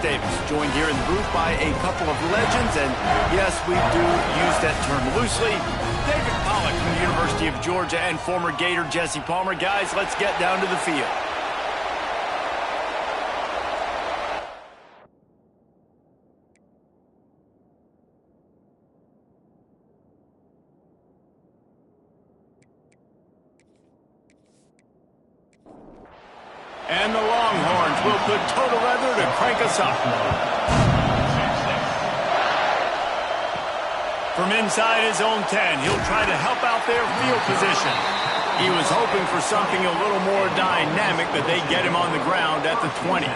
Davis, joined here in the booth by a couple of legends, and yes, we do use that term loosely. David Pollack from the University of Georgia and former Gator Jesse Palmer. Guys, let's get down to the field. And the Longhorns will put total leather to crank us up. From inside his own 10, he'll try to help out their field position. He was hoping for something a little more dynamic, but they get him on the ground at the 20.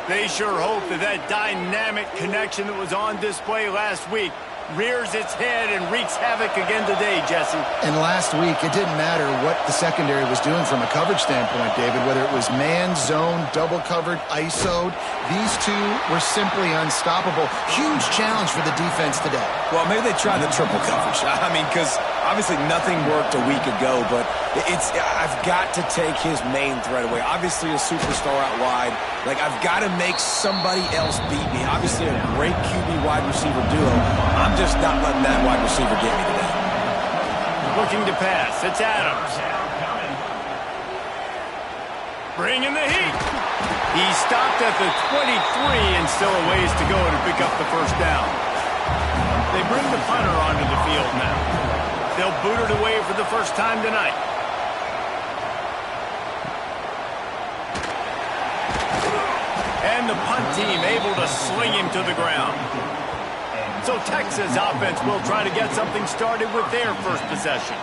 They sure hope that that dynamic connection that was on display last week rears its head and wreaks havoc again today, Jesse. And last week, it didn't matter what the secondary was doing from a coverage standpoint, David, whether it was man, zone, double covered, ISO'd. These two were simply unstoppable. Huge challenge for the defense today. Well, maybe they tried the triple coverage. I mean, because obviously nothing worked a week ago, but I've got to take his main threat away. Obviously a superstar out wide. Like, I've got to make somebody else beat me. Obviously a great QB wide receiver duo. I'm just not letting that wide receiver get me today. Looking to pass. It's Adams. Bringing the heat. He stopped at the 23 and still a ways to go to pick up the first down. They bring the punter onto the field now. They'll boot it away for the first time tonight. And the punt team able to sling him to the ground. So Texas offense will try to get something started with their first possession.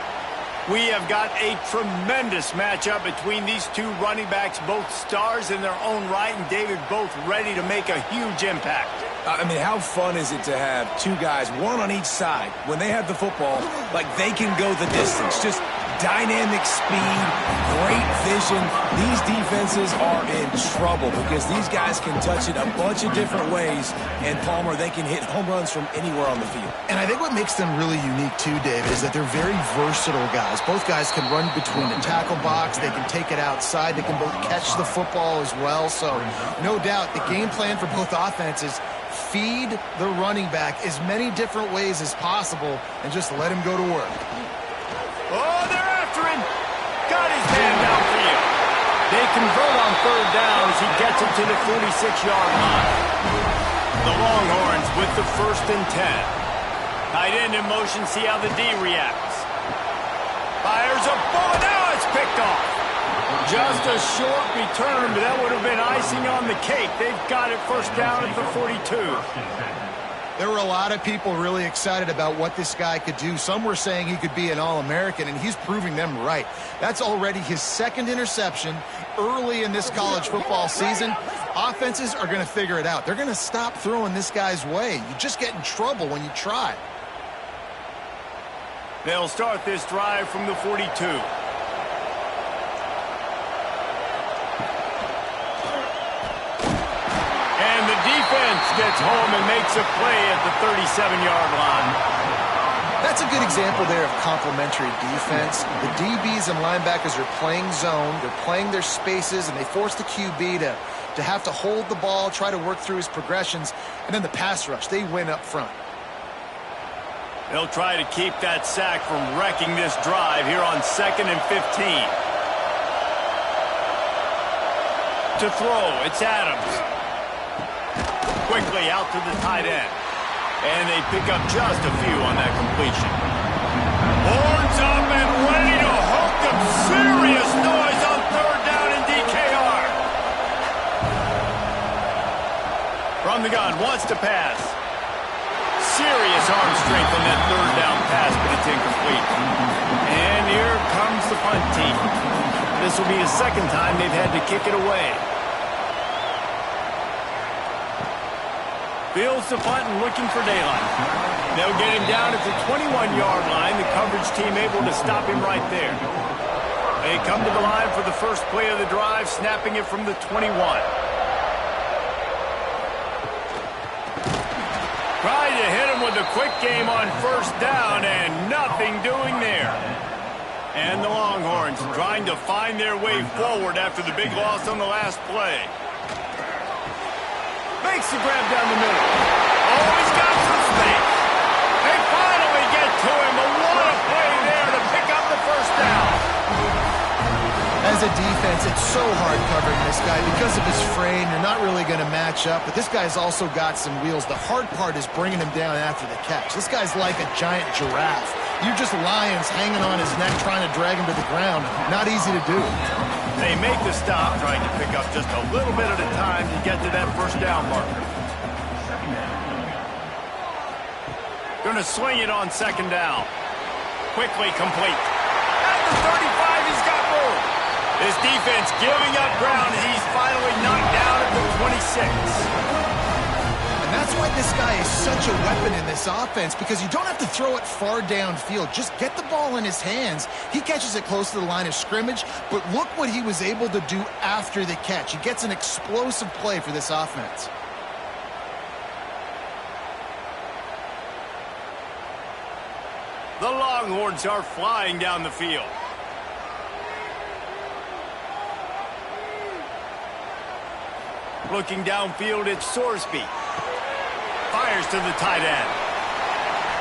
We have got a tremendous matchup between these two running backs, both stars in their own right, and David both ready to make a huge impact. I mean, how fun is it to have two guys, one on each side, when they have the football, like they can go the distance. Just dynamic speed, great vision. These defenses are in trouble because these guys can touch it a bunch of different ways, and Palmer, they can hit home runs from anywhere on the field. And I think what makes them really unique too, David, is that they're very versatile guys. Both guys can run between the tackle box. They can take it outside. They can both catch the football as well. So no doubt the game plan for both offenses, feed the running back as many different ways as possible and just let him go to work. Oh, they're after him. Got his man downfield. They convert on third down as he gets it to the 46-yard line. The Longhorns with the 1st and 10. Tight end in motion, see how the D reacts. Fires a bullet, now it's picked off. Just a short return, but that would have been icing on the cake. They've got it first down at the 42. There were a lot of people really excited about what this guy could do. Some were saying he could be an All-American, and he's proving them right. That's already his 2nd interception early in this college football season. Offenses are going to figure it out. They're going to stop throwing this guy's way. You just get in trouble when you try. They'll start this drive from the 42. And the defense gets home and makes a play at the 37-yard line. That's a good example there of complementary defense. The DBs and linebackers are playing zone. They're playing their spaces, and they force the QB to have to hold the ball, try to work through his progressions, and then the pass rush, they win up front. They'll try to keep that sack from wrecking this drive here on 2nd and 15. To throw, it's Adams. Quickly out to the tight end. And they pick up just a few on that completion. Horns up and ready to hook them. Serious noise on third down in DKR. From the gun, wants to pass. Serious arm strength on that third down pass, but it's incomplete. And here comes the punt team. This will be the 2nd time they've had to kick it away. Fields the punt and looking for daylight. They'll get him down at the 21-yard line. The coverage team able to stop him right there. They come to the line for the first play of the drive, snapping it from the 21. Tried to hit him with a quick game on first down, and nothing doing there. And the Longhorns trying to find their way forward after the big loss on the last play. Makes the grab down the middle. Oh, he's got some space. They finally get to him, but what a play there to pick up the first down. As a defense, it's so hard covering this guy. Because of his frame, you're not really going to match up, but this guy's also got some wheels. The hard part is bringing him down after the catch. This guy's like a giant giraffe. You're just lions hanging on his neck trying to drag him to the ground. Not easy to do. They make the stop, trying to pick up just a little bit at a time to get to that first down marker. Going to swing it on second down. Quickly complete. At the 35, he's got room. His defense giving up ground, and he's finally knocked down at the 26. And that's why this guy is such a weapon in this offense, because you don't have to throw it far downfield. Just get the ball in his hands. He catches it close to the line of scrimmage, but look what he was able to do after the catch. He gets an explosive play for this offense. The Longhorns are flying down the field. Looking downfield, it's Sorsby. Fires to the tight end.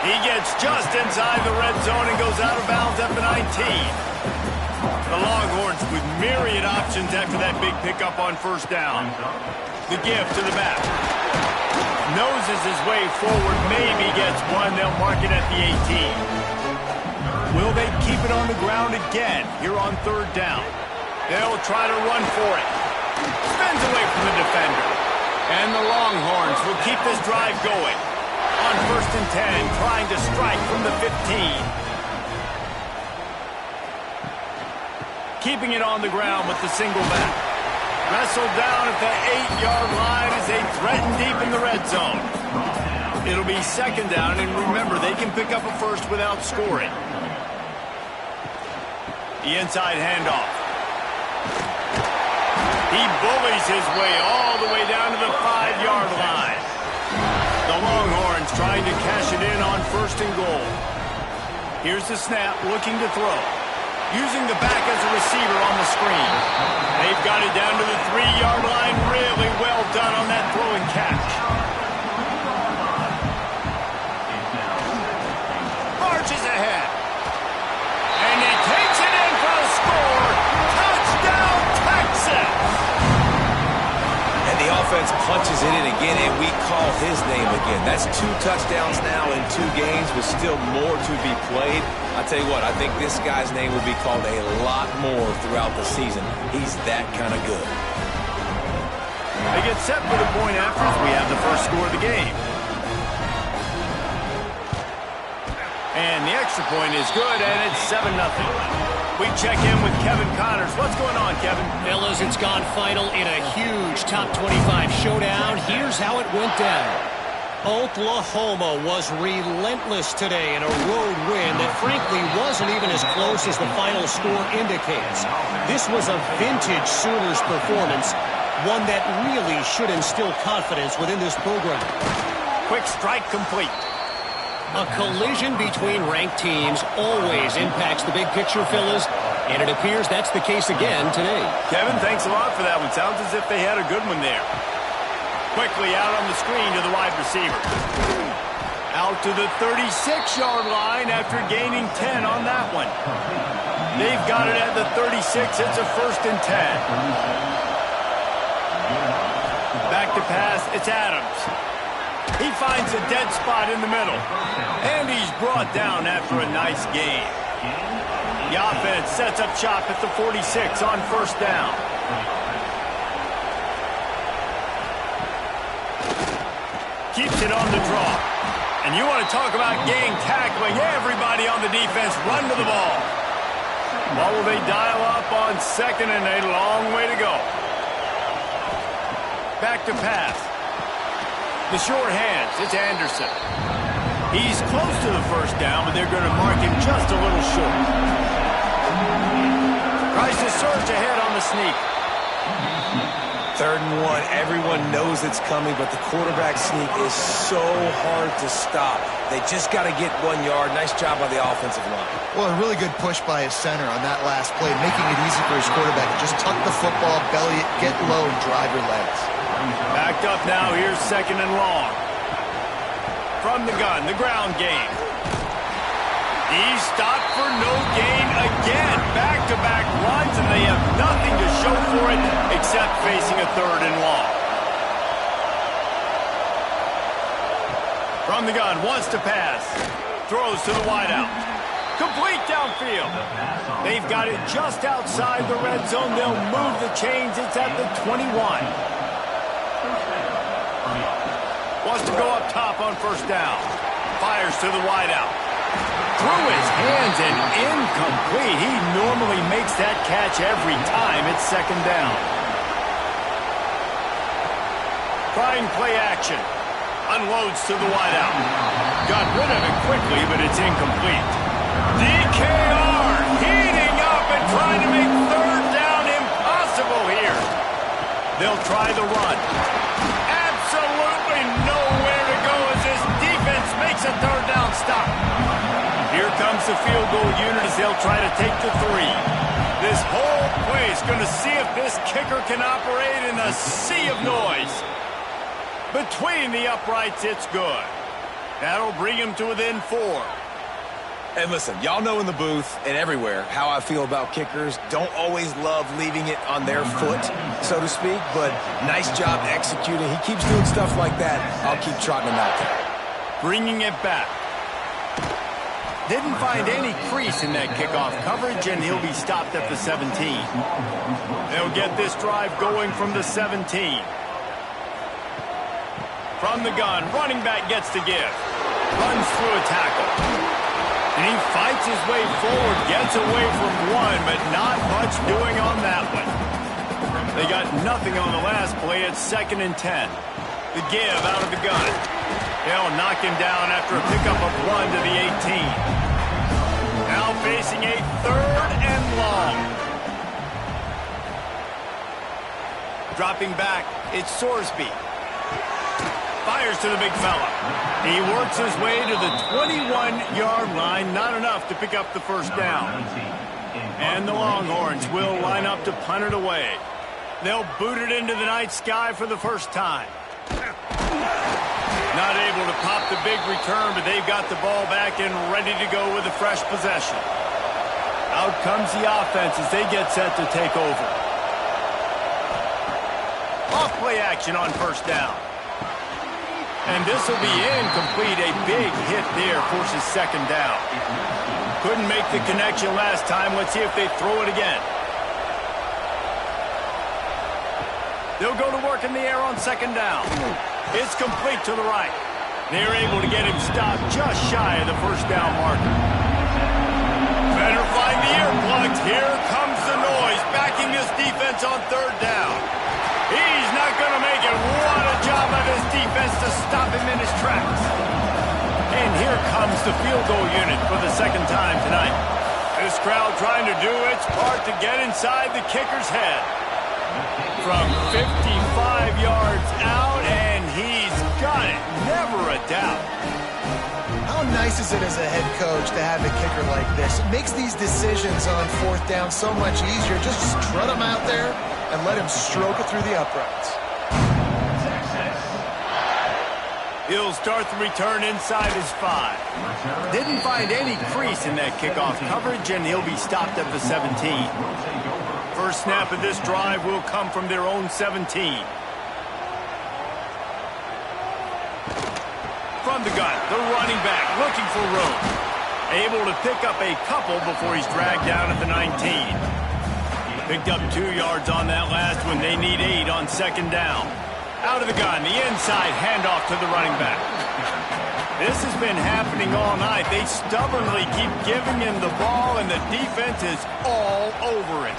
He gets just inside the red zone and goes out of bounds at the 19. The Longhorns with myriad options after that big pickup on first down. The give to the back. Noses his way forward, maybe gets one. They'll mark it at the 18. Will they keep it on the ground again here on third down? They'll try to run for it. Spins away from the defender. And the Longhorns will keep this drive going. On first and 10, trying to strike from the 15. Keeping it on the ground with the single back. Wrestled down at the 8-yard line as they threaten deep in the red zone. It'll be second down, and remember, they can pick up a first without scoring. The inside handoff. He bullies his way all the way down to the 5-yard line. The Longhorns trying to cash it in on first and goal. Here's the snap, looking to throw. Using the back as a receiver on the screen. They've got it down to the 3-yard line. Really well done on that throw and catch. Marches ahead. And he takes it in for a score. Touchdown, Texas! And the offense punches it in again, and we call his name again. That's 2 touchdowns now in 2 games, with still more to be played. I tell you what, I think this guy's name will be called a lot more throughout the season. He's that kind of good. They get set for the point after as we have the first score of the game. And the extra point is good, and it's 7-0. We check in with Kevin Connors. What's going on, Kevin? Fellas, it's gone final in a huge top 25 showdown. Here's how it went down. Oklahoma was relentless today in a road win that frankly wasn't even as close as the final score indicates. This was a vintage Sooners performance, one that really should instill confidence within this program. Quick strike complete. A collision between ranked teams always impacts the big picture, fellas, and it appears that's the case again today. Kevin, thanks a lot for that one. Sounds as if they had a good one there. Quickly out on the screen to the wide receiver. Out to the 36-yard line after gaining 10 on that one. They've got it at the 36. It's a first and 10. Back to pass. It's Adams. He finds a dead spot in the middle. And he's brought down after a nice gain. The offense sets up shop at the 46 on first down. Keeps it on the draw. And you want to talk about gang tackling. Everybody on the defense run to the ball. What will they dial up on second and a long way to go? Back to pass. The short hands. It's Anderson. He's close to the first down, but they're going to mark him just a little short. Tries to surge ahead on the sneak. 3rd and 1, everyone knows it's coming, but the quarterback sneak is so hard to stop. They just got to get 1 yard. Nice job by the offensive line. Well, a really good push by his center on that last play, making it easy for his quarterback to just tuck the football, belly it, get low, and drive your legs. Backed up now, here's 2nd and long. From the gun, the ground game. He's stopped for no gain again. Back-to-back runs, and they have nothing to show for it except facing a 3rd and long. From the gun, wants to pass. Throws to the wideout. Complete downfield. They've got it just outside the red zone. They'll move the chains. It's at the 21. Wants to go up top on 1st down. Fires to the wideout. Through his hands and incomplete. He normally makes that catch every time. It's 2nd down. Trying play action. Unloads to the wideout. Got rid of it quickly, but it's incomplete. DKR heating up and trying to make 3rd down impossible here. They'll try the run. Absolutely nowhere to go as this defense makes a 3rd down stop. Here comes the field goal unit as they'll try to take the 3. This whole play is going to see if this kicker can operate in a sea of noise. Between the uprights, it's good. That'll bring him to within 4. And listen, y'all know in the booth and everywhere how I feel about kickers. Don't always love leaving it on their foot, so to speak, but nice job executing. He keeps doing stuff like that. I'll keep trotting him out there. Bringing it back. Didn't find any crease in that kickoff coverage, and he'll be stopped at the 17. They'll get this drive going from the 17. From the gun, running back gets to give. Runs through a tackle. And he fights his way forward, gets away from one, but not much doing on that one. They got nothing on the last play. It's 2nd and 10. The give out of the gun. They'll knock him down after a pickup of 1 to the 18. Now facing a 3rd and long. Dropping back, it's Sorsby. Fires to the big fella. He works his way to the 21-yard line. Not enough to pick up the 1st down. And the Longhorns will line up to punt it away. They'll boot it into the night sky for the 1st time. Not able to pop the big return, but they've got the ball back and ready to go with a fresh possession. Out comes the offense as they get set to take over. Off play action on 1st down. And this will be incomplete. A big hit there forces 2nd down. Couldn't make the connection last time. Let's see if they throw it again. They'll go to work in the air on 2nd down. It's complete to the right. They're able to get him stopped just shy of the 1st down marker. Better find the earplugs. Here comes the noise, backing this defense on 3rd down. He's not going to make it. What a job by this defense to stop him in his tracks. And here comes the field goal unit for the 2nd time tonight. This crowd trying to do its part to get inside the kicker's head. From 55 yards out, and he's got it. Never a doubt. How nice is it as a head coach to have a kicker like this? It makes these decisions on 4th down so much easier. Just strut him out there and let him stroke it through the uprights. He'll start the return inside his 5. Didn't find any crease in that kickoff coverage, and he'll be stopped at the 17. First snap of this drive will come from their own 17. From the gun, the running back looking for room. Able to pick up a couple before he's dragged down at the 19. Picked up 2 yards on that last one. They need 8 on 2nd down. Out of the gun, the inside handoff to the running back. This has been happening all night. They stubbornly keep giving him the ball, and the defense is all over it.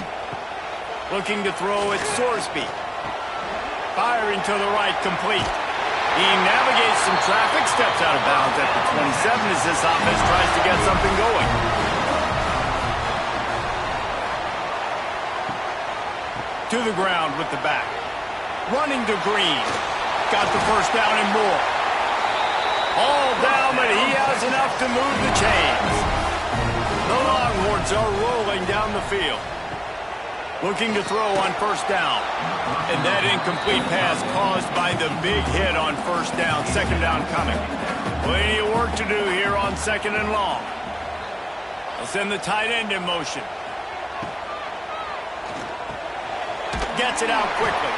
Looking to throw at Sorsby. Firing to the right, complete. He navigates some traffic, steps out of bounds at the 27 as this offense tries to get something going. To the ground with the back. Running to Green. Got the 1st down and more. All down, but he has enough to move the chains. The Longhorns are rolling down the field. Looking to throw on first down. And that incomplete pass caused by the big hit on first down. Second down coming. Plenty of work to do here on second and long. They'll send the tight end in motion. Gets it out quickly.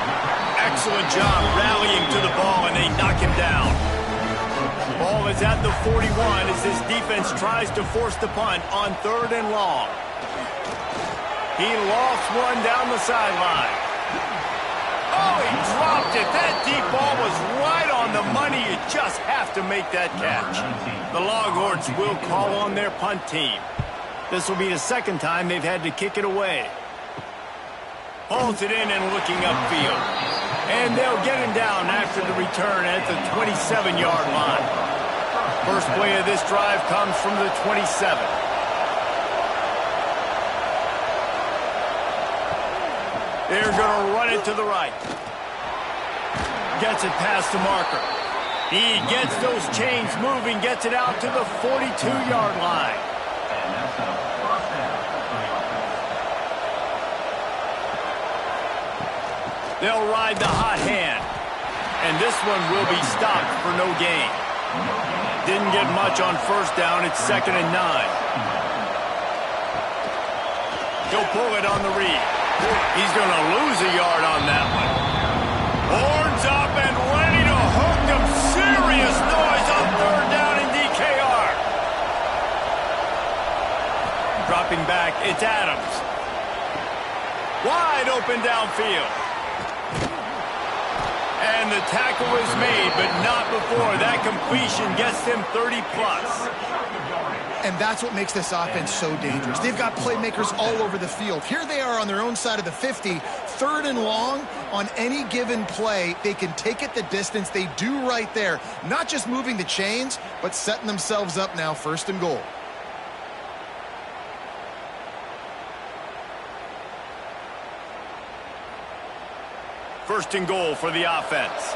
Excellent job rallying to the ball, and they knock him down. Ball is at the 41 as this defense tries to force the punt on third and long. He lost one down the sideline. Oh, he dropped it. That deep ball was right on the money. You just have to make that catch. The Longhorns will call on their punt team. This will be the second time they've had to kick it away. Holds it in and looking upfield. And they'll get him down after the return at the 27-yard line. First play of this drive comes from the 27. They're going to run it to the right. Gets it past the marker. He gets those chains moving, gets it out to the 42-yard line. They'll ride the hot hand. And this one will be stopped for no gain. Didn't get much on first down. It's 2nd and 9. He'll pull it on the read. He's going to lose a yard on that one. Horns up and ready to hook them. Serious noise on third down in DKR. Dropping back, it's Adams. Wide open downfield. And the tackle is made, but not before that completion gets them 30-plus. And that's what makes this offense so dangerous. They've got playmakers all over the field. Here they are on their own side of the 50, third and long. On any given play, they can take it the distance. They do right there. Not just moving the chains, but setting themselves up now, 1st and goal. First and goal for the offense.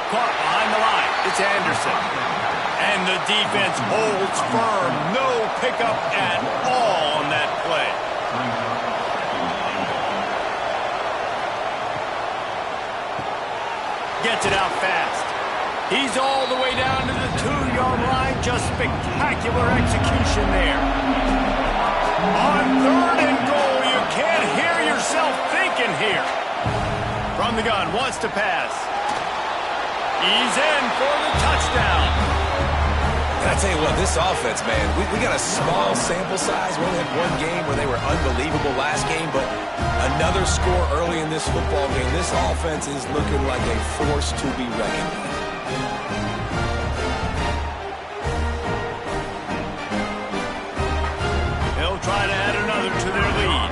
Caught behind the line. It's Anderson. And the defense holds firm. No pickup at all on that play. Gets it out fast. He's all the way down to the 2-yard line. Just spectacular execution there. On third and goal, you can't hear yourself thinking here. From the gun, wants to pass. He's in for the touchdown. And I tell you what, this offense, man, we got a small sample size. We only had one game where they were unbelievable last game, but another score early in this football game. This offense is looking like a force to be reckoned with. They'll try to add another to their lead.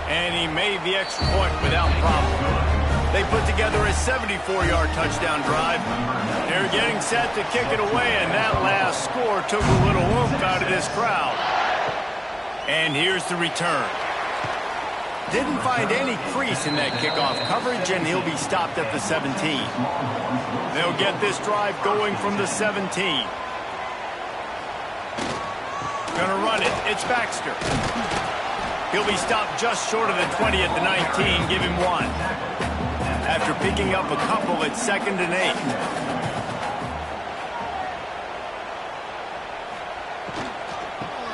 And he made the extra point without problem. They put together a 74-yard touchdown drive. They're getting set to kick it away, and that last score took a little oomph out of this crowd. And here's the return. Didn't find any crease in that kickoff coverage, and he'll be stopped at the 17. They'll get this drive going from the 17. Gonna run it. It's Baxter. He'll be stopped just short of the 20 at the 19. Give him one. After picking up a couple, it's 2nd and 8.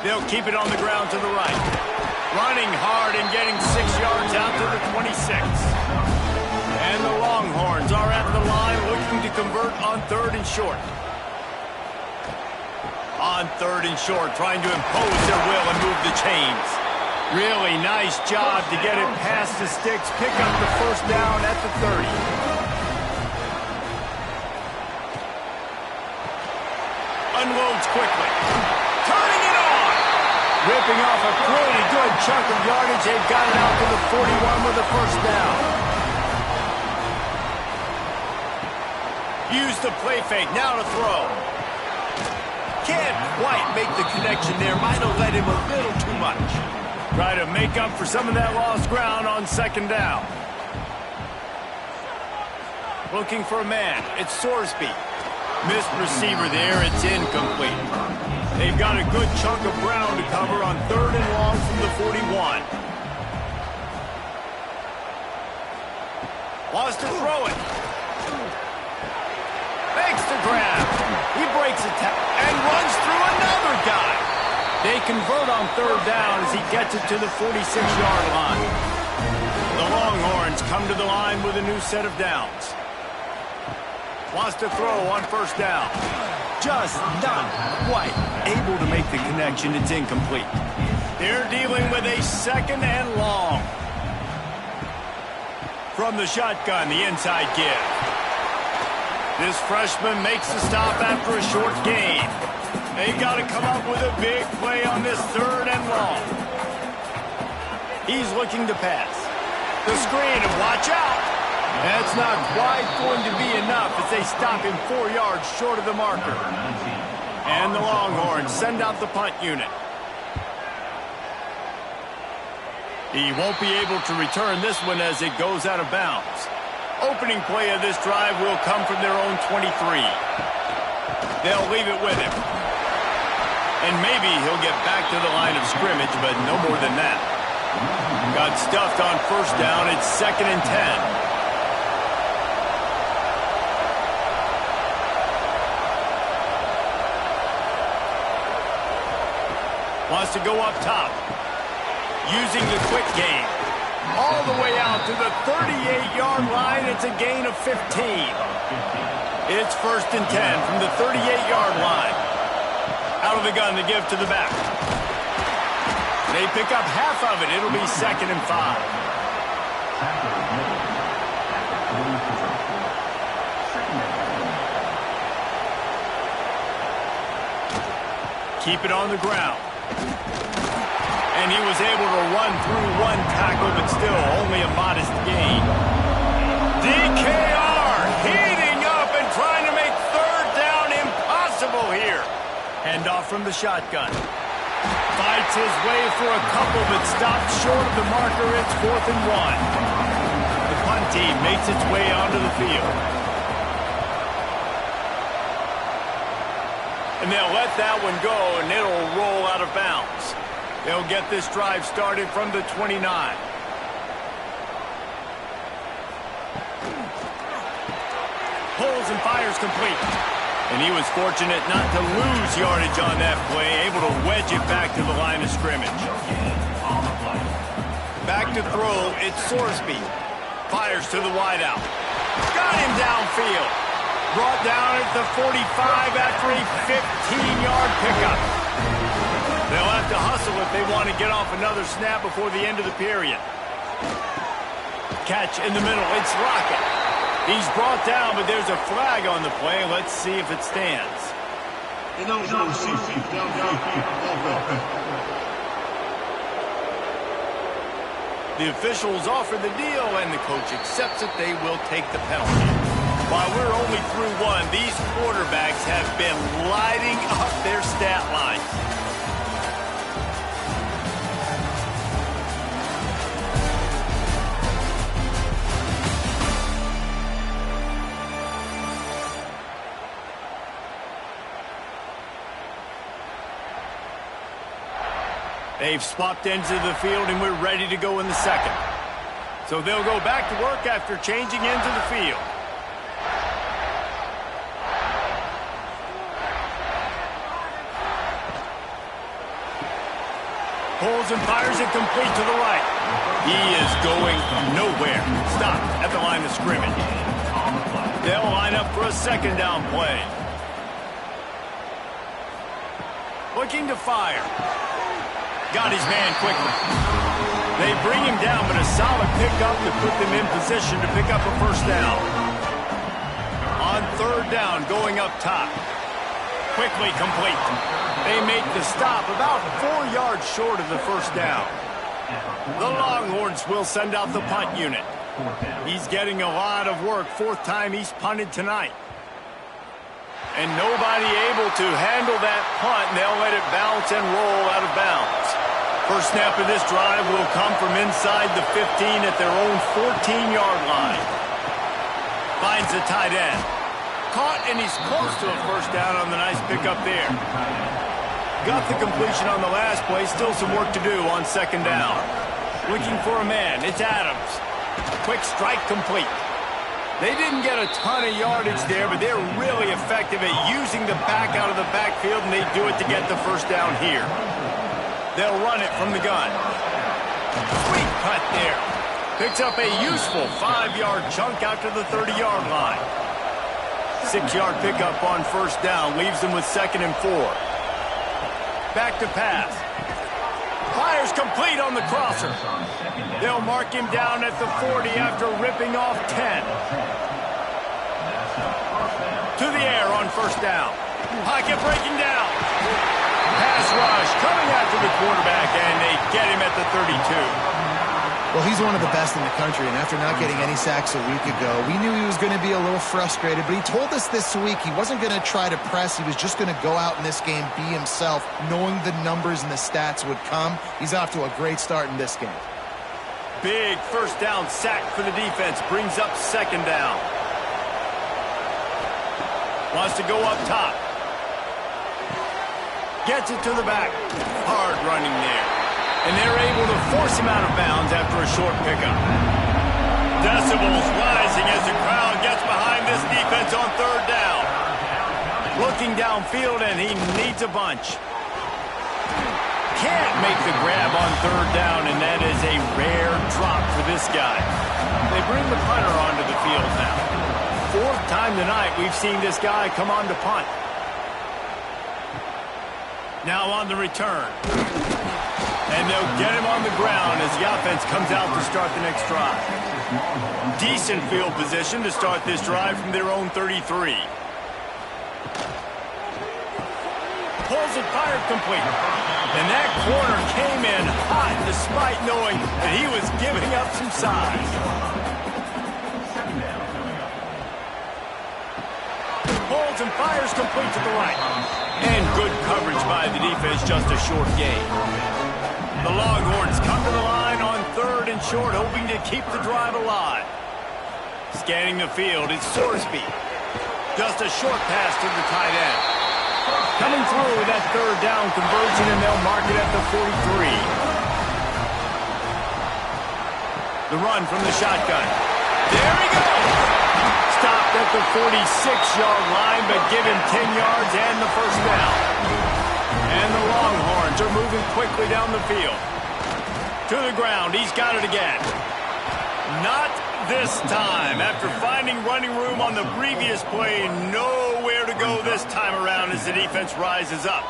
They'll keep it on the ground to the right. Running hard and getting 6 yards out to the 26. And the Longhorns are at the line looking to convert on third and short. On third and short, trying to impose their will and move the chains. Really nice job to get it past the sticks, pick up the first down at the 30. Unloads quickly. Turning it on! Ripping off a pretty good chunk of yardage. They've got it out to the 41 with a first down. Use the play fake, now to throw. Can't quite make the connection there. Might have led him a little too much. Try to make up for some of that lost ground on 2nd down. Looking for a man. It's Sorsby. Missed receiver there. It's incomplete. They've got a good chunk of ground to cover on 3rd and long from the 41. Wants to throw it. Makes the grab. He breaks it and runs through another guy. They convert on 3rd down as he gets it to the 46-yard line. The Longhorns come to the line with a new set of downs. Wants to throw on 1st down. Just not quite able to make the connection. It's incomplete. They're dealing with a 2nd and long. From the shotgun, the inside give. This freshman makes the stop after a short gain. They've got to come up with a big play on this 3rd and long. He's looking to pass. The screen, and watch out. That's not quite going to be enough as they stop him 4 yards short of the marker. And the Longhorns send out the punt unit. He won't be able to return this one as it goes out of bounds. Opening play of this drive will come from their own 23. They'll leave it with him. And maybe he'll get back to the line of scrimmage, but no more than that. Got stuffed on 1st down. It's 2nd and 10. Wants to go up top. Using the quick game. All the way out to the 38-yard line. It's a gain of 15. It's 1st and 10 from the 38-yard line. Out of the gun to give to the back. They pick up half of it. It'll be 2nd and 5. Keep it on the ground. And he was able to run through 1 tackle, but still only a modest gain. DKR heating up and trying to make 3rd down impossible here. Handoff from the shotgun. Fights his way for a couple, but stopped short of the marker. It's 4th and 1. The punt team makes its way onto the field. And they'll let that one go, and it'll roll out of bounds. They'll get this drive started from the 29. Pulls and fires complete. And he was fortunate not to lose yardage on that play, able to wedge it back to the line of scrimmage. Back to throw, it's Sorsby. Fires to the wideout. Got him downfield. Brought down at the 45 after a 15-yard pickup. They'll have to hustle if they want to get off another snap before the end of the period. Catch in the middle. It's Lockett. He's brought down, but there's a flag on the play. Let's see if it stands. The officials offer the deal, and the coach accepts it. They will take the penalty. While we're only through 1, these quarterbacks have been lighting up their stat line. They've swapped ends of the field, and we're ready to go in the 2nd. So they'll go back to work after changing into the field. Pulls and fires it complete to the right. He is going nowhere. Stopped at the line of scrimmage. They'll line up for a 2nd down play. Looking to fire. Got his man quickly. They bring him down, but a solid pickup to put them in position to pick up a 1st down. On 3rd down, going up top. Quickly complete. They make the stop about 4 yards short of the 1st down. The Longhorns will send out the punt unit. He's getting a lot of work. 4th time he's punted tonight. And nobody able to handle that punt, and they'll let it bounce and roll out of bounds. First snap of this drive will come from inside the 15 at their own 14-yard line. Finds the tight end. caught, and he's close to a first down on the nice pickup there. Got the completion on the last play. Still some work to do on second down. Looking for a man. It's Adams. Quick strike complete. They didn't get a ton of yardage there, but they're really effective at using the back out of the backfield, and they do it to get the first down here. They'll run it from the gun. Sweet cut there. Picks up a useful 5-yard chunk out to the 30-yard line. 6-yard pickup on first down. Leaves them with 2nd and 4. Back to pass. Fires complete on the crosser. They'll mark him down at the 40 after ripping off 10. To the air on first down. Pocket breaking down. Pass rush coming after the quarterback, and they get him at the 32. Well, he's one of the best in the country, and after not getting any sacks a week ago, we knew he was going to be a little frustrated, but he told us this week he wasn't going to try to press. He was just going to go out in this game, be himself, knowing the numbers and the stats would come. He's off to a great start in this game. Big first down sack for the defense. Brings up 2nd down. Wants to go up top. Gets it to the back. Hard running there. And they're able to force him out of bounds after a short pickup. Decibels rising as the crowd gets behind this defense on 3rd down. Looking downfield, and he needs a bunch. Can't make the grab on 3rd down, and that is a rare drop for this guy. They bring the punter onto the field now. 4th time tonight we've seen this guy come on to punt. Now on the return. And they'll get him on the ground as the offense comes out to start the next drive. Decent field position to start this drive from their own 33. Pulls it, fired complete. And that corner came in hot despite knowing that he was giving up some size. Pulls and fires complete to the right. And good coverage by the defense, just a short gain. The Longhorns come to the line on 3rd and short, hoping to keep the drive alive. Scanning the field, it's Sorsby. Just a short pass to the tight end. Coming through with that 3rd down conversion, and they'll mark it at the 43. The run from the shotgun. There he goes! Stopped at the 46-yard line, but give him 10 yards and the first down. And the Longhorns are moving quickly down the field. To the ground, he's got it again. Not this time. After finding running room on the previous play, nowhere to go this time around as the defense rises up.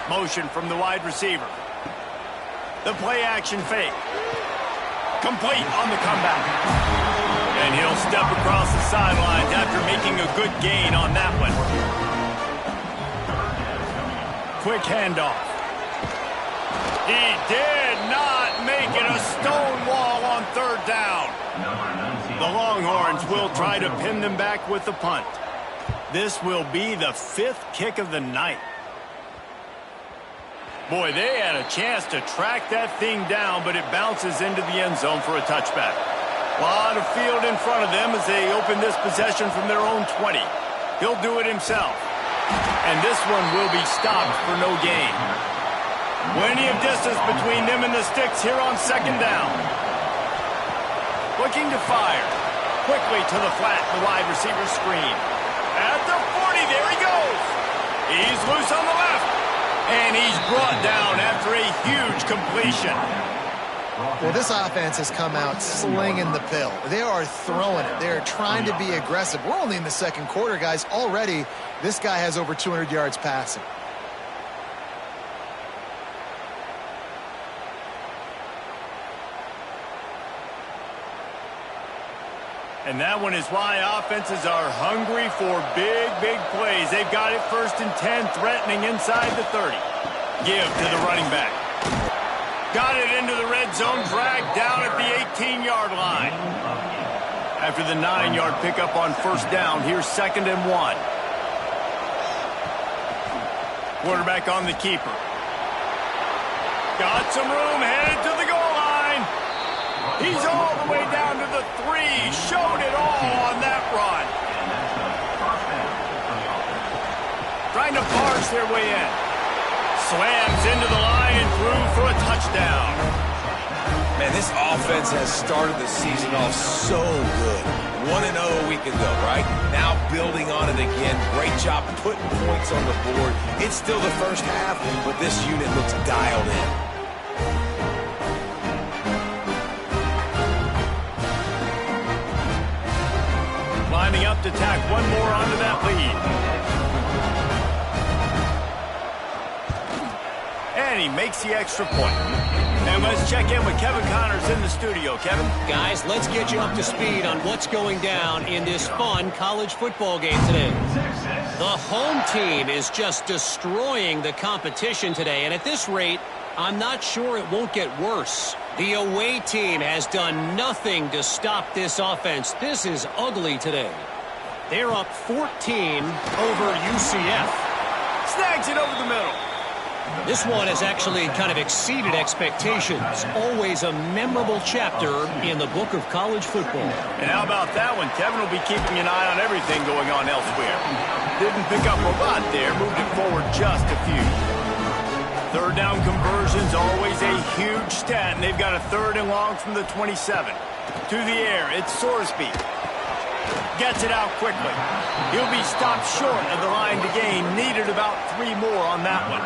Motion from the wide receiver. The play action fake. Complete on the comeback. And he'll step across the sidelines after making a good gain on that one. Quick handoff. He did not make it a stone wall on 3rd down. The Longhorns will try to pin them back with the punt. This will be the 5th kick of the night. Boy, they had a chance to track that thing down, but it bounces into the end zone for a touchback. A lot of field in front of them as they open this possession from their own 20. He'll do it himself. And this one will be stopped for no gain. Plenty of distance between them and the sticks here on 2nd down. Looking to fire. Quickly to the flat, the wide receiver screen. At the 40, there he goes. He's loose on the left. And he's brought down after a huge completion. Well, this offense has come out slinging the pill. They are throwing it. They're trying to be aggressive. We're only in the 2nd quarter, guys. Already, this guy has over 200 yards passing. And that one is why offenses are hungry for big, big plays. They've got it 1st and 10, threatening inside the 30. Give to the running back. Got it into the red zone, dragged down at the 18-yard line. After the 9-yard pickup on 1st down, here's 2nd and 1. Quarterback on the keeper. Got some room, headed to the goal line. He's all the way down to the 3. Showed it all on that run. Trying to barge their way in. Slams into the line and through for a touchdown. Man, this offense has started the season off so good. 1-0 a week ago, right? Now building on it again. Great job putting points on the board. It's still the first half, but this unit looks dialed in. Lining up to tack one more onto that lead. And he makes the extra point. And let's check in with Kevin Connors in the studio. Kevin? Guys, let's get you up to speed on what's going down in this fun college football game today. The home team is just destroying the competition today, and at this rate, I'm not sure it won't get worse. The away team has done nothing to stop this offense. This is ugly today. They're up 14 over UCF. Snags it over the middle. This one has actually kind of exceeded expectations. Always a memorable chapter in the book of college football. And how about that one? Kevin will be keeping an eye on everything going on elsewhere. Didn't pick up a lot there. Moved it forward just a few. Third down conversions, always a huge stat. And they've got a 3rd and long from the 27. To the air, it's Sorsby. Gets it out quickly. He'll be stopped short of the line to gain. Needed about 3 more on that one.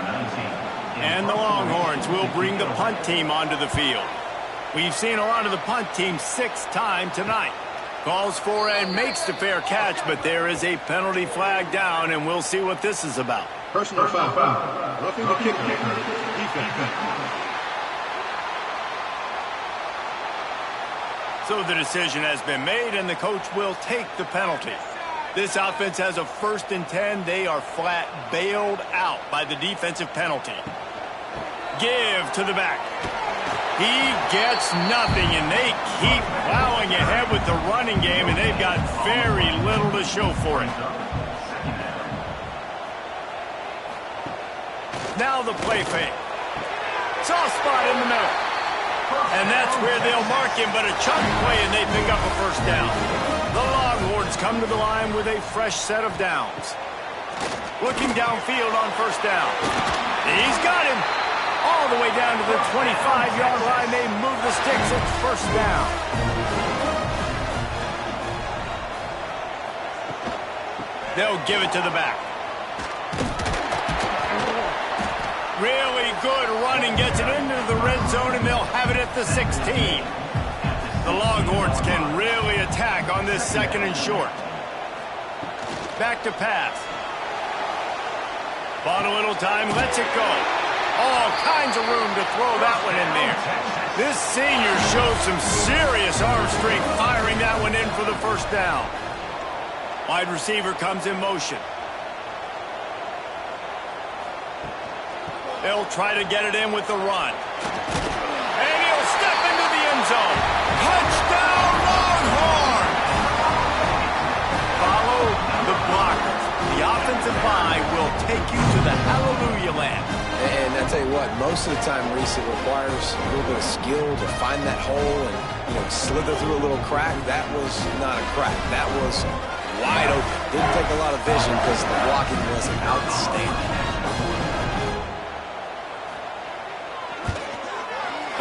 And the Longhorns will bring the punt team onto the field. We've seen a lot of the punt team 6 times tonight. Calls for and makes the fair catch, but there is a penalty flag down, and we'll see what this is about. Personal foul. Roughing the kicker. Defense. So the decision has been made, and the coach will take the penalty. This offense has a 1st and 10. They are flat bailed out by the defensive penalty. Give to the back. He gets nothing, and they keep plowing ahead with the running game, and they've got very little to show for it. Now the play fake. Soft spot in the middle. And that's where they'll mark him, but a chunk play, and they pick up a 1st down. The Longhorns come to the line with a fresh set of downs. Looking downfield on 1st down. He's got him. All the way down to the 25-yard line. They move the sticks. It's 1st down. They'll give it to the back. Really good running. Gets it into the red zone, and they'll have it at the 16. The Longhorns can really attack on this 2nd and short. Back to pass. Bought a little time. Lets it go. All kinds of room to throw that one in there. This senior shows some serious arm strength firing that one in for the 1st down. Wide receiver comes in motion. They'll try to get it in with the run. And he'll step into the end zone. Touchdown, Longhorn! Follow the blockers. The offensive line will take you to the hallelujah land. And I tell you what, most of the time, Reese, it requires a little bit of skill to find that hole and, slither through a little crack. That was not a crack. That was wide open. Didn't take a lot of vision because the blocking was outstanding.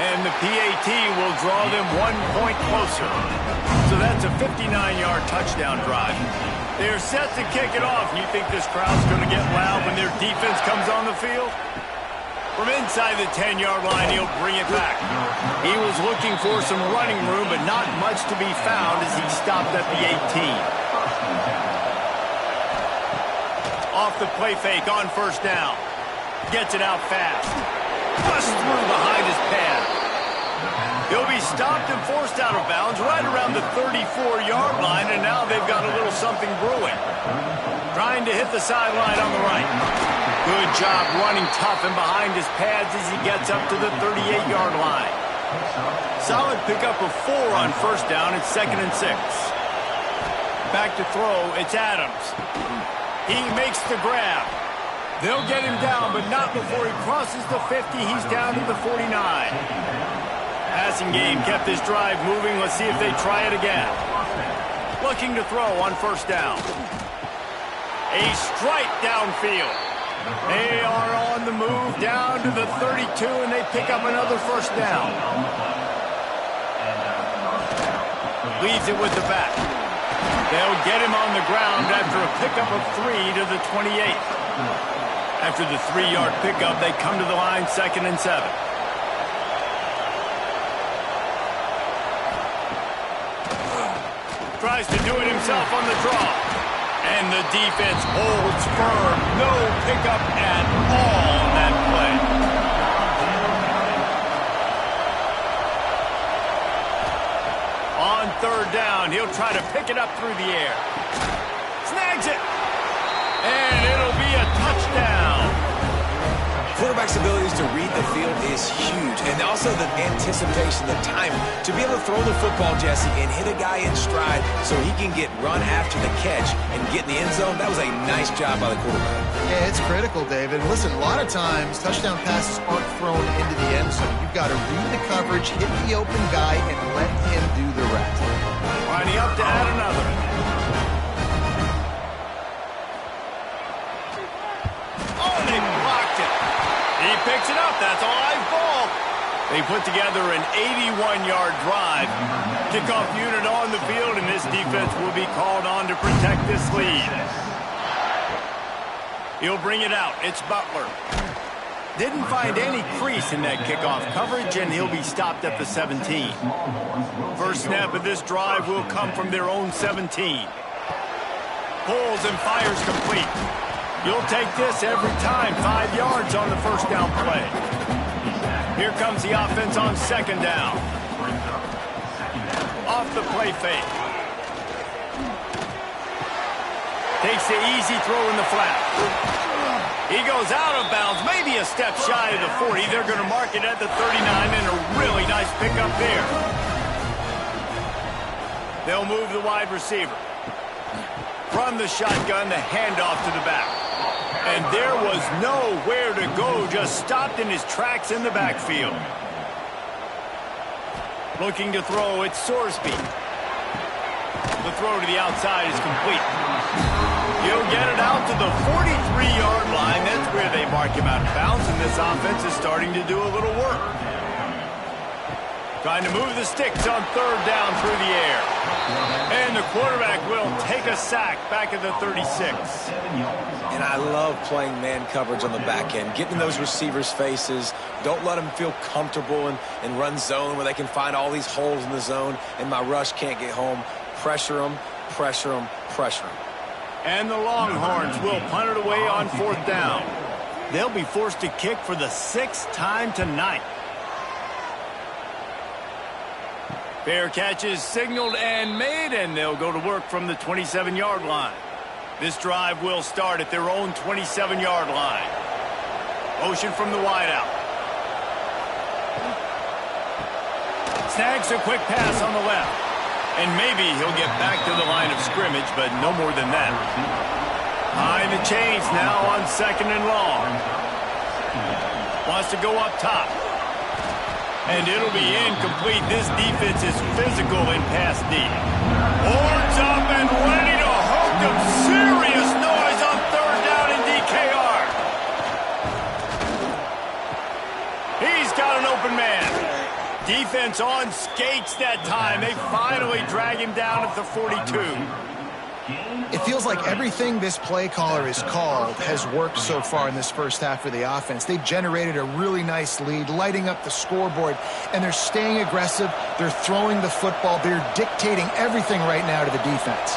And the PAT will draw them 1 point closer. So that's a 59-yard touchdown drive. They're set to kick it off. You think this crowd's going to get loud when their defense comes on the field? From inside the 10-yard line, he'll bring it back. He was looking for some running room, but not much to be found as he stopped at the 18. Off the play fake on 1st down. Gets it out fast. Bust through behind his pad. He'll be stopped and forced out of bounds right around the 34-yard line, and now they've got a little something brewing. Trying to hit the sideline on the right. Good job running tough and behind his pads as he gets up to the 38-yard line. Solid pickup of 4 on 1st down. It's 2nd and 6. Back to throw. It's Adams. He makes the grab. They'll get him down, but not before he crosses the 50. He's down to the 49. Passing game kept this drive moving. Let's see if they try it again. Looking to throw on first down. A strike downfield. They are on the move down to the 32, and they pick up another first down. Leaves it with the back. They'll get him on the ground after a pickup of 3 to the 28. After the 3-yard pickup, they come to the line 2nd and 7. Tries to do it himself on the draw. And the defense holds firm. No pickup at all on that play. On 3rd down, he'll try to pick it up through the air. Snags it. And it'll be a touchdown. Quarterback's abilities to read the field is huge. And also the anticipation, the timing. To be able to throw the football, Jesse, and hit a guy in stride so he can get run after the catch and get in the end zone, that was a nice job by the quarterback. Yeah, it's critical, David. Listen, a lot of times touchdown passes aren't thrown into the end zone. You've got to read the coverage, hit the open guy, and let him do the rest. Lining up to add another. Oh, they blocked it. He picks it up. That's a live ball. They put together an 81-yard drive. Kickoff unit on the field, and this defense will be called on to protect this lead. He'll bring it out. It's Butler. Didn't find any crease in that kickoff coverage, and he'll be stopped at the 17. First snap of this drive will come from their own 17. Pulls and fires complete. You'll take this every time. 5 yards on the first down play. Here comes the offense on 2nd down. Off the play fake. Takes the easy throw in the flat. He goes out of bounds, maybe a step shy of the 40. They're going to mark it at the 39, and a really nice pickup there. They'll move the wide receiver. From the shotgun, the handoff to the back. And there was nowhere to go, just stopped in his tracks in the backfield. Looking to throw, it's Sorsby. The throw to the outside is complete. He'll get it out to the 43-yard line. That's where they mark him out of bounds, and this offense is starting to do a little work. Trying to move the sticks on 3rd down through the air. And the quarterback will take a sack back at the 36. And I love playing man coverage on the back end, getting in those receivers' faces. Don't let them feel comfortable and run zone where they can find all these holes in the zone, and my rush can't get home. Pressure them, pressure them, pressure them. And the Longhorns will punt it away on 4th down. They'll be forced to kick for the 6th time tonight. Fair catch is signaled and made, and they'll go to work from the 27-yard line. This drive will start at their own 27-yard line. Motion from the wideout. Snags a quick pass on the left. And maybe he'll get back to the line of scrimmage, but no more than that. High in the chains now on 2nd and long. Wants to go up top. And it'll be incomplete. This defense is physical in pass deep. Horns up and ready to hook them. Serious noise on 3rd down in DKR. He's got an open man. Defense on skates that time. They finally drag him down at the 42. It feels like everything this play caller has called has worked so far in this first half for the offense. They've generated a really nice lead, lighting up the scoreboard, and they're staying aggressive. They're throwing the football. They're dictating everything right now to the defense.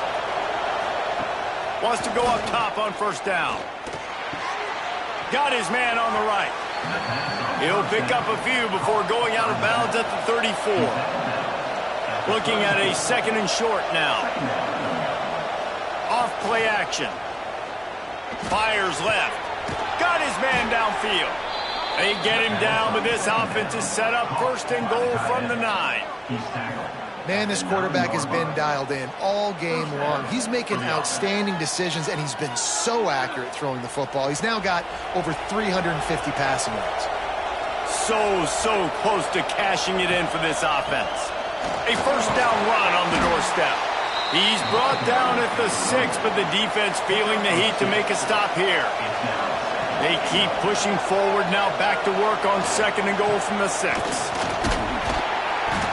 Wants to go up top on 1st down. Got his man on the right. He'll pick up a few before going out of bounds at the 34. Looking at a 2nd and short now. Off play action. Fires left. Got his man downfield. They get him down, but this offense is set up 1st and goal from the 9. Man, this quarterback has been dialed in all game long. He's making outstanding decisions, and he's been so accurate throwing the football. He's now got over 350 passing yards. so close to cashing it in for this offense. A first down run on the doorstep. He's brought down at the 6, but the defense feeling the heat to make a stop here. They keep pushing forward now, back to work on 2nd and goal from the 6.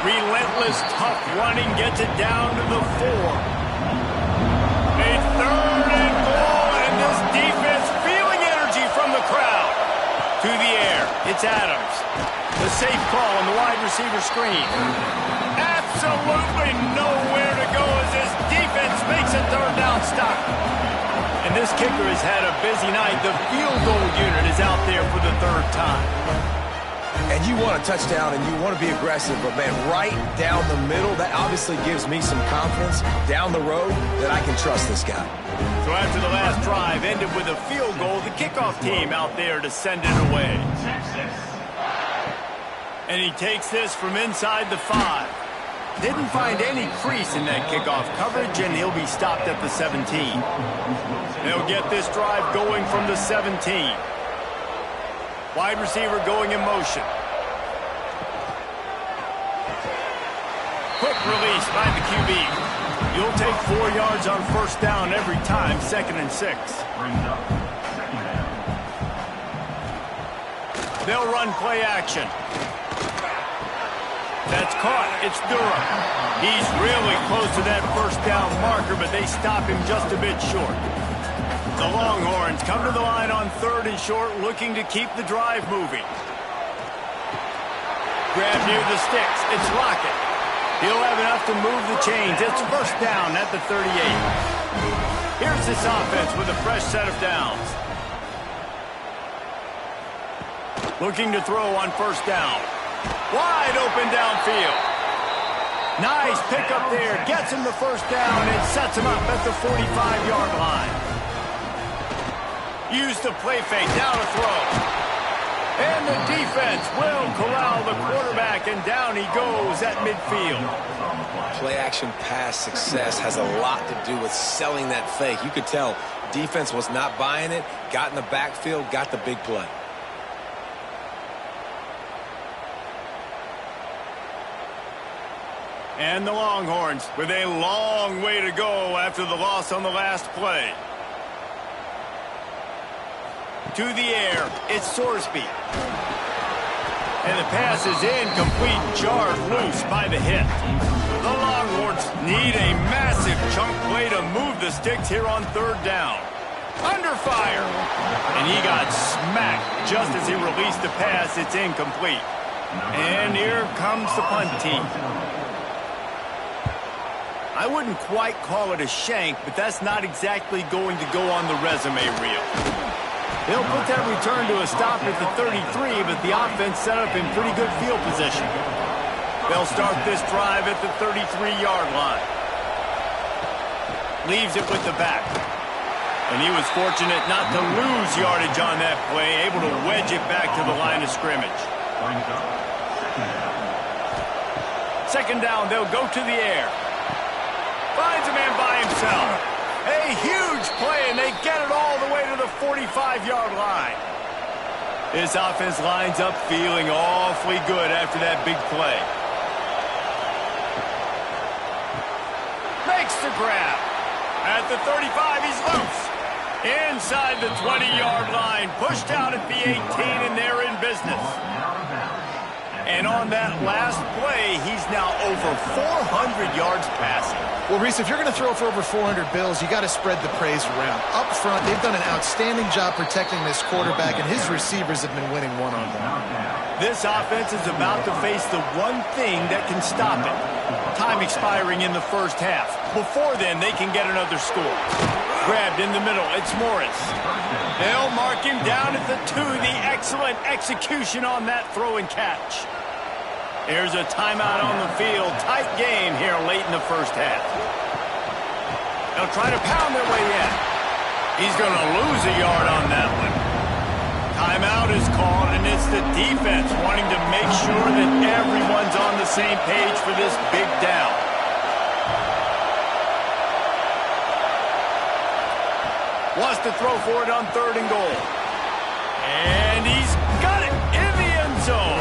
Relentless, tough running gets it down to the 4. A 3rd and goal, and this defense feeling energy from the crowd. To the air, it's Adams. The safe call on the wide receiver screen. Absolutely nowhere to go as this defense makes a 3rd down stop. And this kicker has had a busy night. The field goal unit is out there for the 3rd time. And you want a touchdown and you want to be aggressive, but man, right down the middle, that obviously gives me some confidence down the road that I can trust this guy. So after the last drive ended with a field goal, the kickoff team out there to send it away. And he takes this from inside the 5. Didn't find any crease in that kickoff coverage, and he'll be stopped at the 17. They'll get this drive going from the 17. Wide receiver going in motion. Quick release by the QB. You'll take 4 yards on first down every time, 2nd and 6. They'll run play action. That's caught. It's Durham. He's really close to that first down marker, but they stop him just a bit short. The Longhorns come to the line on 3rd and short, looking to keep the drive moving. Grab near the sticks. It's Lockett. He'll have enough to move the chains. It's first down at the 38. Here's this offense with a fresh set of downs. Looking to throw on first down. Wide open downfield. Nice pickup there. Gets him the first down and sets him up at the 45-yard line. Used the play fake. Now to throw. And the defense will corral the quarterback, and down he goes at midfield. Play-action pass success has a lot to do with selling that fake. You could tell defense was not buying it, got in the backfield, got the big play. And the Longhorns with a long way to go after the loss on the last play. To the air, it's Sorsby. And the pass is incomplete, jarred loose by the hit. The Longhorns need a massive chunk play to move the sticks here on 3rd down. Under fire. And he got smacked just as he released the pass. It's incomplete. And here comes the punt team. I wouldn't quite call it a shank, but that's not exactly going to go on the resume reel. They'll put that return to a stop at the 33, but the offense set up in pretty good field position. They'll start this drive at the 33-yard line. Leaves it with the back. And he was fortunate not to lose yardage on that play, able to wedge it back to the line of scrimmage. 2nd down, they'll go to the air. Finds a man by himself. A huge play, and they get it all the way to the 45-yard line. This offense lines up feeling awfully good after that big play. Makes the grab. At the 35, he's loose. Inside the 20-yard line, pushed out at the 18, and they're in business. And on that last play, he's now over 400 yards passing. Well, Reese, if you're going to throw for over 400 bills, you got to spread the praise around. Up front, they've done an outstanding job protecting this quarterback, and his receivers have been winning one-on-one. This offense is about to face the one thing that can stop it. Time expiring in the first half. Before then, they can get another score. Grabbed in the middle, it's Morris. They'll mark him down at the 2. The excellent execution on that throw and catch. There's a timeout on the field. Tight game here late in the first half. They'll try to pound their way in. He's going to lose a yard on that one. Timeout is called, and it's the defense wanting to make sure that everyone's on the same page for this big down. Wants to throw for it on 3rd and goal. And he's got it in the end zone.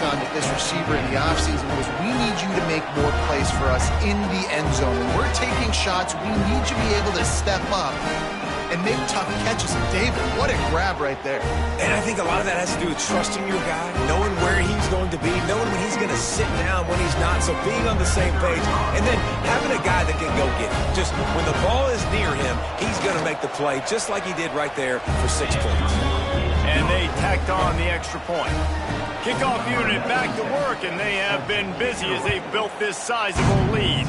on with this receiver in the offseason was, we need you to make more plays for us in the end zone. When we're taking shots, we need you to be able to step up and make tough catches. And David, what a grab right there. And I think a lot of that has to do with trusting your guy, knowing where he's going to be, knowing when he's going to sit down, when he's not, so being on the same page, and then having a guy that can go get it. Just when the ball is near him, he's going to make the play, just like he did right there for 6 points. And they tacked on the extra point. Kickoff unit back to work, and they have been busy as they've built this sizable lead.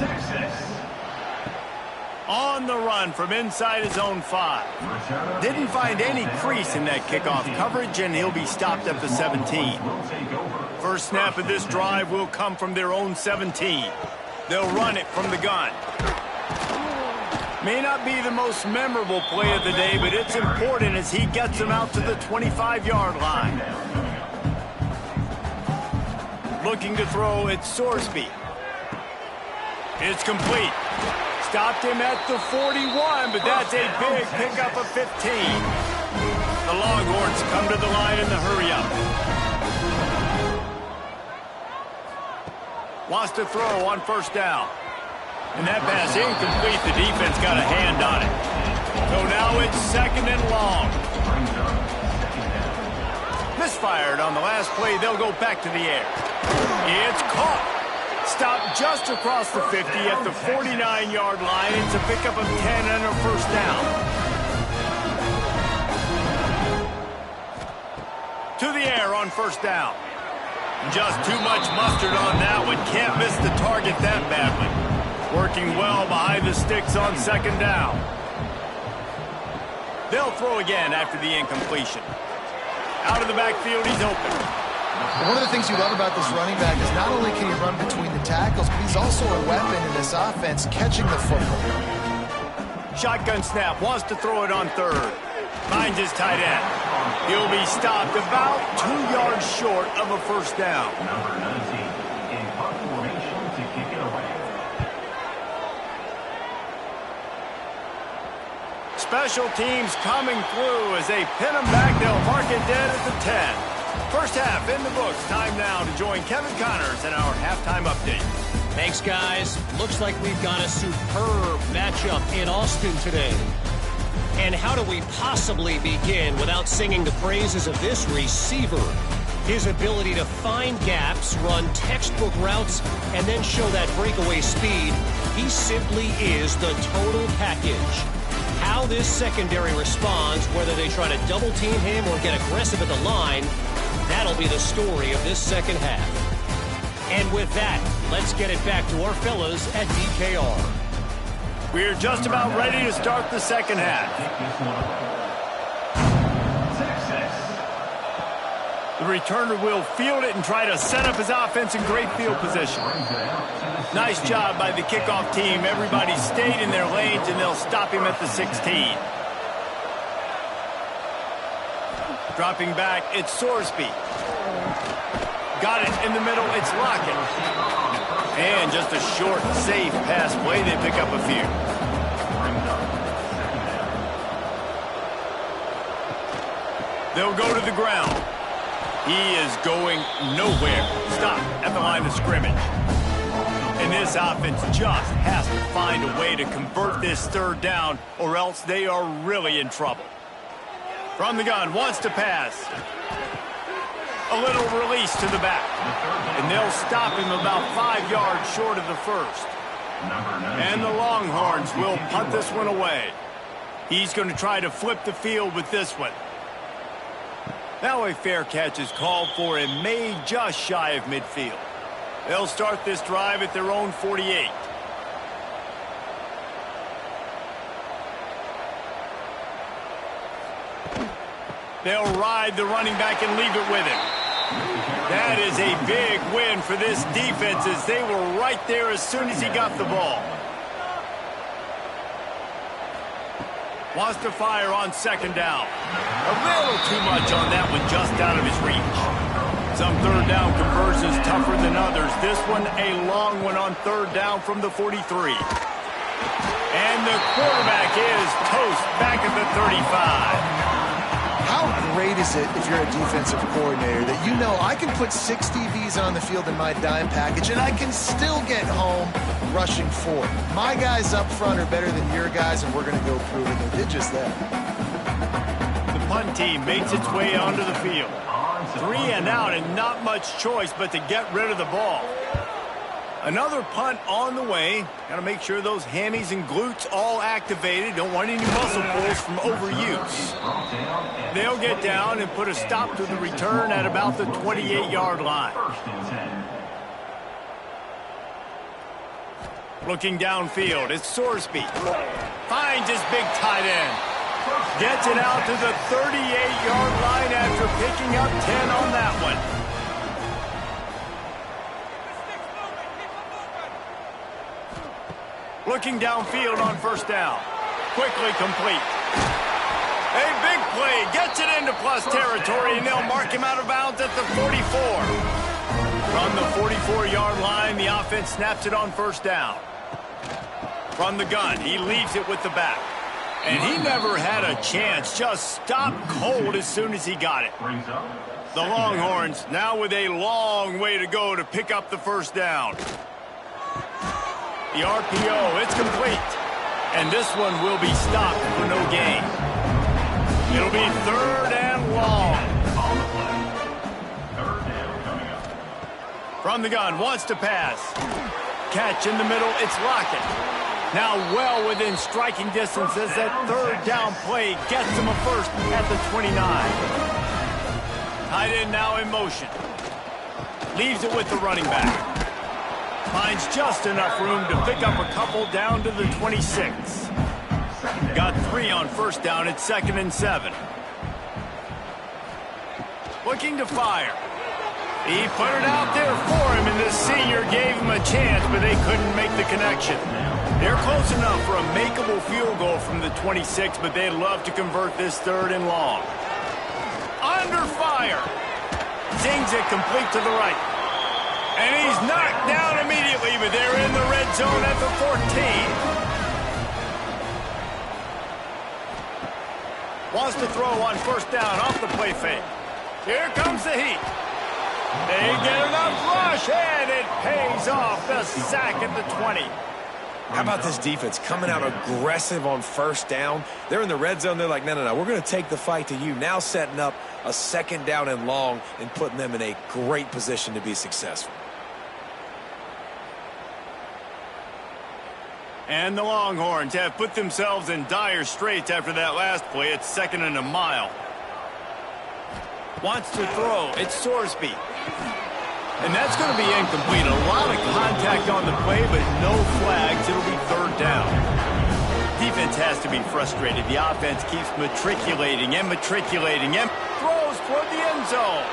On the run from inside his own 5. Didn't find any crease in that kickoff coverage, and he'll be stopped at the 17. First snap of this drive will come from their own 17. They'll run it from the gun. May not be the most memorable play of the day, but it's important as he gets them out to the 25-yard line. Looking to throw, it's Sorsby. It's complete. Stopped him at the 41, but that's a big pickup of 15. The Longhorns come to the line in the hurry-up. Wants to throw on first down. And that pass incomplete. The defense got a hand on it. So now it's second and long. Misfired on the last play. They'll go back to the air. It's caught. Stopped just across the 50 at the 49-yard line. It's a pickup of 10 and a first down. To the air on first down. Just too much mustard on that one. Can't miss the target that badly. Working well behind the sticks on second down. They'll throw again after the incompletion. Out of the backfield, he's open. One of the things you love about this running back is not only can he run between the tackles, but he's also a weapon in this offense catching the football. Shotgun snap, wants to throw it on third. Finds his tight end. He'll be stopped about 2 yards short of a first down. Number 19 in punt formation to kick it away. Special teams coming through as they pin him back. They'll mark it dead at the 10. First half in the books. Time now to join Kevin Connors in our halftime update. Thanks, guys. Looks like we've got a superb matchup in Austin today. And how do we possibly begin without singing the praises of this receiver? His ability to find gaps, run textbook routes, and then show that breakaway speed. He simply is the total package. How this secondary responds, whether they try to double team him or get aggressive at the line, that'll be the story of this second half. And with that, let's get it back to our fellas at DKR. We're just about ready to start the second half. The returner will field it and try to set up his offense in great field position. Nice job by the kickoff team. Everybody stayed in their lanes, and they'll stop him at the 16. Dropping back, it's Sorsby. Got it in the middle, it's Lockett. And just a short, safe pass play. They pick up a few. They'll go to the ground. He is going nowhere. Stop at the line of scrimmage. And this offense just has to find a way to convert this third down, or else they are really in trouble. From the gun, wants to pass. A little release to the back. And they'll stop him about 5 yards short of the first. And the Longhorns will punt this one away. He's going to try to flip the field with this one. Now a fair catch is called for and made just shy of midfield. They'll start this drive at their own 48. They'll ride the running back and leave it with him. That is a big win for this defense as they were right there as soon as he got the ball. Wants to fire on second down. A little too much on that one, just out of his reach. Some third down conversions tougher than others. This one a long one on third down from the 43. And the quarterback is toast back at the 35. How great is it if you're a defensive coordinator that you know I can put 6 DBs on the field in my dime package and I can still get home rushing 4. My guys up front are better than your guys, and we're going to go prove it. They did just that. The punt team makes its way onto the field. 3 and out, and not much choice but to get rid of the ball. Another punt on the way. Got to make sure those hammies and glutes all activated. Don't want any muscle pulls from overuse. They'll get down and put a stop to the return at about the 28-yard line. Looking downfield, it's Sorsby. Finds his big tight end. Gets it out to the 38-yard line after picking up 10 on that one. Looking downfield on first down. Quickly complete. A big play. Gets it into plus territory, and they'll mark him out of bounds at the 44. From the 44-yard line, the offense snaps it on first down. From the gun, he leaves it with the back. And he never had a chance. Just stopped cold as soon as he got it. The Longhorns now with a long way to go to pick up the first down. The RPO, it's complete. And this one will be stopped for no gain. It'll be 3rd and long. From the gun, wants to pass. Catch in the middle, it's Lockett. Now well within striking distance as that 3rd down play gets him a first at the 29. Tight end now in motion. Leaves it with the running back. Finds just enough room to pick up a couple down to the 26. Got 3 on first down at 2nd and 7. Looking to fire. He put it out there for him, and the senior gave him a chance, but they couldn't make the connection. They're close enough for a makeable field goal from the 26, but they'd love to convert this 3rd and long. Under fire. Zings it complete to the right. And he's knocked down immediately, but they're in the red zone at the 14. Wants to throw on first down off the play fake. Here comes the heat. They get enough rush, and it pays off. The sack at the 20. How about this defense coming out aggressive on first down? They're in the red zone. They're like, no, we're going to take the fight to you. Now setting up a 2nd down and long and putting them in a great position to be successful. And the Longhorns have put themselves in dire straits after that last play. It's 2nd and a mile. Wants to throw. It's Sorsby. And that's going to be incomplete. A lot of contact on the play, but no flags. It'll be 3rd down. Defense has to be frustrated. The offense keeps matriculating and throws toward the end zone.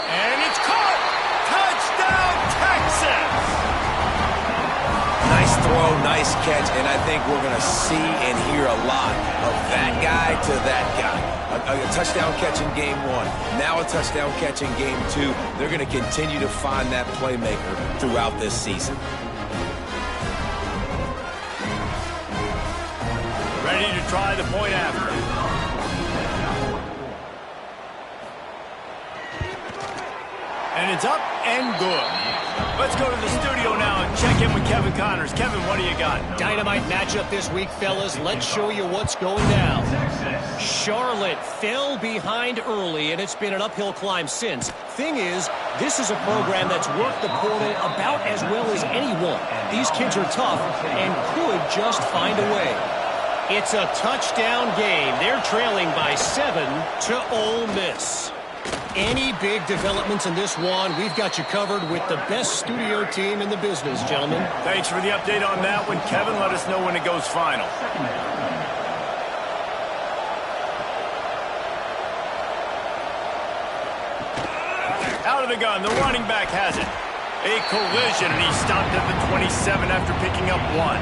And it's caught. Touchdown, Texas! Nice throw, nice catch, and I think we're going to see and hear a lot of that guy to that guy. A touchdown catch in game 1, now a touchdown catch in game 2. They're going to continue to find that playmaker throughout this season. Ready to try the point after. And it's up and good. Let's go to the studio now and check in with Kevin Connors. Kevin, what do you got? Dynamite matchup this week, fellas. Let's show you what's going down. Charlotte fell behind early, and it's been an uphill climb since. Thing is, this is a program that's worked the portal about as well as anyone. These kids are tough and could just find a way. It's a touchdown game. They're trailing by 7 to Ole Miss. Any big developments in this one, we've got you covered with the best studio team in the business, gentlemen. Thanks for the update on that one, Kevin. Let us know when it goes final. Out of the gun, the running back has it. A collision, and he stopped at the 27 after picking up 1.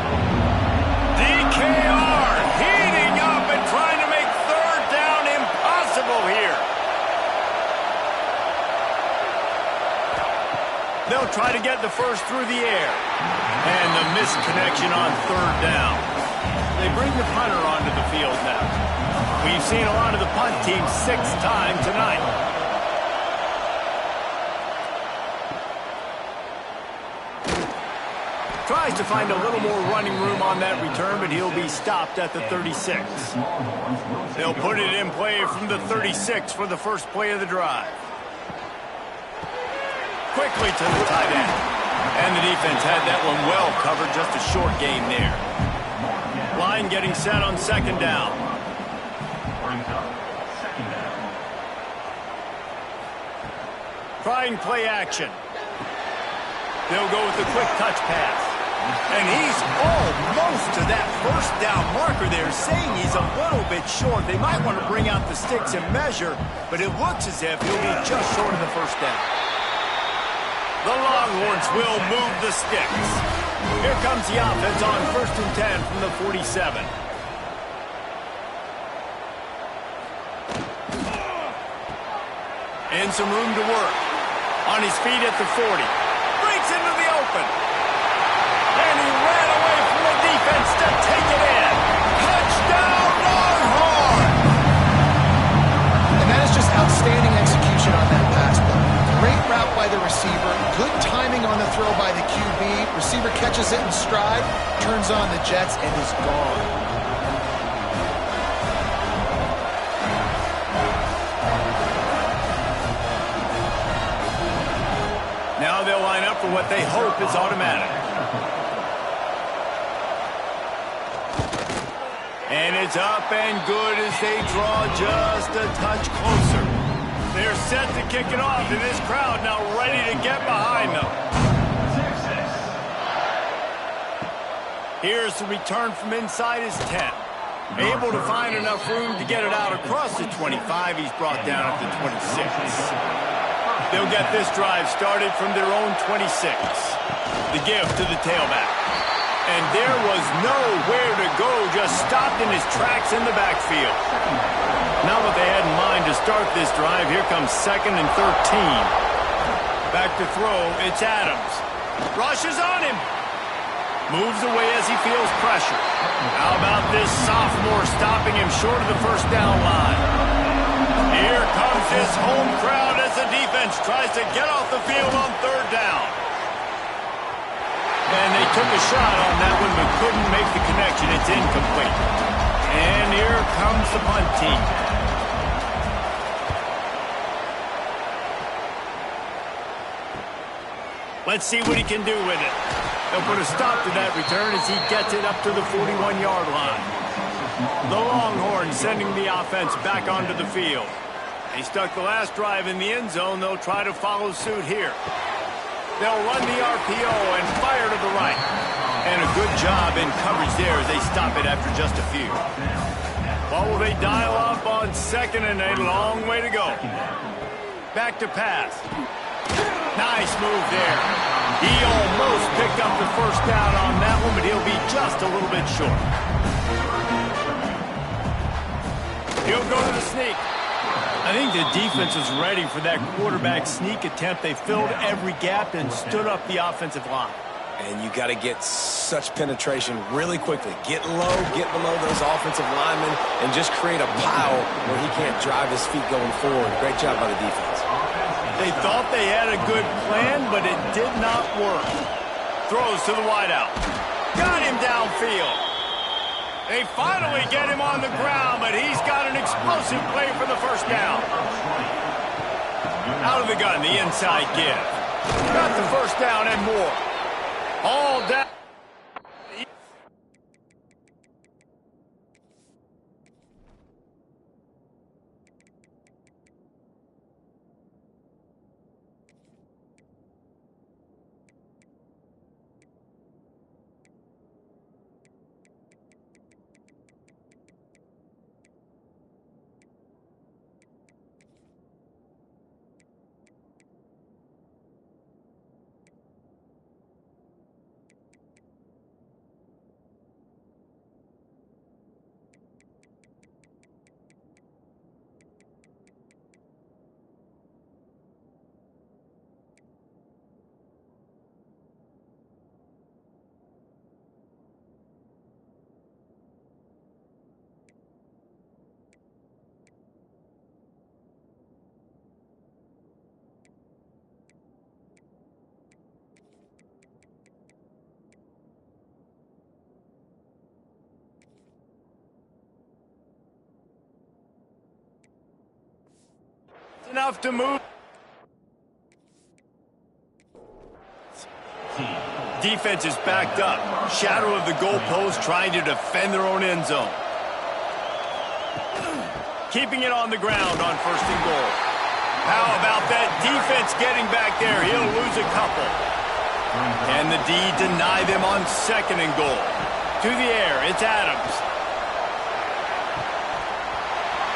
DKR heating up and trying to make 3rd down impossible here. They'll try to get the first through the air. And the missed connection on 3rd down. They bring the punter onto the field now. We've seen a lot of the punt team 6 times tonight. Tries to find a little more running room on that return, but he'll be stopped at the 36. They'll put it in play from the 36 for the first play of the drive. Quickly to the tight end. And the defense had that one well covered, just a short gain there. Line getting set on second down. Trying play action. They'll go with a quick touch pass. And he's almost to that first down marker there, saying he's a little bit short. They might want to bring out the sticks and measure, but it looks as if he'll be just short of the first down. The Longhorns will move the sticks. Here comes the offense on 1st and 10 from the 47. And some room to work. On his feet at the 40. Breaks into the open. And he ran away from the defense to take it in. Touchdown, Longhorn! And that is just outstanding execution on that pass play. Great route by the receiver. Good timing on the throw by the QB. Receiver catches it in stride, turns on the jets, and is gone. Now they'll line up for what they hope is automatic. And it's up and good as they draw just a touch closer. They're set to kick it off, and this crowd now ready to get behind them. Here's the return from inside his 10. Able to find enough room to get it out across the 25. He's brought down at the 26. They'll get this drive started from their own 26. The give to the tailback. And there was nowhere to go, just stopped in his tracks in the backfield. Now what they had in mind to start this drive, here comes 2nd and 13. Back to throw, it's Adams. Rushes on him. Moves away as he feels pressure. How about this sophomore stopping him short of the first down line? Here comes his home crowd as the defense tries to get off the field on 3rd down. And they took a shot on that one but couldn't make the connection. It's incomplete. And here comes the punt team. Let's see what he can do with it. They'll put a stop to that return as he gets it up to the 41-yard line. The Longhorns sending the offense back onto the field. They stuck the last drive in the end zone. They'll try to follow suit here. They'll run the RPO and fire to the right. And a good job in coverage there as they stop it after just a few. What will they dial up on 2nd and a long way to go? Back to pass. Nice move there. He almost picked up the first down on that one, but he'll be just a little bit short. He'll go to the sneak. I think the defense was ready for that quarterback sneak attempt. They filled every gap and stood up the offensive line. And you got to get such penetration really quickly. Get low, get below those offensive linemen, and just create a pile where he can't drive his feet going forward. Great job by the defense. They thought they had a good plan, but it did not work. Throws to the wideout. Got him downfield. They finally get him on the ground, but he's got an explosive play for the first down. Out of the gun, the inside give. Got the first down and more. All down. Enough to move. Defense is backed up. Shadow of the goalpost trying to defend their own end zone. Keeping it on the ground on 1st and goal. How about that defense getting back there? He'll lose a couple. And the D deny them on 2nd and goal. To the air, it's Adams.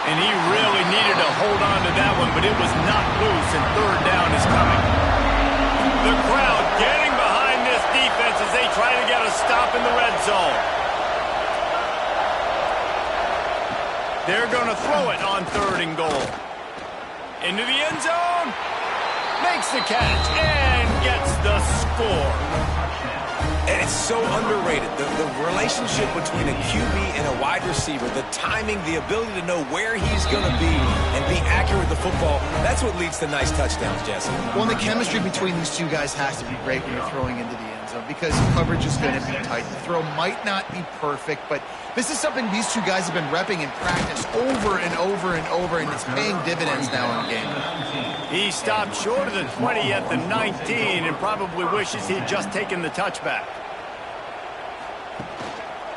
And he really needed to hold on to that one, but it was not loose, and 3rd down is coming. The crowd getting behind this defense as they try to get a stop in the red zone. They're going to throw it on 3rd and goal. Into the end zone. Makes the catch and gets the score. And it's so underrated. The relationship between a QB and a wide receiver, the timing, the ability to know where he's going to be and be accurate with the football, that's what leads to nice touchdowns, Jesse. Well, the chemistry between these two guys has to be great when you're throwing into the end zone because coverage is going to be tight. The throw might not be perfect, but this is something these two guys have been repping in practice over and over and over, and it's paying dividends now in the game. He stopped short of the 20 at the 19 and probably wishes he'd just taken the touchback.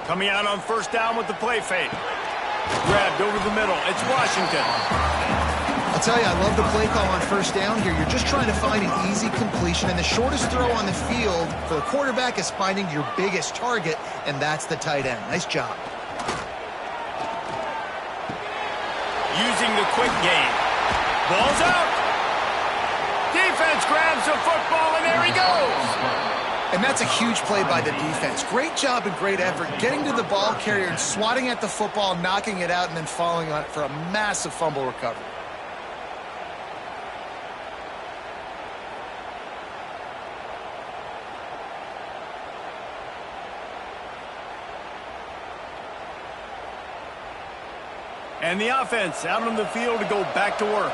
Coming out on 1st down with the play fake. Grabbed over the middle. It's Washington. I'll tell you, I love the play call on 1st down here. You're just trying to find an easy completion, and the shortest throw on the field for the quarterback is finding your biggest target, and that's the tight end. Nice job. Using the quick game. Ball's out. Defense grabs the football, and there he goes. And that's a huge play by the defense. Great job and great effort getting to the ball carrier and swatting at the football, knocking it out, and then falling on it for a massive fumble recovery. And the offense out on the field to go back to work.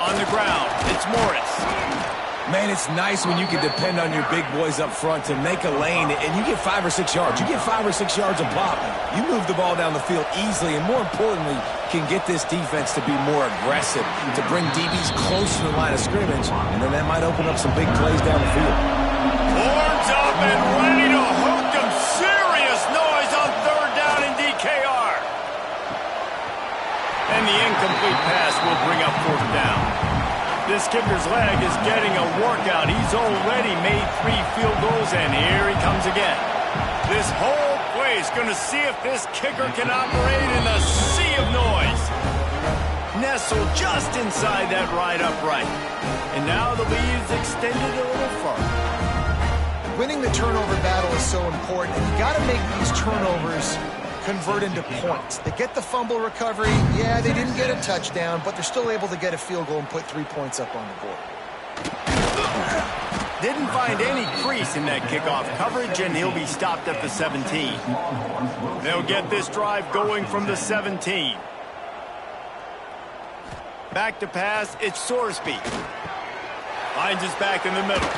On the ground, it's Morris. Man, it's nice when you can depend on your big boys up front to make a lane, and you get 5 or 6 yards. You get 5 or 6 yards a pop. You move the ball down the field easily, and more importantly, can get this defense to be more aggressive, to bring DBs close to the line of scrimmage, and then that might open up some big plays down the field. Horns up and ready to hook them. Serious noise on 3rd down in DKR. And the incomplete pass will bring up 4th down. This kicker's leg is getting a workout. He's already made 3 field goals, and here he comes again. This whole play is going to see if this kicker can operate in the sea of noise. Nestled just inside that right upright. And now the lead is extended a little further. Winning the turnover battle is so important, and you got to make these turnovers convert into points. They get the fumble recovery. Yeah, they didn't get a touchdown, but they're still able to get a field goal and put 3 points up on the board. Didn't find any crease in that kickoff coverage, and he'll be stopped at the 17. They'll get this drive going from the 17. Back to pass, it's Sorsby. Finds his back in the middle.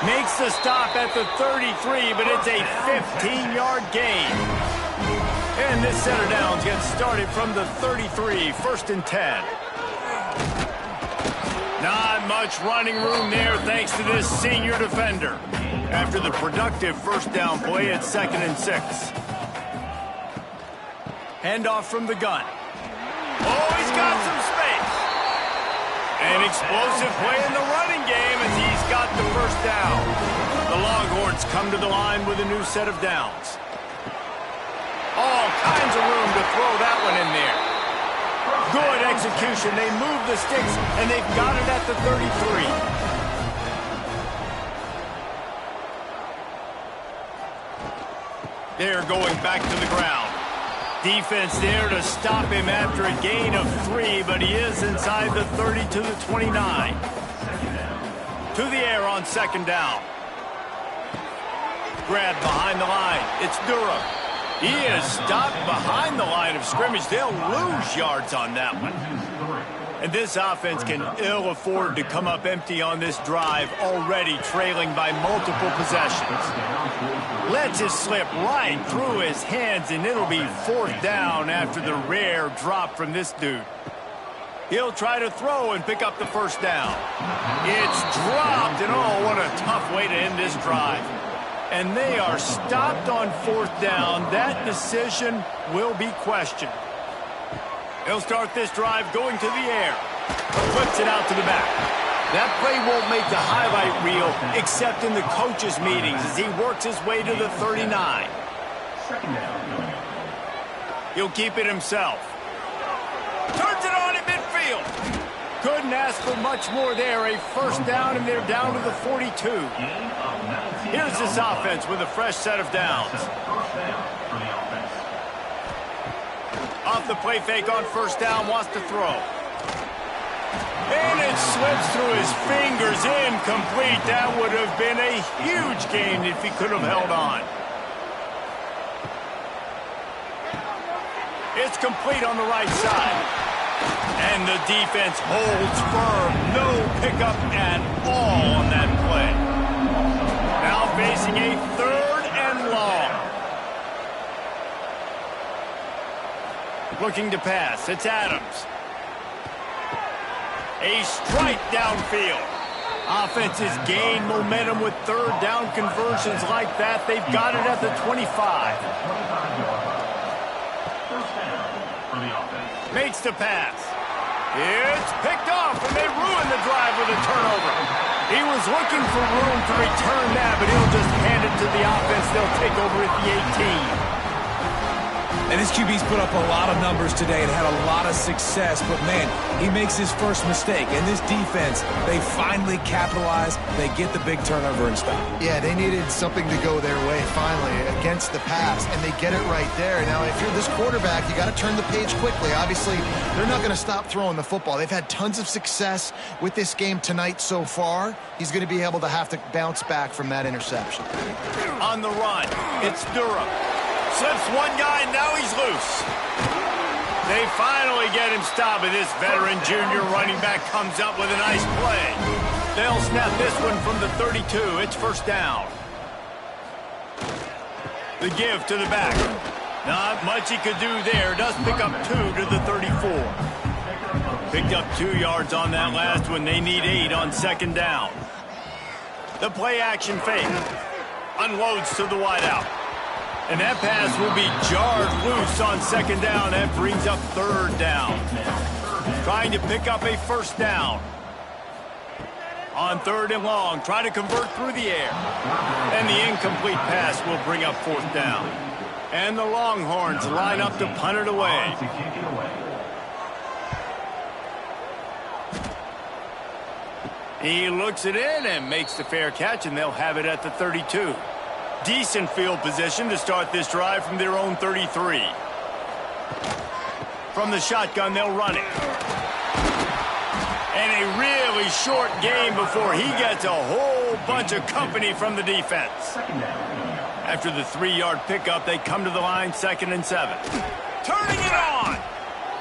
Makes the stop at the 33, but it's a 15-yard gain. And this set of downs gets started from the 33, 1st and 10. Not much running room there thanks to this senior defender. After the productive 1st down play at 2nd and 6. Handoff from the gun. Oh, he's got some space. An explosive play in the running game as he's got the 1st down. The Longhorns come to the line with a new set of downs. All kinds of room to throw that one in there. Good execution. They move the sticks, and they've got it at the 33. They're going back to the ground. Defense there to stop him after a gain of 3, but he is inside the 30 to the 29. To the air on 2nd down. Grab behind the line. It's Durham. He is stopped behind the line of scrimmage. They'll lose yards on that one. And this offense can ill afford to come up empty on this drive, already trailing by multiple possessions. Lets it slip right through his hands, and it'll be 4th down after the rare drop from this dude. He'll try to throw and pick up the 1st down. It's dropped, and oh, what a tough way to end this drive. And they are stopped on 4th down. That decision will be questioned. He'll start this drive going to the air. Flips it out to the back. That play won't make the highlight reel except in the coaches' meetings as he works his way to the 39. He'll keep it himself. Turns it on in midfield. Couldn't ask for much more there. A 1st down, and they're down to the 42. Here's this offense with a fresh set of downs. Off the play fake on 1st down, wants to throw. And it slips through his fingers, incomplete. That would have been a huge gain if he could have held on. It's complete on the right side. And the defense holds firm. No pickup at all on that play. Now facing a 3rd and long. Looking to pass. It's Adams. A strike downfield. Offenses gain momentum with 3rd down conversions like that. They've got it at the 25. Makes the pass. It's picked off, and they ruin the drive with a turnover. He was looking for room to return that, but he'll just hand it to the offense. They'll take over at the 18. And his QB's put up a lot of numbers today and had a lot of success, but man, he makes his first mistake. And this defense, they finally capitalize. They get the big turnover and stop. Yeah, they needed something to go their way finally against the pass, and they get it right there. Now, if you're this quarterback, you got to turn the page quickly. Obviously, they're not going to stop throwing the football. They've had tons of success with this game tonight so far. He's going to be able to have to bounce back from that interception. On the run, it's Durham. Slips one guy, now he's loose. They finally get him stopped, and this veteran junior running back comes up with a nice play. They'll snap this one from the 32. It's 1st down. The give to the back. Not much he could do there. Does pick up 2 to the 34. Picked up 2 yards on that last one. They need 8 on 2nd down. The play action fake. Unloads to the wideout. And that pass will be jarred loose on 2nd down. That brings up 3rd down. Trying to pick up a 1st down. On 3rd and long, try to convert through the air. And the incomplete pass will bring up 4th down. And the Longhorns line up to punt it away. He looks it in and makes the fair catch, and they'll have it at the 32. Decent field position to start this drive from their own 33. From the shotgun, they'll run it. And a really short game before he gets a whole bunch of company from the defense. After the 3-yard pickup, they come to the line, 2nd and 7. Turning it on!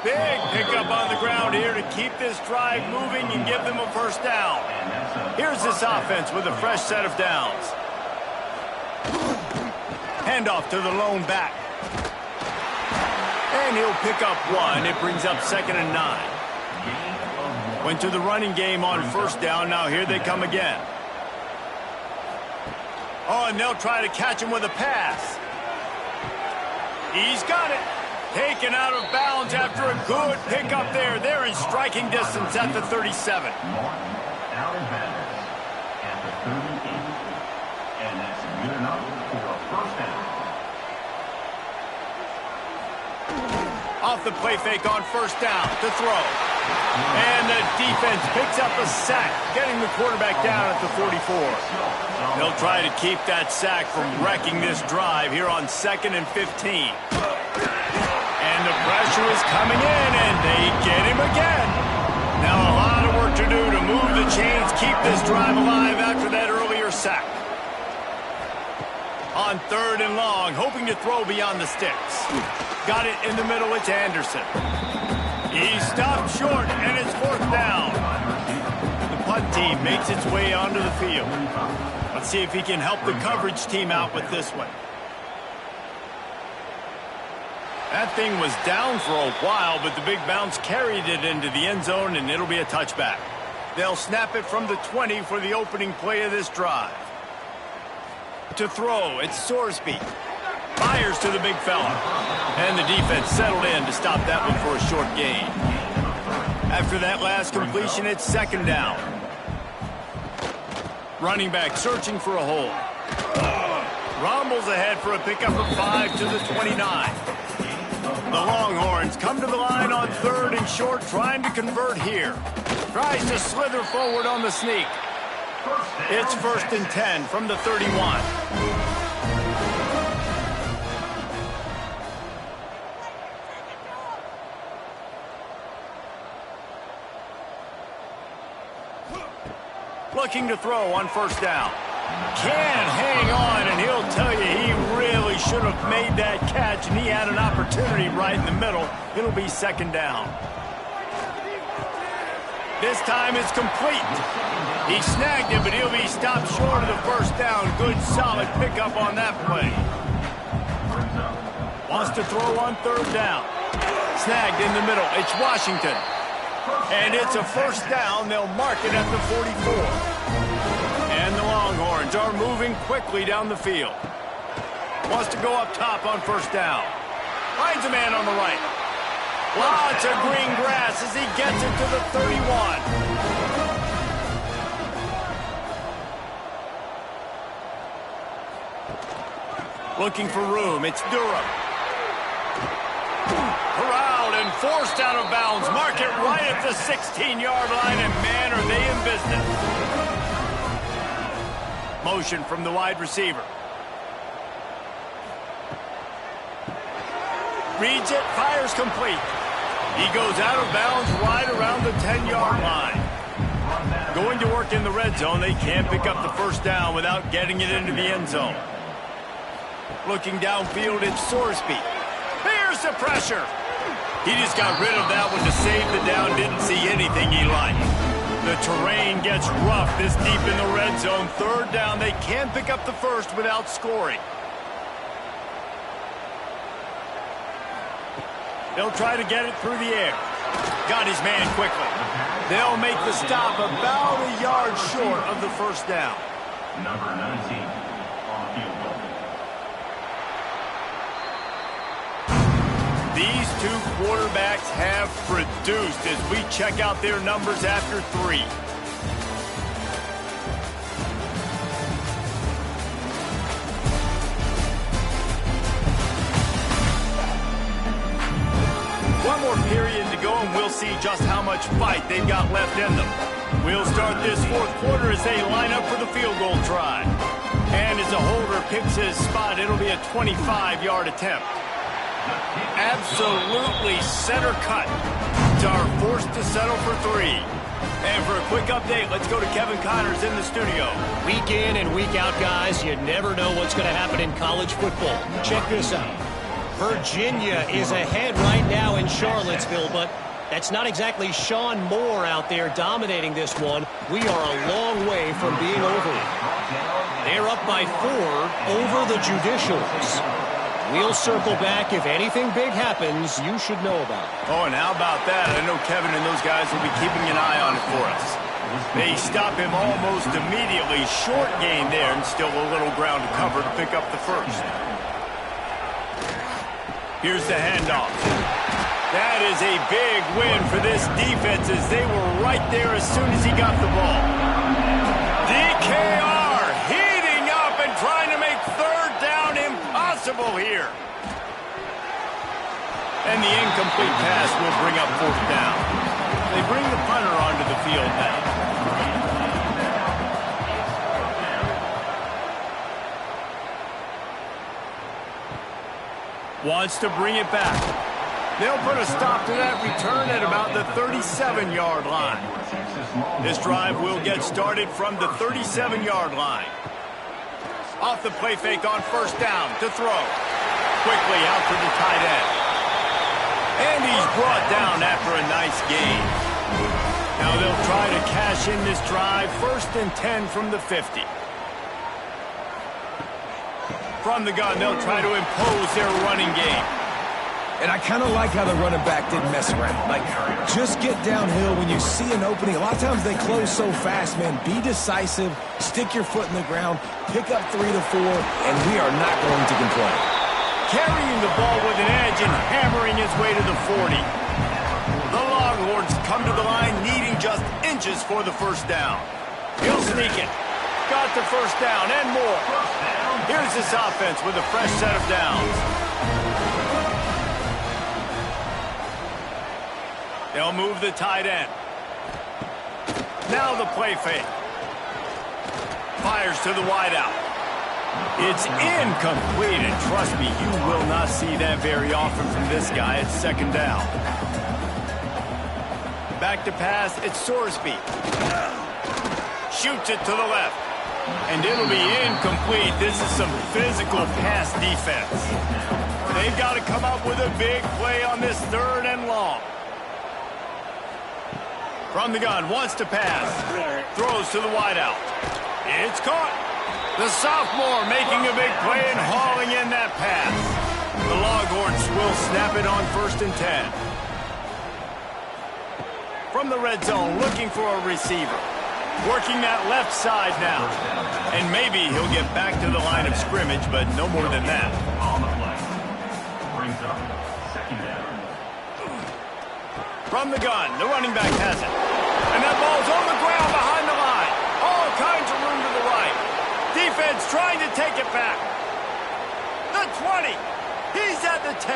Big pickup on the ground here to keep this drive moving and give them a 1st down. Here's this offense with a fresh set of downs. Handoff to the lone back. And he'll pick up 1. It brings up 2nd and 9. Went to the running game on 1st down. Now here they come again. Oh, and they'll try to catch him with a pass. He's got it. Taken out of bounds after a good pickup there. They're in striking distance at the 37. Out of bounds at the 38. And that's good enough for a 1st down. Off the play fake on 1st down to throw. And the defense picks up a sack, getting the quarterback down at the 44. They'll try to keep that sack from wrecking this drive here on 2nd and 15. And the pressure is coming in, and they get him again. Now a lot of work to do to move the chains, keep this drive alive after that earlier sack. On 3rd and long, hoping to throw beyond the sticks. Got it in the middle, it's Anderson. He stopped short, and it's 4th down. The punt team makes its way onto the field. Let's see if he can help the coverage team out with this one. That thing was down for a while, but the big bounce carried it into the end zone, and it'll be a touchback. They'll snap it from the 20 for the opening play of this drive. To throw, it's Sorsby. Fires to the big fella. And the defense settled in to stop that one for a short gain. After that last completion, it's 2nd down. Running back searching for a hole. Rumbles ahead for a pickup of 5 to the 29. The Longhorns come to the line on 3rd and short, trying to convert here. Tries to slither forward on the sneak. It's 1st and 10 from the 31. Looking to throw on 1st down. Can't hang on, and he'll tell you he really should have made that catch, and he had an opportunity right in the middle. It'll be 2nd down. This time it's complete. He snagged it, but he'll be stopped short of the 1st down. Good, solid pickup on that play. Wants to throw on 3rd down. Snagged in the middle. It's Washington. And it's a 1st down. They'll mark it at the 44. And the Longhorns are moving quickly down the field. Wants to go up top on 1st down. Finds a man on the right. Lots of green grass as he gets it to the 31. Looking for room. It's Durham. Corralled and forced out of bounds. Mark it right at the 16-yard line, and man, are they in business. Motion from the wide receiver. Reads it, fires complete. He goes out of bounds right around the 10-yard line. Going to work in the red zone. They can't pick up the 1st down without getting it into the end zone. Looking downfield, it's Sorsby. Here's the pressure. He just got rid of that one to save the down. Didn't see anything he liked. The terrain gets rough this deep in the red zone. 3rd down. They can't pick up the 1st without scoring. They'll try to get it through the air. Got his man quickly. They'll make the stop about a yard short of the 1st down. Number 19 on field goal. These two quarterbacks have produced as we check out their numbers after 3. One more period to go, and we'll see just how much fight they've got left in them. We'll start this 4th quarter as they line up for the field goal try. And as the holder picks his spot, it'll be a 25-yard attempt. Absolutely center cut. Are forced to settle for 3. And for a quick update, let's go to Kevin Connors in the studio. Week in and week out, guys, you never know what's going to happen in college football. Check this out. Virginia is ahead right now in Charlottesville, but that's not exactly Sean Moore out there dominating this one. We are a long way from being over it. They're up by 4 over the Judicials. We'll circle back. If anything big happens, you should know about it. Oh, and how about that? I know Kevin and those guys will be keeping an eye on it for us. They stop him almost immediately. Short gain there, and still a little ground to cover to pick up the 1st. Here's the handoff. That is a big win for this defense as they were right there as soon as he got the ball. DKR heating up and trying to make 3rd down impossible here. And the incomplete pass will bring up 4th down. They bring the punter onto the field now. Wants to bring it back. They'll put a stop to that return at about the 37-yard line. This drive will get started from the 37-yard line. Off the play fake on first down to throw. Quickly out to the tight end. And he's brought down after a nice gain. Now they'll try to cash in this drive. 1st and 10 from the 50. From the gun, they'll try to impose their running game. And I kind of like how the running back didn't mess around. Like, just get downhill when you see an opening. A lot of times they close so fast, man. Be decisive, stick your foot in the ground, pick up 3 to 4, and we are not going to complain. Carrying the ball with an edge and hammering his way to the 40. The Longhorns come to the line needing just inches for the first down. He'll sneak it. Got the first down and more. Here's this offense with a fresh set of downs. They'll move the tight end. Now the play fake. Fires to the wideout. It's incomplete, and trust me, you will not see that very often from this guy. It's 2nd down. Back to pass, it's Sorsby. Shoots it to the left. And it'll be incomplete. This is some physical pass defense. They've got to come up with a big play on this 3rd and long. From the gun, wants to pass. Throws to the wideout. It's caught. The sophomore making a big play and hauling in that pass. The Longhorns will snap it on 1st and 10. From the red zone, looking for a receiver. Working that left side now. And maybe he'll get back to the line of scrimmage, but no more than that. On the play. Brings up 2nd down. From the gun, the running back has it. And that ball's on the ground behind the line. All kinds of room to the right. Defense trying to take it back. The 20. He's at the 10.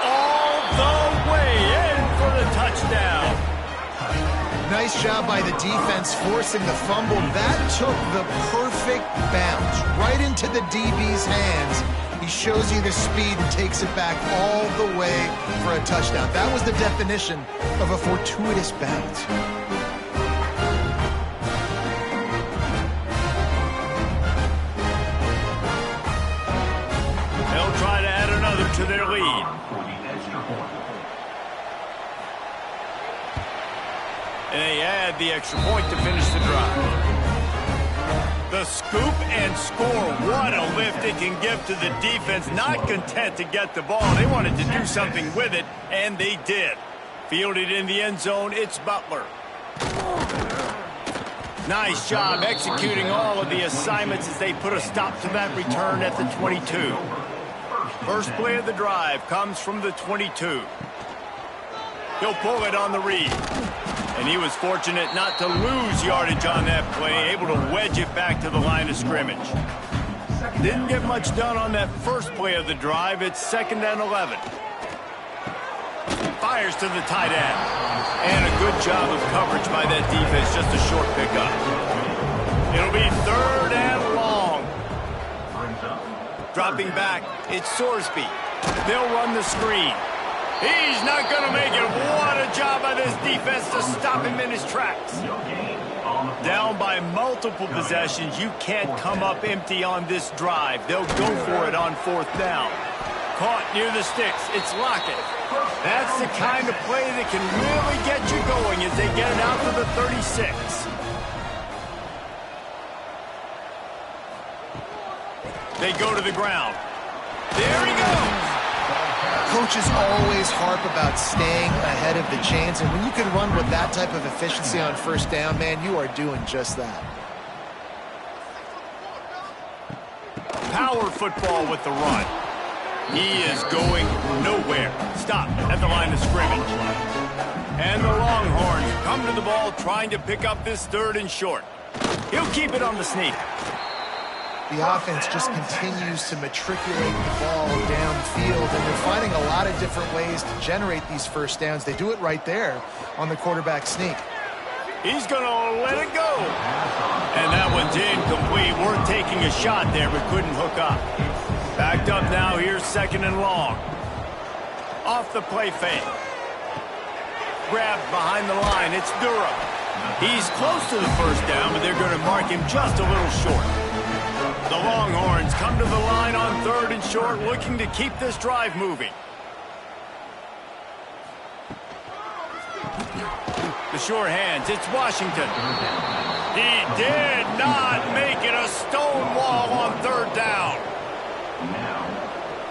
All the way in for the touchdown. Nice job by the defense forcing the fumble. That took the perfect bounce right into the DB's hands. He shows you the speed and takes it back all the way for a touchdown. That was the definition of a fortuitous bounce. They'll try to add another to their lead. For the extra point. And they add the extra point to finish the drive. The scoop and score. What a lift it can give to the defense. Not content to get the ball. They wanted to do something with it, and they did. Fielded in the end zone, it's Butler. Nice job executing all of the assignments as they put a stop to that return at the 22. First play of the drive comes from the 22. He'll pull it on the read. And he was fortunate not to lose yardage on that play, able to wedge it back to the line of scrimmage. Didn't get much done on that first play of the drive. It's 2nd and 11. Fires to the tight end. And a good job of coverage by that defense, just a short pickup. It'll be 3rd and long. Dropping back, it's Sorsby. They'll run the screen. He's not going to make it. What a job by this defense to stop him in his tracks. Down by multiple possessions. You can't come up empty on this drive. They'll go for it on 4th down. Caught near the sticks. It's Lockett. That's the kind of play that can really get you going as they get it out to the 36. They go to the ground. There he goes. Coaches always harp about staying ahead of the chains, and when you can run with that type of efficiency on 1st down, man, you are doing just that. Power football with the run. He is going nowhere. Stop at the line of scrimmage. And the Longhorns come to the ball trying to pick up this 3rd and short. He'll keep it on the sneak. The offense just continues to matriculate the ball downfield, and they're finding a lot of different ways to generate these first downs. They do it right there on the quarterback sneak. He's going to let it go. And that one's incomplete. We're taking a shot there, but couldn't hook up. Backed up now. Here's 2nd and long. Off the play fake. Grabbed behind the line. It's Durham. He's close to the first down, but they're going to mark him just a little short. The Longhorns come to the line on 3rd and short, looking to keep this drive moving. The sure hands, it's Washington. He did not make it a stone wall on 3rd down. Now,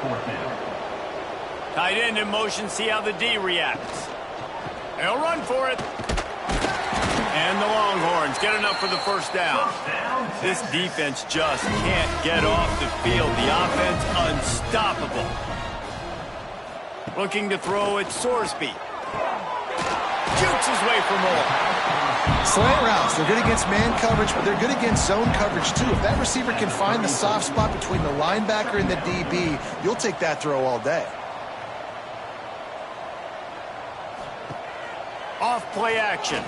4th down. Tight end in motion, see how the D reacts. They'll run for it. And the Longhorns get enough for the 1st down. This defense just can't get off the field. The offense unstoppable. Looking to throw it, Sorsby. Jukes his way for more. Slant routes, they're good against man coverage, but they're good against zone coverage too. If that receiver can find the soft spot between the linebacker and the DB, you'll take that throw all day. Off play action.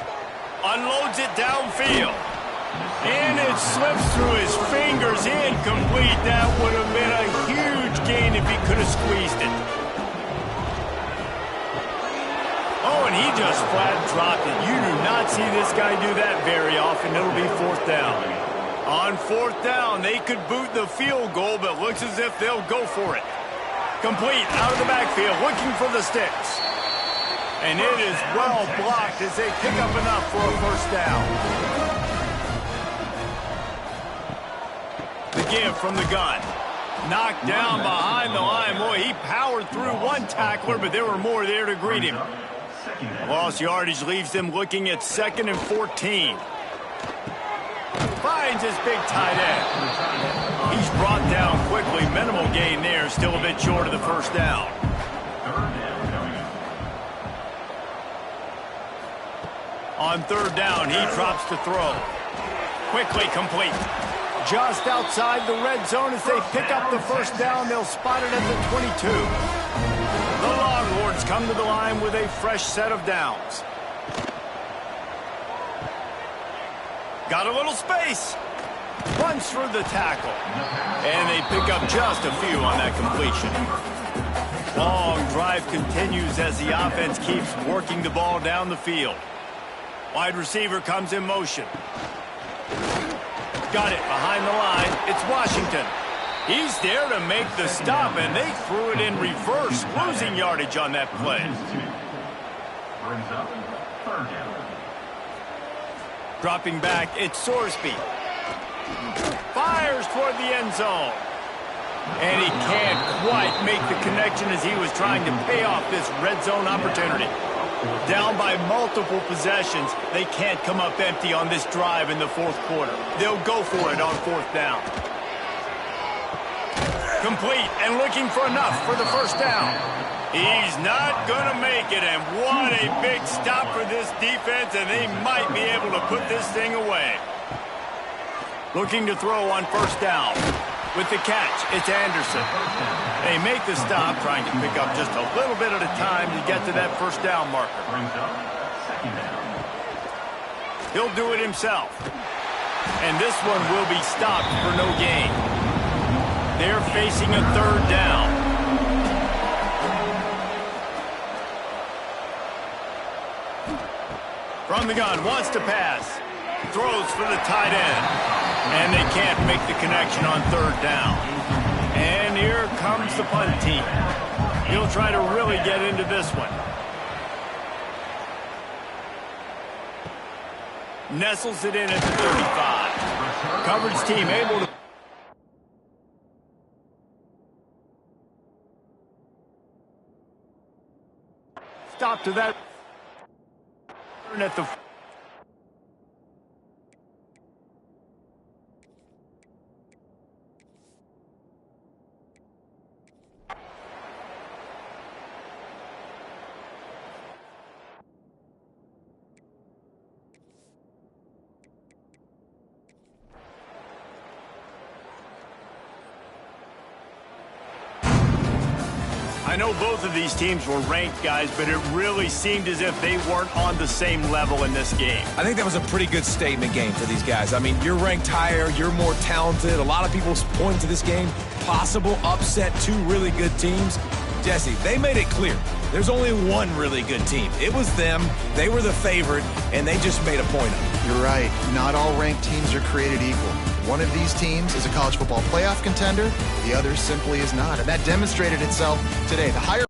Unloads it downfield. And it slips through his fingers. Incomplete. That would have been a huge gain if he could have squeezed it. Oh, and he just flat dropped it. You do not see this guy do that very often. It'll be 4th down. On 4th down, they could boot the field goal, but looks as if they'll go for it. Complete out of the backfield, looking for the sticks. And it is well blocked as they pick up enough for a 1st down. The give from the gun. Knocked down behind the line. Boy, he powered through one tackler, but there were more there to greet him. Lost yardage leaves them looking at 2nd and 14. Finds his big tight end. He's brought down quickly. Minimal gain there. Still a bit short of the 1st down. On 3rd down, he drops to throw. Quickly complete. Just outside the red zone as they pick up the 1st down. They'll spot it at the 22. The Longhorns come to the line with a fresh set of downs. Got a little space. Runs through the tackle. And they pick up just a few on that completion. Long drive continues as the offense keeps working the ball down the field. Wide receiver comes in motion. Got it behind the line. It's Washington. He's there to make the stop, and they threw it in reverse, losing yardage on that play. Brings up 3rd down. Dropping back, it's Sorsby. Fires toward the end zone. And he can't quite make the connection as he was trying to pay off this red zone opportunity. Down by multiple possessions, they can't come up empty on this drive in the 4th quarter. They'll go for it on 4th down. Complete and looking for enough for the 1st down. He's not going to make it, and what a big stop for this defense, and they might be able to put this thing away. Looking to throw on 1st down. With the catch, it's Anderson. They make the stop, trying to pick up just a little bit at a time to get to that 1st down marker. Brings up 2nd down. He'll do it himself. And this one will be stopped for no gain. They're facing a 3rd down. From the gun, wants to pass. Throws for the tight end. And they can't make the connection on 3rd down. And here comes the punt team. He'll try to really get into this one. Nestles it in at the 35. Coverage team able to... Stop to that. At the... I know both of these teams were ranked, guys, but it really seemed as if they weren't on the same level in this game. I think that was a pretty good statement game for these guys. I mean, you're ranked higher, you're more talented. A lot of people point to this game, possible upset, 2 really good teams. Jesse, they made it clear. There's only one really good team. It was them. They were the favorite, and they just made a point of it. You're right. Not all ranked teams are created equal. One of these teams is a college football playoff contender, the other simply is not. And that demonstrated itself today. The higher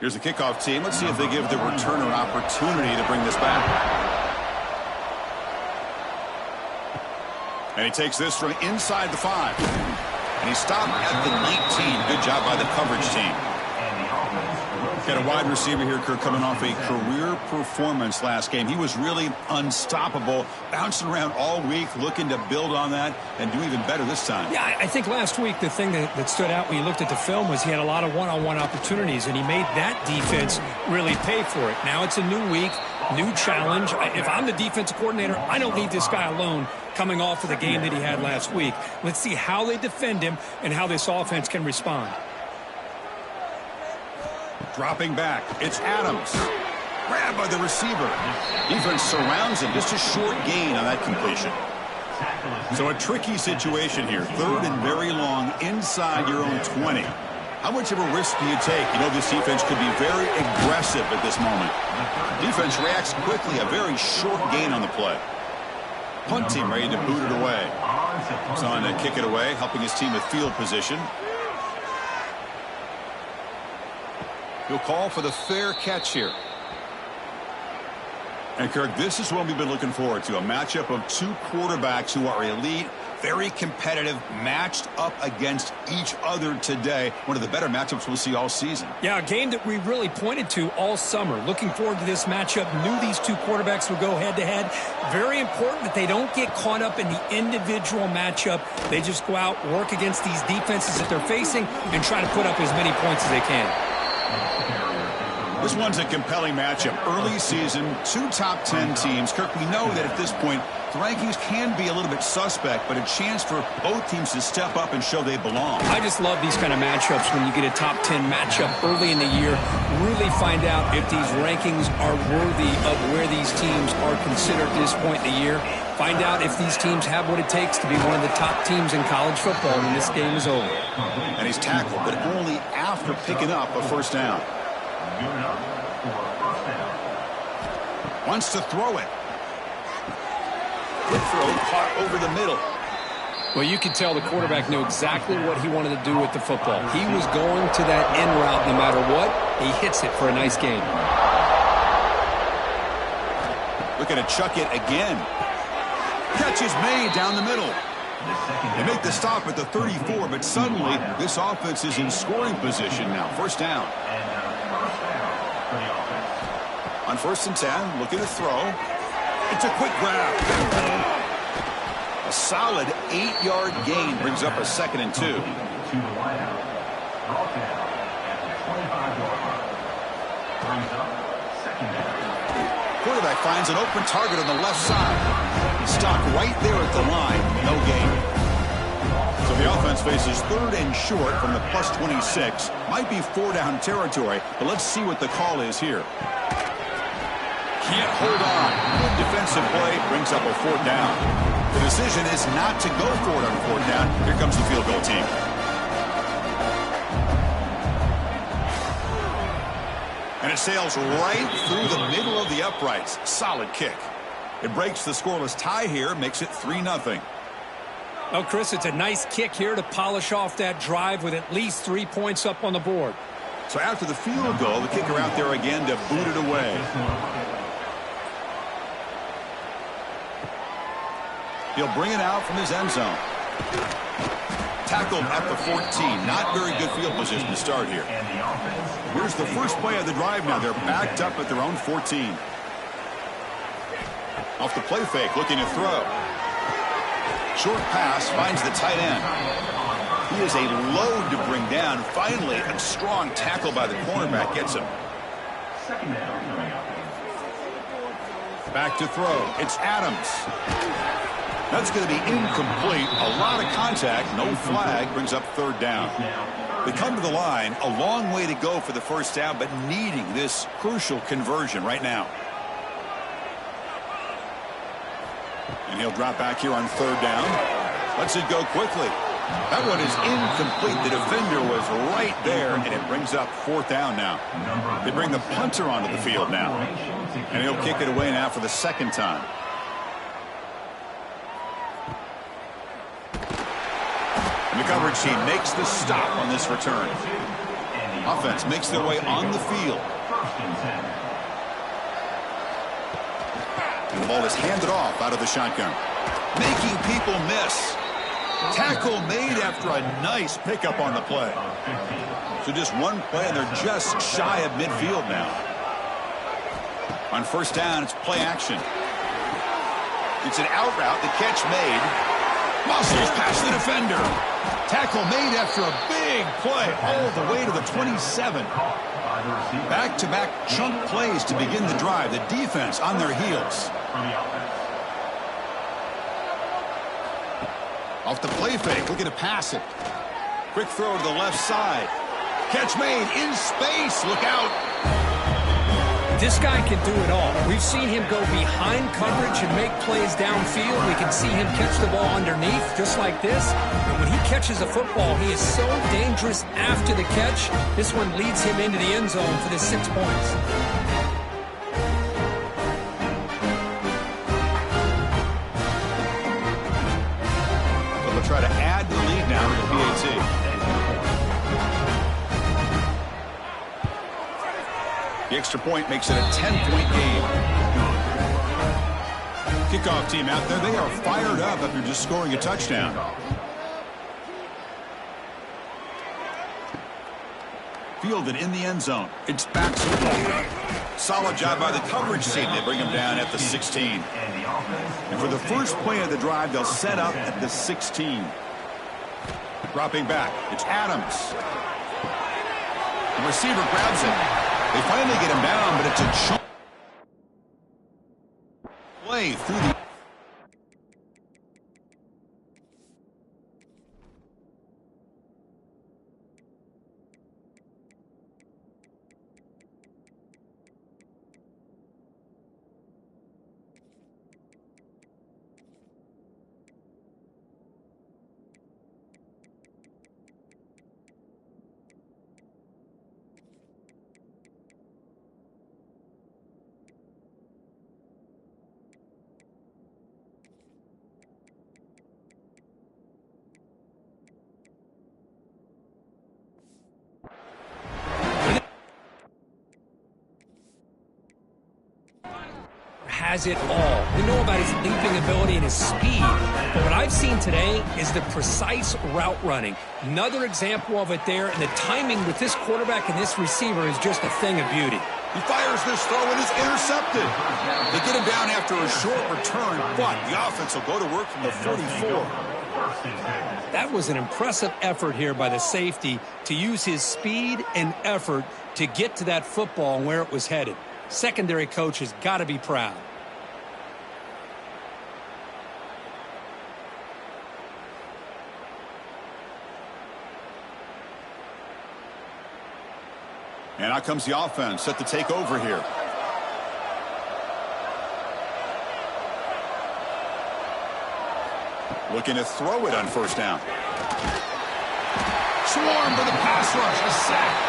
Here's the kickoff team. Let's see if they give the returner opportunity to bring this back. And he takes this from inside the 5. And he stopped at the 19. Good job by the coverage team. Got a wide receiver here, Kirk, coming off a career performance last game. He was really unstoppable, bouncing around all week, looking to build on that and do even better this time. Yeah, I think last week the thing that stood out when you looked at the film was he had a lot of one-on-one opportunities, and he made that defense really pay for it. Now it's a new week, new challenge. If I'm the defensive coordinator, I don't need this guy alone coming off of the game that he had last week. Let's see how they defend him and how this offense can respond. Dropping back, it's Adams. Grabbed by the receiver. Defense surrounds him. Just a short gain on that completion. So a tricky situation here. 3rd and very long inside your own 20. How much of a risk do you take? You know, this defense could be very aggressive at this moment. Defense reacts quickly. A very short gain on the play. Punt team ready to boot it away. He's on to kick it away, helping his team with field position. He'll call for the fair catch here. And, Kirk, this is what we've been looking forward to, a matchup of 2 quarterbacks who are elite, very competitive, matched up against each other today. One of the better matchups we'll see all season. Yeah, a game that we really pointed to all summer. Looking forward to this matchup. Knew these 2 quarterbacks would go head-to-head. Very important that they don't get caught up in the individual matchup. They just go out, work against these defenses that they're facing, and try to put up as many points as they can. This one's a compelling matchup. Early season, 2 top 10 teams. Kirk, we know that at this point, the rankings can be a little bit suspect, but a chance for both teams to step up and show they belong. I just love these kind of matchups when you get a top 10 matchup early in the year. Really find out if these rankings are worthy of where these teams are considered at this point in the year. Find out if these teams have what it takes to be one of the top teams in college football when this game is over. And he's tackled, but only after picking up a first down. Wants to throw it. Quick throw, caught over the middle. Well, you could tell the quarterback knew exactly what he wanted to do with the football. He was going to that end route no matter what. He hits it for a nice gain. Looking to chuck it again. Catch is made down the middle. They make the stop at the 34, but suddenly this offense is in scoring position now. First down. On 1st and 10, looking to throw. It's a quick grab. A solid 8-yard gain brings up a 2nd and 2. Quarterback finds an open target on the left side. Stopped right there at the line. No gain. So the offense faces 3rd and short from the plus 26. Might be 4-down territory, but let's see what the call is here. Can't hold on. Good defensive play brings up a 4th down. The decision is not to go for it on 4th down. Here comes the field goal team. And it sails right through the middle of the uprights. Solid kick. It breaks the scoreless tie here, makes it 3-0. Well, Chris, it's a nice kick here to polish off that drive with at least 3 points up on the board. So after the field goal, the kicker out there again to boot it away. He'll bring it out from his end zone. Tackled at the 14. Not very good field position to start here. Here's the first play of the drive now. They're backed up at their own 14. Off the play fake, looking to throw. Short pass finds the tight end. He is a load to bring down. Finally, a strong tackle by the cornerback gets him. Back to throw. It's Adams. That's going to be incomplete. A lot of contact. No flag. Brings up 3rd down. They come to the line. A long way to go for the first down, but needing this crucial conversion right now. And he'll drop back here on 3rd down. Lets it go quickly. That one is incomplete. The defender was right there, and it brings up 4th down now. They bring the punter onto the field now. And he'll kick it away now for the 2nd time. And the coverage team makes the stop on this return. Offense makes their way on the field. And the ball is handed off out of the shotgun. Making people miss. Tackle made after a nice pickup on the play. So just one play, and they're just shy of midfield now. On first down, it's play action. It's an out route, the catch made. Muscles past the defender. Tackle made after a big play all the way to the 27. Back-to-back chunk plays to begin the drive. The defense on their heels. Off the play fake, looking to pass it. Quick throw to the left side. Catch made in space. Look out. This guy can do it all. We've seen him go behind coverage and make plays downfield. We can see him catch the ball underneath just like this. And when he catches a football, he is so dangerous after the catch. This one leads him into the end zone for the 6 points. So they'll try to add to the lead now to the PAT. The extra point makes it a 10-point game. Kickoff team out there, they are fired up after just scoring a touchdown. Fielded in the end zone. It's back to the ball. Solid job by the coverage team. They bring him down at the 16. And for the first play of the drive, they'll set up at the 16. Dropping back, it's Adams. The receiver grabs it. They finally get him down, but it's a chunk play through the... Has it all. We know about his leaping ability and his speed, but what I've seen today is the precise route running. Another example of it there, and the timing with this quarterback and this receiver is just a thing of beauty. He fires this throw and is intercepted. They get him down after a short return, but the offense will go to work from the 44. That was an impressive effort here by the safety to use his speed and effort to get to that football and where it was headed. Secondary coach has got to be proud. And out comes the offense, set to take over here. Looking to throw it on first down. Swarm for the pass rush, a sack.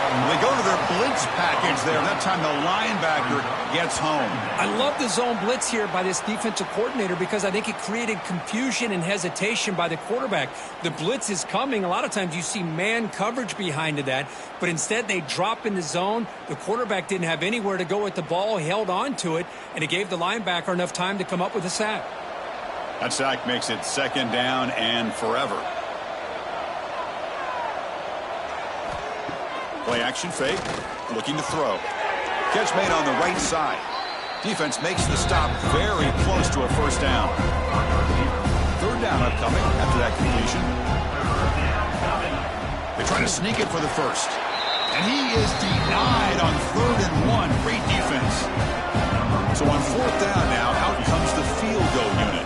They go to their blitz package there. That time the linebacker gets home. I love the zone blitz here by this defensive coordinator because I think it created confusion and hesitation by the quarterback. The blitz is coming. A lot of times you see man coverage behind that, but instead they drop in the zone. The quarterback didn't have anywhere to go with the ball. He held on to it, and it gave the linebacker enough time to come up with a sack. That sack makes it second down and forever. Play action fake, looking to throw. Catch made on the right side. Defense makes the stop very close to a first down. Third down upcoming after that completion. They try to sneak it for the first. And he is denied on 3rd and 1. Great defense. So on 4th down now, out comes the field goal unit.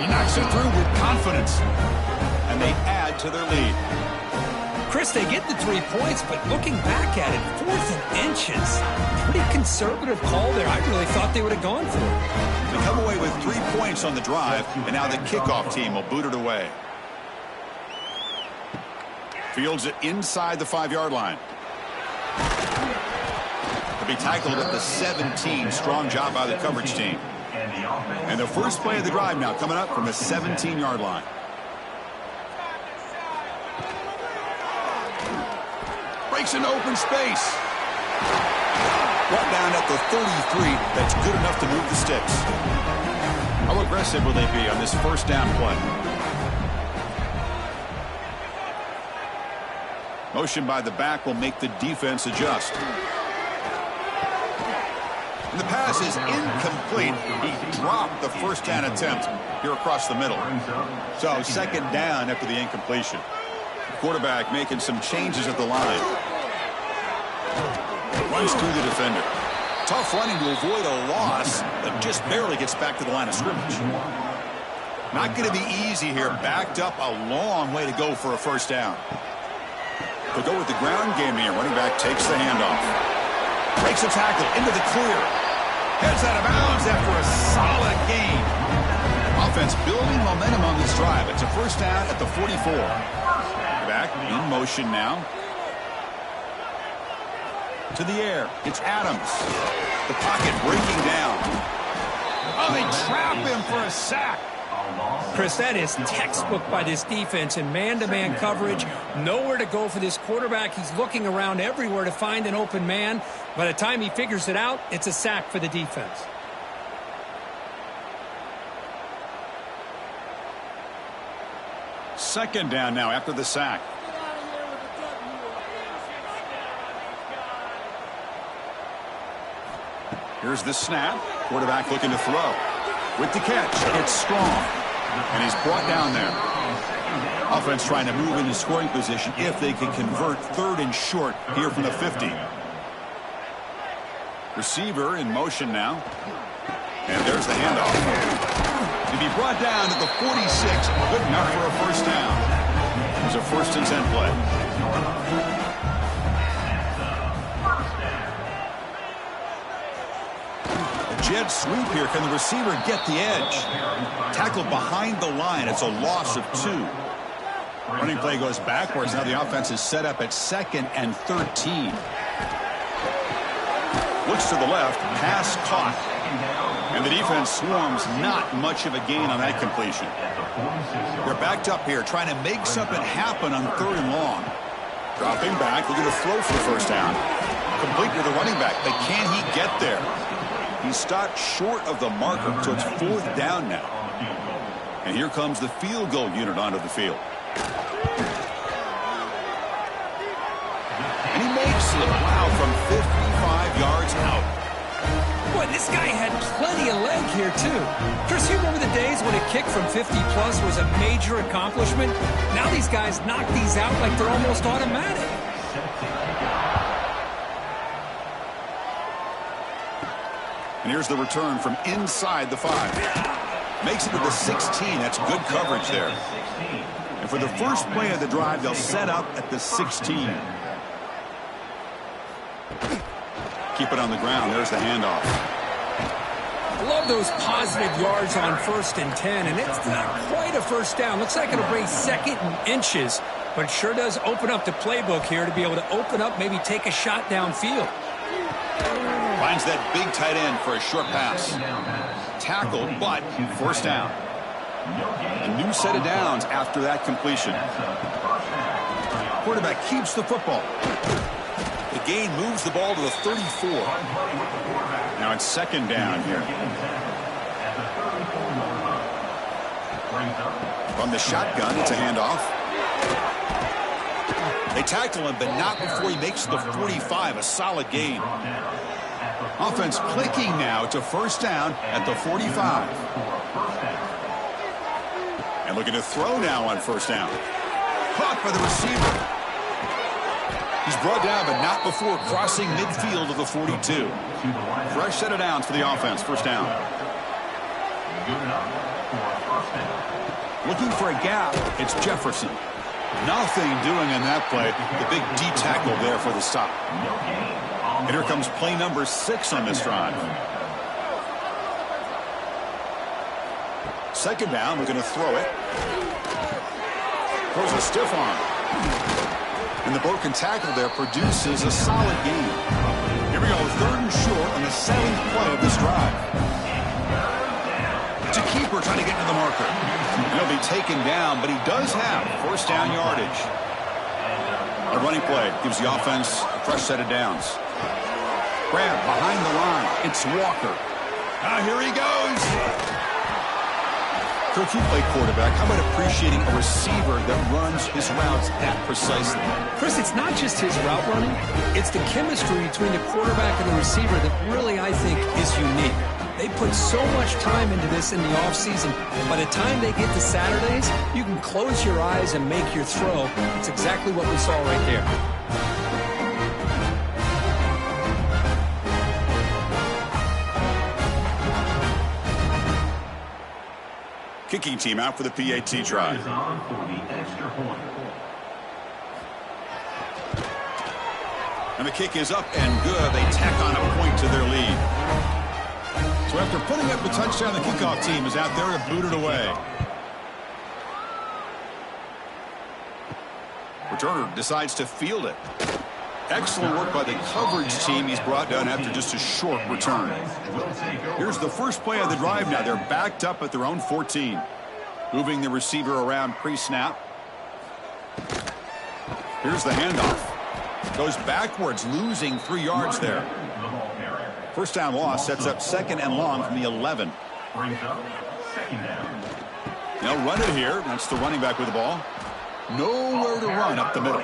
He knocks it through with confidence. And they add to their lead. Chris, they get the 3 points, but looking back at it, 4th and inches. Pretty conservative call there. I really thought they would have gone for it. They come away with 3 points on the drive, and now the kickoff team will boot it away. Fields it inside the 5-yard line. To be tackled at the 17. Strong job by the coverage team. And the first play of the drive now coming up from the 17-yard line. Takes an open space. Brought down at the 33. That's good enough to move the sticks. How aggressive will they be on this first down play? Motion by the back will make the defense adjust. And the pass is incomplete. He dropped the first down attempt here across the middle. So second down after the incompletion. Quarterback making some changes at the line. Runs through the defender. Tough running to avoid a loss, but just barely gets back to the line of scrimmage. Not going to be easy here. Backed up a long way to go for a first down. To go with the ground game here, running back takes the handoff. Breaks a tackle into the clear. Heads out of bounds after a solid gain. Offense building momentum on this drive. It's a first down at the 44. Back in motion now. To the air. It's Adams. The pocket breaking down. Oh, they trap him for a sack. Chris, that is textbook by this defense in man-to-man coverage. Nowhere to go for this quarterback. He's looking around everywhere to find an open man. By the time he figures it out, it's a sack for the defense. Second down now after the sack. Here's the snap. Quarterback looking to throw. With the catch, it's Strong. And he's brought down there. Offense trying to move into scoring position if they can convert third and short here from the 50. Receiver in motion now. And there's the handoff. To be brought down at the 46. Good enough for a first down. There's a 1st and 10 play. Jet sweep here. Can the receiver get the edge? Tackled behind the line. It's a loss of 2. Running play goes backwards. Now the offense is set up at 2nd and 13. Looks to the left. Pass caught. And the defense swarms. Not much of a gain on that completion. They're backed up here trying to make something happen on 3rd and long. Dropping back. Looking to throw for the first down. Complete with the running back. But can he get there? He stopped short of the marker, so it's 4th down now. And here comes the field goal unit onto the field. And he makes it. Wow, from 55 yards out. Boy, this guy had plenty of leg here, too. Chris, you remember the days when a kick from 50-plus was a major accomplishment? Now these guys knock these out like they're almost automatic. And here's the return from inside the 5. Makes it to the 16. That's good coverage there. And for the first play of the drive, they'll set up at the 16. Keep it on the ground. There's the handoff. Love those positive yards on 1st and 10, and it's not quite a first down. Looks like it'll bring 2nd and inches, but it sure does open up the playbook here to be able to open up, maybe take a shot downfield. Finds that big tight end for a short pass. Tackled, but first down. A new set of downs after that completion. Quarterback keeps the football. The gain moves the ball to the 34. Now it's 2nd down here. From the shotgun, it's a handoff. They tackle him, but not before he makes the 45. A solid gain. Offense clicking now to first down at the 45. And looking to throw now on first down. Caught by the receiver. He's brought down, but not before crossing midfield of the 42. Fresh set of downs for the offense. First down. Looking for a gap. It's Jefferson. Nothing doing in that play. The big D tackle there for the stop. And here comes play number 6 on this drive. 2nd down, we're going to throw it. Throws a stiff arm. And the broken tackle there produces a solid gain. Here we go, 3rd and short on the 7th play of this drive. It's a keeper trying to get to the marker. He'll be taken down, but he does have first down yardage. A running play gives the offense a fresh set of downs. Grab behind the line. It's Walker. Here he goes. Coach, you play quarterback. How about appreciating a receiver that runs his routes that precisely? Chris, it's not just his route running. It's the chemistry between the quarterback and the receiver that really, I think, is unique. They put so much time into this in the offseason. By the time they get to Saturdays, you can close your eyes and make your throw. It's exactly what we saw right there. Kicking team out for the PAT try. And the kick is up and good. They tack on a point to their lead. So after putting up the touchdown, the kickoff team is out there to boot it away. Returner decides to field it. Excellent work by the coverage team. He's brought down after just a short return. Here's the first play of the drive now. They're backed up at their own 14. Moving the receiver around pre-snap. Here's the handoff. Goes backwards, losing 3 yards there. First down loss sets up 2nd and long from the 11. They'll run it here. That's the running back with the ball. Nowhere to run up the middle.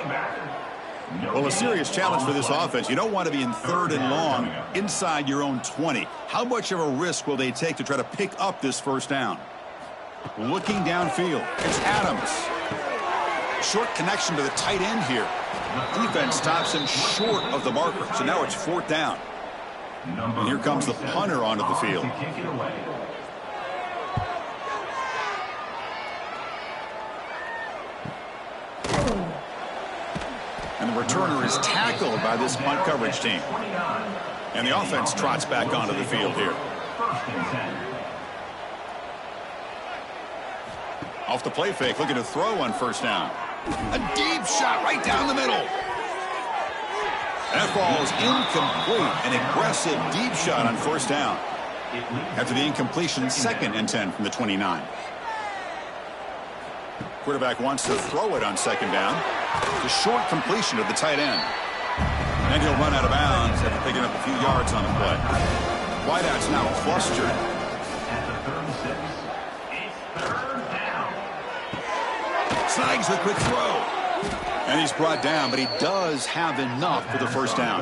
Well, a serious challenge for this offense. You don't want to be in 3rd and long inside your own 20. How much of a risk will they take to try to pick up this first down? Looking downfield, it's Adams. Short connection to the tight end here. Defense stops him short of the marker, so now it's 4th down. And here comes the punter onto the field. And the returner is tackled by this punt coverage team. And the offense trots back onto the field here. Off the play fake, looking to throw on first down. A deep shot right down the middle. That ball is incomplete. An aggressive deep shot on first down. After the incompletion, 2nd and 10 from the 29. Quarterback wants to throw it on 2nd down. The short completion of the tight end. And he'll run out of bounds after picking up a few yards on the play. Wideout's now flustered. Snags the quick throw. And he's brought down, but he does have enough for the first down.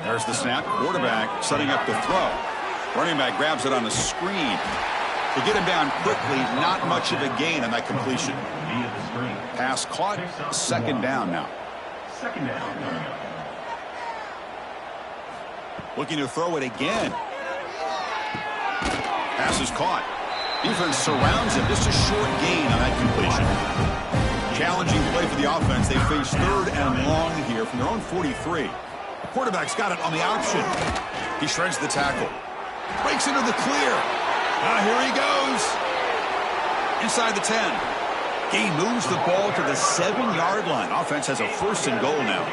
There's the snap. Quarterback setting up the throw. Running back grabs it on the screen. To get him down quickly, not much of a gain on that completion. Pass caught, 2nd down now. Looking to throw it again. Pass is caught. Defense surrounds him. Just a short gain on that completion. Challenging play for the offense. They face 3rd and long here from their own 43. Quarterback's got it on the option. He shreds the tackle. Breaks into the clear. Here he goes. Inside the 10. He moves the ball to the 7-yard line. Offense has a 1st and goal now.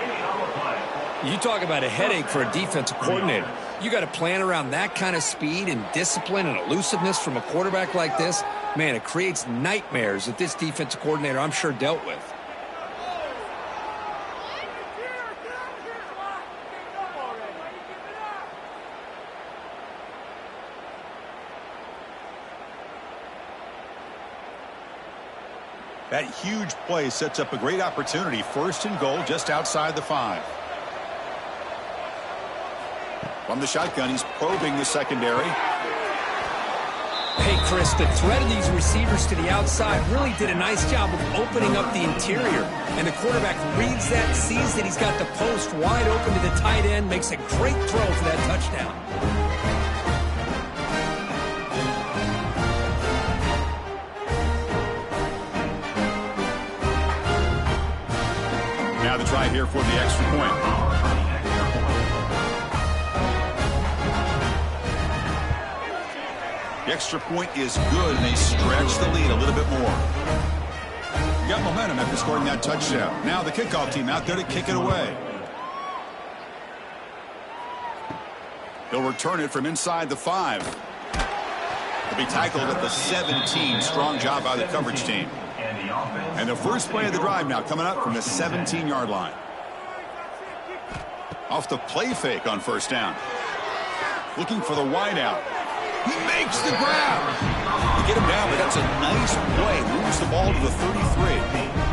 You talk about a headache for a defensive coordinator. You got to plan around that kind of speed and discipline and elusiveness from a quarterback like this. Man, it creates nightmares that this defensive coordinator, I'm sure, dealt with. That huge play sets up a great opportunity. 1st and goal just outside the 5. From the shotgun, he's probing the secondary. Hey, Chris, the threat of these receivers to the outside really did a nice job of opening up the interior. And the quarterback reads that, sees that he's got the post wide open to the tight end, makes a great throw for that touchdown. Now the try here for the extra point. The extra point is good, and they stretch the lead a little bit more. Got momentum after scoring that touchdown. Now the kickoff team out there to kick it away. They'll return it from inside the 5. To be tackled at the 17. Strong job by the coverage team. And the first play of the drive now coming up from the 17-yard line. Off the play fake on first down. Looking for the wideout. He makes the grab. You get him down, but that's a nice play. Moves the ball to the 33.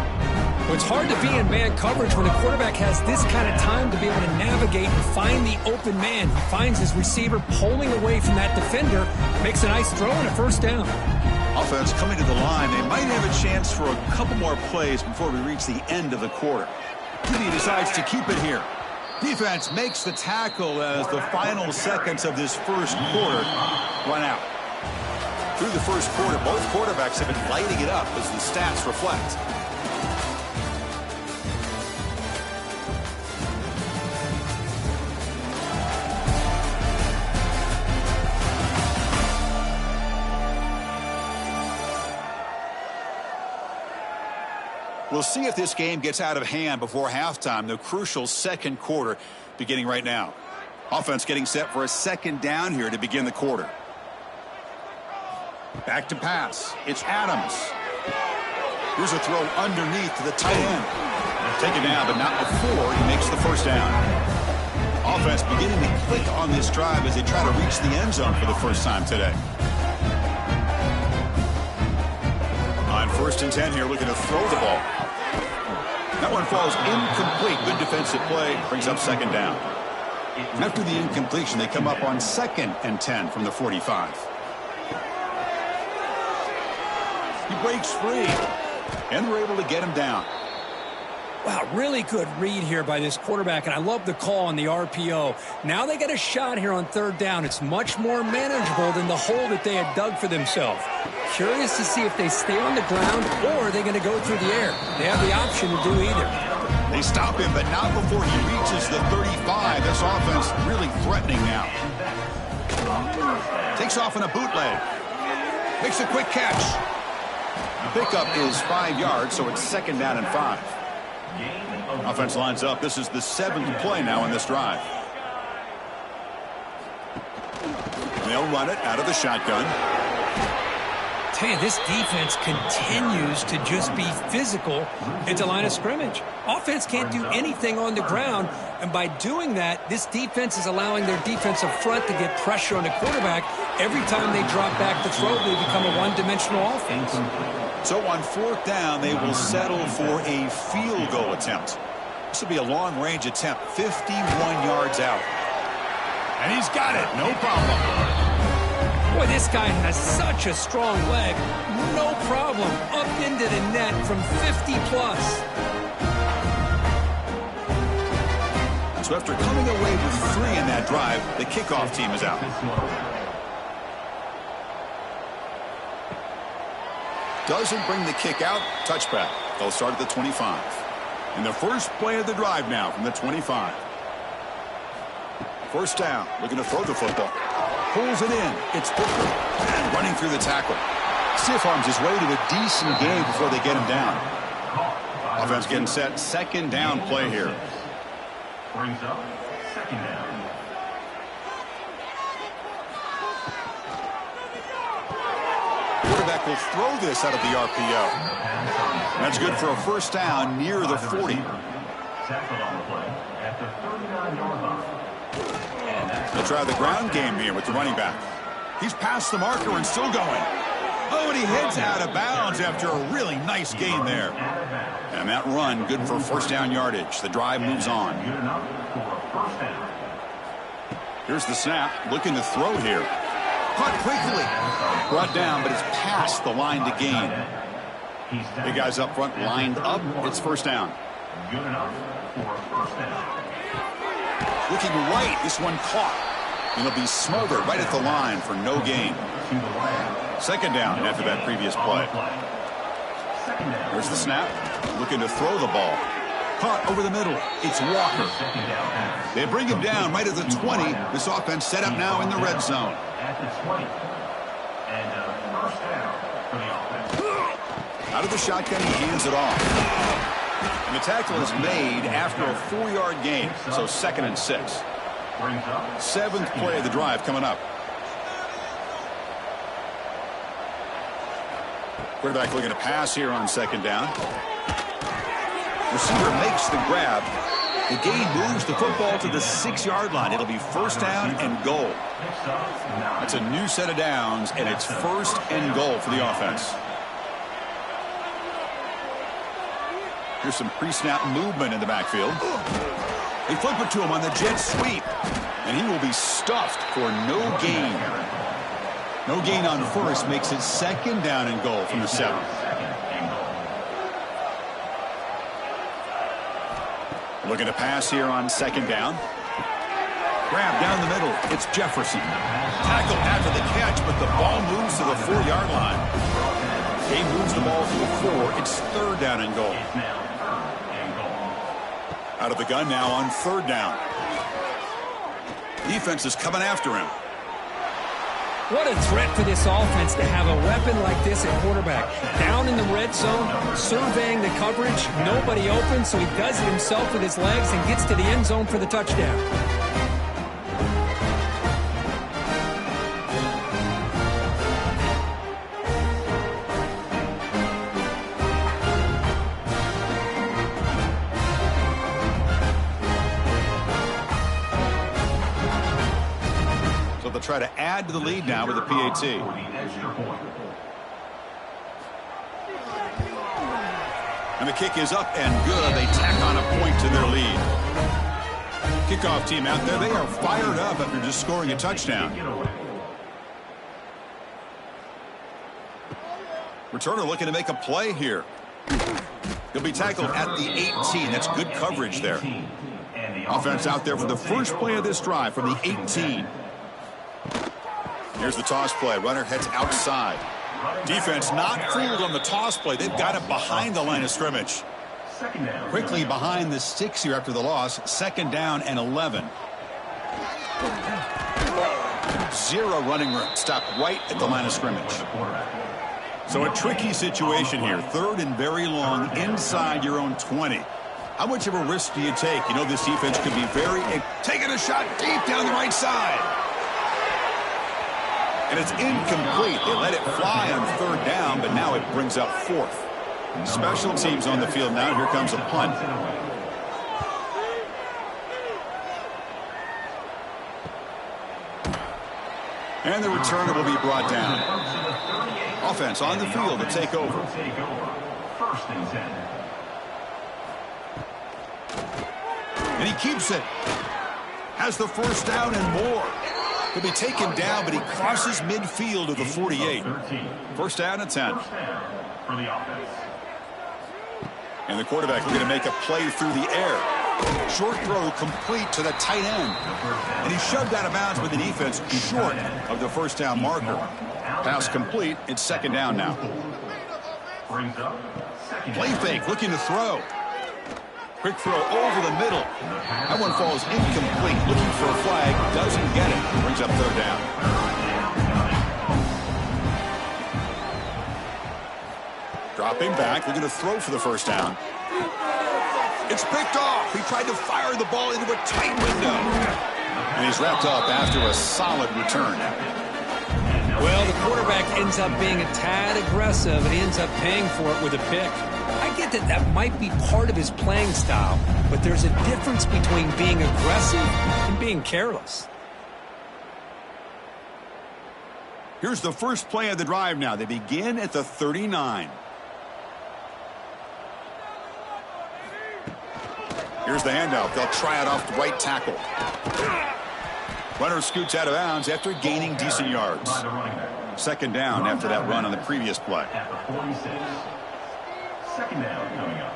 Well, it's hard to be in man coverage when the quarterback has this kind of time to be able to navigate and find the open man. He finds his receiver pulling away from that defender, makes a nice throw and a first down. Offense coming to the line. They might have a chance for a couple more plays before we reach the end of the quarter. He decides to keep it here. Defense makes the tackle as the final seconds of this first quarter run out. Through the first quarter, both quarterbacks have been lighting it up as the stats reflect. We'll see if this game gets out of hand before halftime. The crucial second quarter beginning right now. Offense getting set for a second down here to begin the quarter. Back to pass. It's Adams. Here's a throw underneath to the tight end. Taken down, but not before he makes the first down. Offense beginning to click on this drive as they try to reach the end zone for the first time today. On 1st and 10 here, looking to throw the ball. That one falls incomplete. Good defensive play. Brings up second down. After the incompletion, they come up on 2nd and 10 from the 45. He breaks free. And they're able to get him down. Wow, really good read here by this quarterback, and I love the call on the RPO. Now they get a shot here on 3rd down. It's much more manageable than the hole that they had dug for themselves. Curious to see if they stay on the ground or are they going to go through the air. They have the option to do either. They stop him, but not before he reaches the 35. This offense really threatening now. Takes off in a bootleg. Makes a quick catch. The pickup is 5 yards, so it's 2nd down and 5. Offense lines up. This is the 7th play now in this drive. They'll run it out of the shotgun. Tell you, this defense continues to just be physical at the line of scrimmage. Offense can't do anything on the ground, and by doing that, this defense is allowing their defensive front to get pressure on the quarterback. Every time they drop back to throw, they become a one-dimensional offense. So on 4th down, they will settle for a field goal attempt. This will be a long-range attempt, 51 yards out. And he's got it, no problem. Boy, this guy has such a strong leg. No problem. Up into the net from 50+. So after coming away with 3 in that drive, the kickoff team is out. Doesn't bring the kick out. Touchback. They'll start at the 25. And the first play of the drive now from the 25. First down. Looking to throw the football. Pulls it in. It's Booker. And running through the tackle. Stiff arms his way to a decent game before they get him down. Offense getting set. 2nd down play here. Brings up 2nd down. Quarterback will throw this out of the RPO. That's good for a first down near the 40. Tackled on the play at the 39-yard line. They'll try the ground game here with the running back. He's past the marker and still going. Oh, and he heads out of bounds after a really nice gain there. And that run, good for first down yardage. The drive moves on. Good enough for a first down. Here's the snap. Looking to throw here. Caught quickly. Brought down, but it's past the line to gain. Big guys up front lined up. It's first down. Good enough for a first down. Looking right. This one caught. And it'll be smothered right at the line for no gain. Second down after that previous play. Here's the snap. Looking to throw the ball. Caught over the middle. It's Walker. They bring him down right at the 20. This offense set up now in the red zone. At the 20. And first down for the offense. Out of the shotgun, he hands it off. And the tackle is made after a 4-yard gain. So 2nd and 6. 7th play of the drive coming up. Quarterback looking to pass here on second down. Receiver makes the grab. The gain moves the football to the 6-yard line. It'll be first down and goal. That's a new set of downs, and it's first and goal for the offense. Here's some pre-snap movement in the backfield. They flip it to him on the jet sweep, and he will be stuffed for no gain. No gain on first makes it second down and goal from the 7. Looking to pass here on second down. Grab down the middle. It's Jefferson. Tackled after the catch, but the ball moves to the 4-yard line. He moves the ball to the 4. It's third down and goal. Out of the gun now on third down. Defense is coming after him. What a threat for this offense to have a weapon like this at quarterback. Down in the red zone, surveying the coverage, nobody open, so he does it himself with his legs and gets to the end zone for the touchdown. Try to add to the lead now with a PAT. And the kick is up and good. They tack on a point to their lead. Kickoff team out there, they are fired up after just scoring a touchdown. Returner looking to make a play here. He'll be tackled at the 18. That's good coverage there. Offense out there for the first play of this drive from the 18. Here's the toss play. Runner heads outside. Defense not fooled on the toss play. They've got it behind the line of scrimmage. Quickly behind the 6 here after the loss. Second down and 11. 0 running room. Stop right at the line of scrimmage. So a tricky situation here. Third and very long inside your own 20. How much of a risk do you take? You know this defense could be very... Taking a shot deep down the right side. And it's incomplete. They let it fly on third down, but now it brings up fourth. Special teams on the field now. Here comes a punt. And the returner will be brought down. Offense on the field to take over. And he keeps it. Has the first down and more. He'll be taken down, but he crosses midfield to the 48. First down and 10. And the quarterback looking to make a play through the air. Short throw complete to the tight end. And he shoved out of bounds with the defense short of the first down marker. Pass complete. It's second down now. Play fake, looking to throw. Quick throw over the middle. That one falls incomplete. Looking for a flag. Doesn't get it. Brings up third down. Dropping back. Looking to throw for the first down. It's picked off. He tried to fire the ball into a tight window. And he's wrapped up after a solid return. Well, the quarterback ends up being a tad aggressive, and he ends up paying for it with a pick. I get that might be part of his playing style, but there's a difference between being aggressive and being careless. Here's the first play of the drive now. They begin at the 39. Here's the handoff. They'll try it off the right tackle. Runner scoots out of bounds after gaining decent yards. Second down after that run on the previous play. Second down coming up.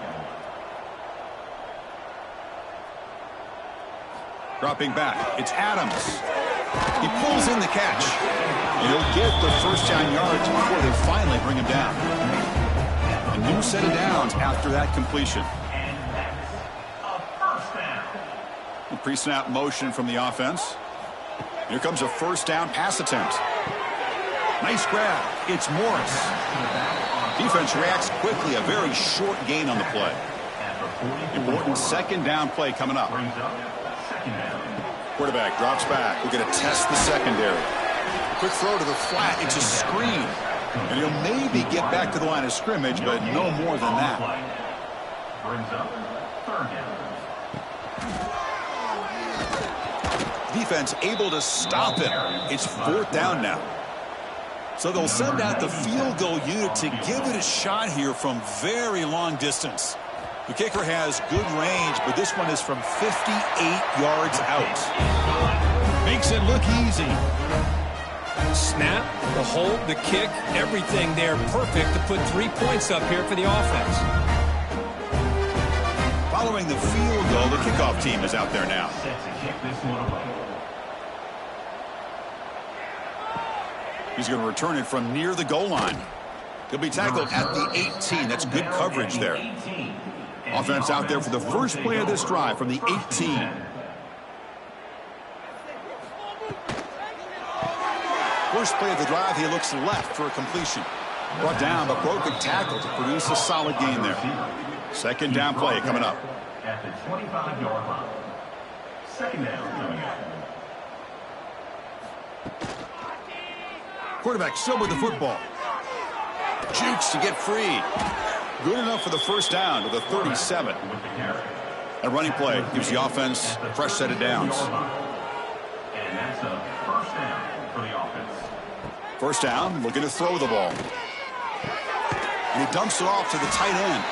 Dropping back. It's Adams. He pulls in the catch. And he'll get the first down yards before they finally bring him down. A new set of downs after that completion. The pre-snap motion from the offense. Here comes a first down pass attempt. Nice grab. It's Morris. Defense reacts quickly. A very short gain on the play. Important second down play coming up. Quarterback drops back. We're going to test the secondary. Quick throw to the flat. It's a screen. And he'll maybe get back to the line of scrimmage, but no more than that. Brings up third down. Defense able to stop him. It's fourth down now. So they'll send out the field goal unit to give it a shot here from very long distance. The kicker has good range, but this one is from 58 yards out. Makes it look easy. Snap, the hold, the kick, everything there perfect to put 3 points up here for the offense. Following the field goal, the kickoff team is out there now. Set to kick this one away. He's going to return it from near the goal line. He'll be tackled at the 18. That's good coverage there. Offense out there for the first play of this drive from the 18. First play of the drive, he looks left for a completion. Brought down, but broke a tackle to produce a solid gain there. Second down play coming up. At the 25-yard line. Second down coming up. Quarterback still with the football. Jukes to get free. Good enough for the first down to the 37. A running play gives the offense a fresh set of downs. And that's a first down for the offense. First down, looking to throw the ball. And he dumps it off to the tight end.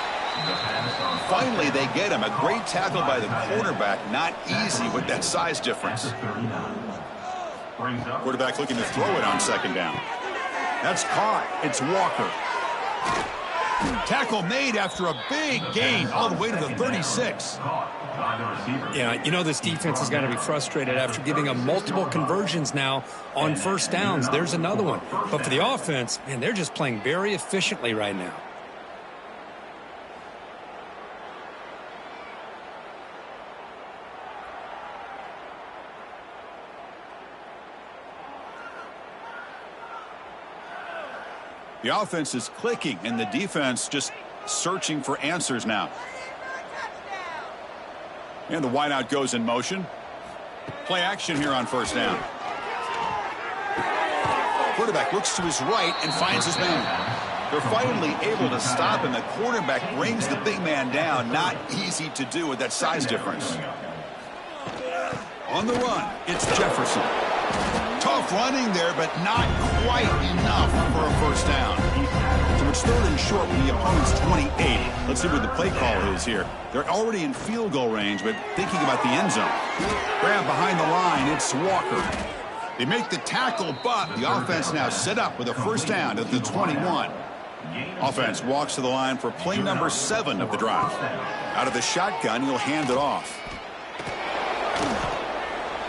Finally, they get him. A great tackle by the quarterback. Not easy with that size difference. Quarterback looking to throw it on second down. That's caught. It's Walker. Tackle made after a big gain all the way to the 36. Yeah, you know this defense has got to be frustrated after giving them multiple conversions now on first downs. There's another one. But for the offense, man, they're just playing very efficiently right now. The offense is clicking, and the defense just searching for answers now. And the wideout goes in motion. Play action here on first down. Quarterback looks to his right and finds his man. They're finally able to stop him. The quarterback brings the big man down. Not easy to do with that size difference. On the run, it's Jefferson. Tough running there, but not quite enough for a first down. So it's third and short with the opponent's 28. Let's see what the play call is here. They're already in field goal range, but thinking about the end zone. Grab behind the line, it's Walker. They make the tackle, but the offense now set up with a first down at the 21. Offense walks to the line for play number 7 of the drive. Out of the shotgun, he'll hand it off.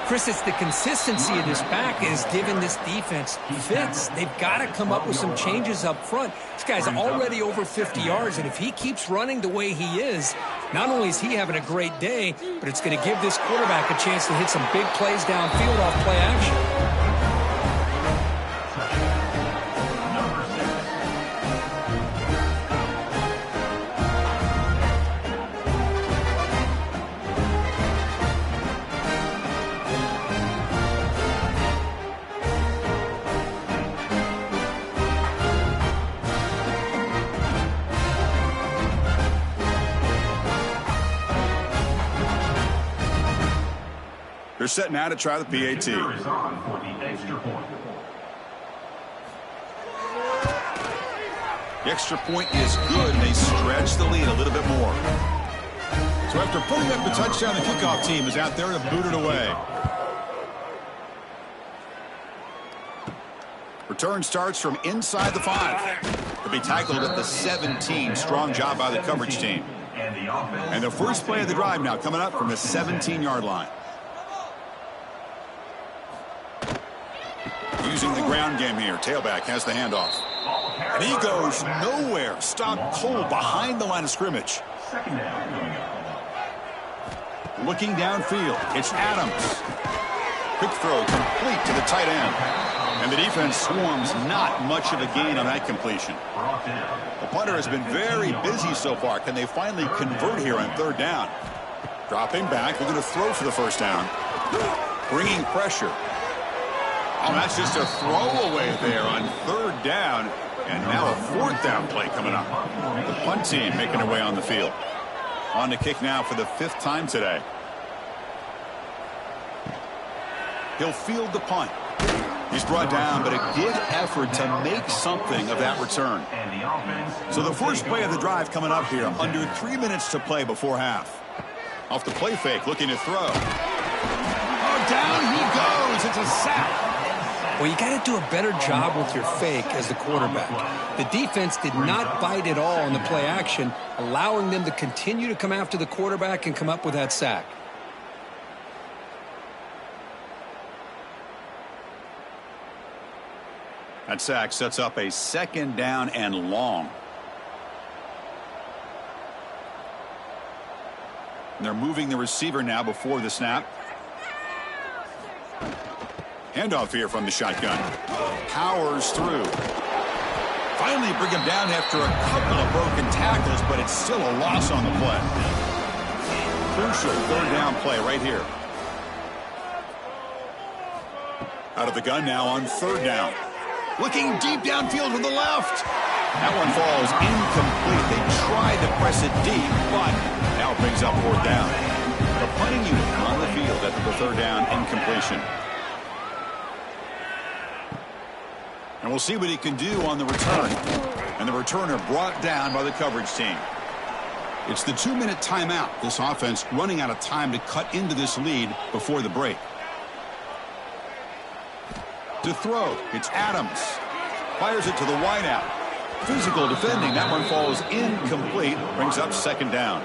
Chris, it's the consistency of this back is giving this defense fits. They've got to come up with some changes up front. This guy's already over 50 yards, and if he keeps running the way he is, not only is he having a great day, but it's going to give this quarterback a chance to hit some big plays downfield off play action. They're set now to try the PAT. The extra point is good, and they stretch the lead a little bit more. So after putting up the touchdown, the kickoff team is out there to boot it away. Return starts from inside the 5. They'll be tackled at the 17. Strong job by the coverage team. And the first play of the drive now coming up from the 17-yard line. Using the ground game here. Tailback has the handoff. And he goes nowhere. Stopped cold behind the line of scrimmage. Looking downfield. It's Adams. Quick throw complete to the tight end. And the defense swarms not much of a gain on that completion. The punter has been very busy so far. Can they finally convert here on third down? Dropping back. Looking to throw for the first down. Bringing pressure. Oh, that's just a throwaway there on third down. And now a fourth down play coming up. The punt team making their way on the field. On to kick now for the 5th time today. He'll field the punt. He's brought down, but a good effort to make something of that return. So the first play of the drive coming up here. Under 3 minutes to play before half. Off the play fake, looking to throw. Oh, down he goes. It's a sack. Well, you got to do a better job with your fake as the quarterback. The defense did not bite at all on the play action, allowing them to continue to come after the quarterback and come up with that sack. That sack sets up a 2nd down and long. And they're moving the receiver now before the snap. Handoff here from the shotgun. Powers through. Finally bring him down after a couple of broken tackles, but it's still a loss on the play. Crucial 3rd down play right here. Out of the gun now on 3rd down. Looking deep downfield to the left. That one falls incomplete. They tried to press it deep, but now it brings up 4th down. The punting unit on the field after the 3rd down incompletion. And we'll see what he can do on the return. And the returner brought down by the coverage team. It's the 2-minute timeout. This offense running out of time to cut into this lead before the break. To throw, it's Adams. Fires it to the wideout. Physical defending. That one falls incomplete. Brings up 2nd down.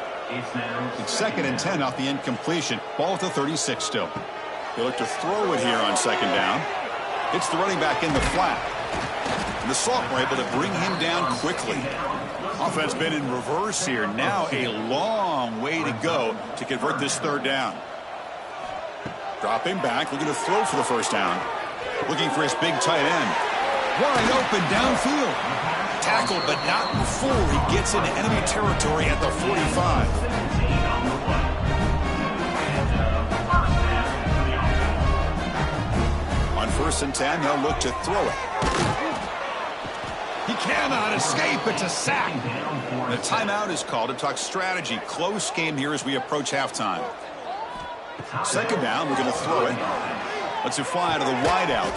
It's 2nd and 10 off the incompletion. Ball at the 36 still. They look to throw it here on 2nd down. It's the running back in the flat. And the Sophomore able to bring him down quickly. Offense been in reverse here. Now a long way to go to convert this 3rd down. Dropping back, looking to throw for the 1st down. Looking for his big tight end. Wide open downfield. Tackled, but not before he gets into enemy territory at the 45. On 1st and 10, they'll look to throw it. He cannot escape. It's a sack. The timeout is called to talk strategy. Close game here as we approach halftime. 2nd down, we're going to throw it. Lets it fly to the wideout.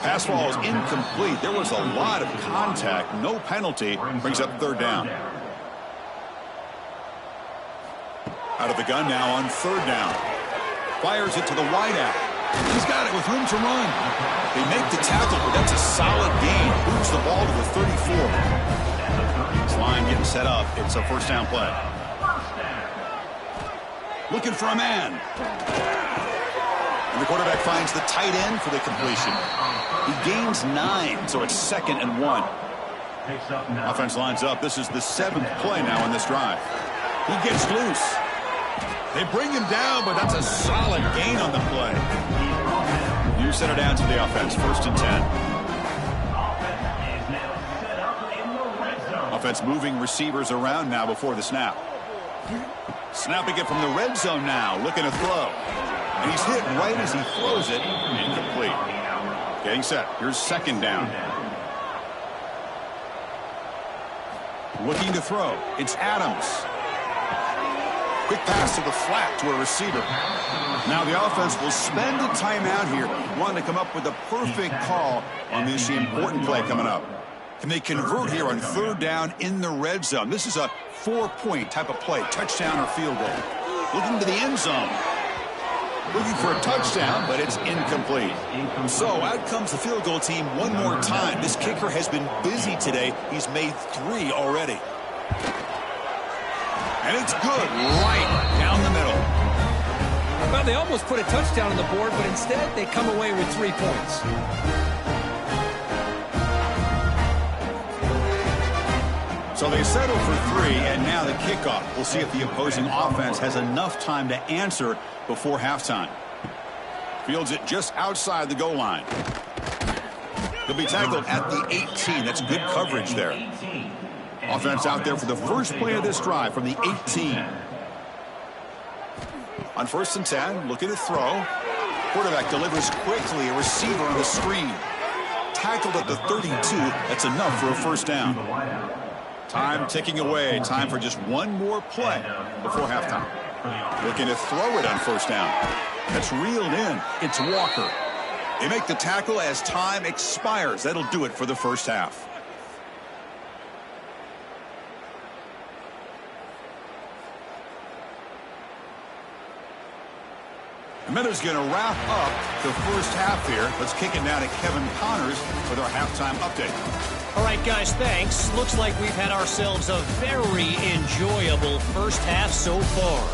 Pass ball is incomplete. There was a lot of contact. No penalty. Brings up 3rd down. Out of the gun now on 3rd down. Fires it to the wideout. He's got it with room to run. They make the tackle, but that's a solid gain. Moves the ball to the 34. This line getting set up. It's a 1st down play. Looking for a man. And the quarterback finds the tight end for the completion. He gains 9, so it's 2nd and 1. Offense lines up. This is the 7th play now in this drive. He gets loose. They bring him down, but that's a solid gain on the play. You send it down to the offense. 1st and 10. Offense moving receivers around now before the snap. Snapping it from the red zone now. Looking to throw. And he's hit right as he throws it. Incomplete. Getting set. Here's 2nd down. Looking to throw. It's Adams. Quick pass to the flat to a receiver. Now the offense will spend a timeout here. Wanting to come up with a perfect call on this important play coming up. Can they convert here on 3rd down in the red zone? This is a 4-point type of play. Touchdown or field goal. Looking to the end zone. Looking for a touchdown, but it's incomplete. So out comes the field goal team one more time. This kicker has been busy today. He's made 3 already. And it's good right down the middle. Well, they almost put a touchdown on the board, but instead they come away with 3 points. So they settle for 3, and now the kickoff. We'll see if the opposing offense has enough time to answer before halftime. Fields it just outside the goal line. He'll be tackled at the 18. That's good coverage there. Offense out there for the first play of this drive from the 18. On 1st and 10, looking to throw. Quarterback delivers quickly. A receiver on the screen. tackled at the 32. That's enough for a first down. Time ticking away. Time for just one more play before halftime. Looking to throw it on first down. That's reeled in. It's Walker. They make the tackle as time expires. That'll do it for the first half. The Meadows going to wrap up the first half here. Let's kick it now to Kevin Connors with our halftime update. All right, guys, thanks. Looks like we've had ourselves a very enjoyable first half so far.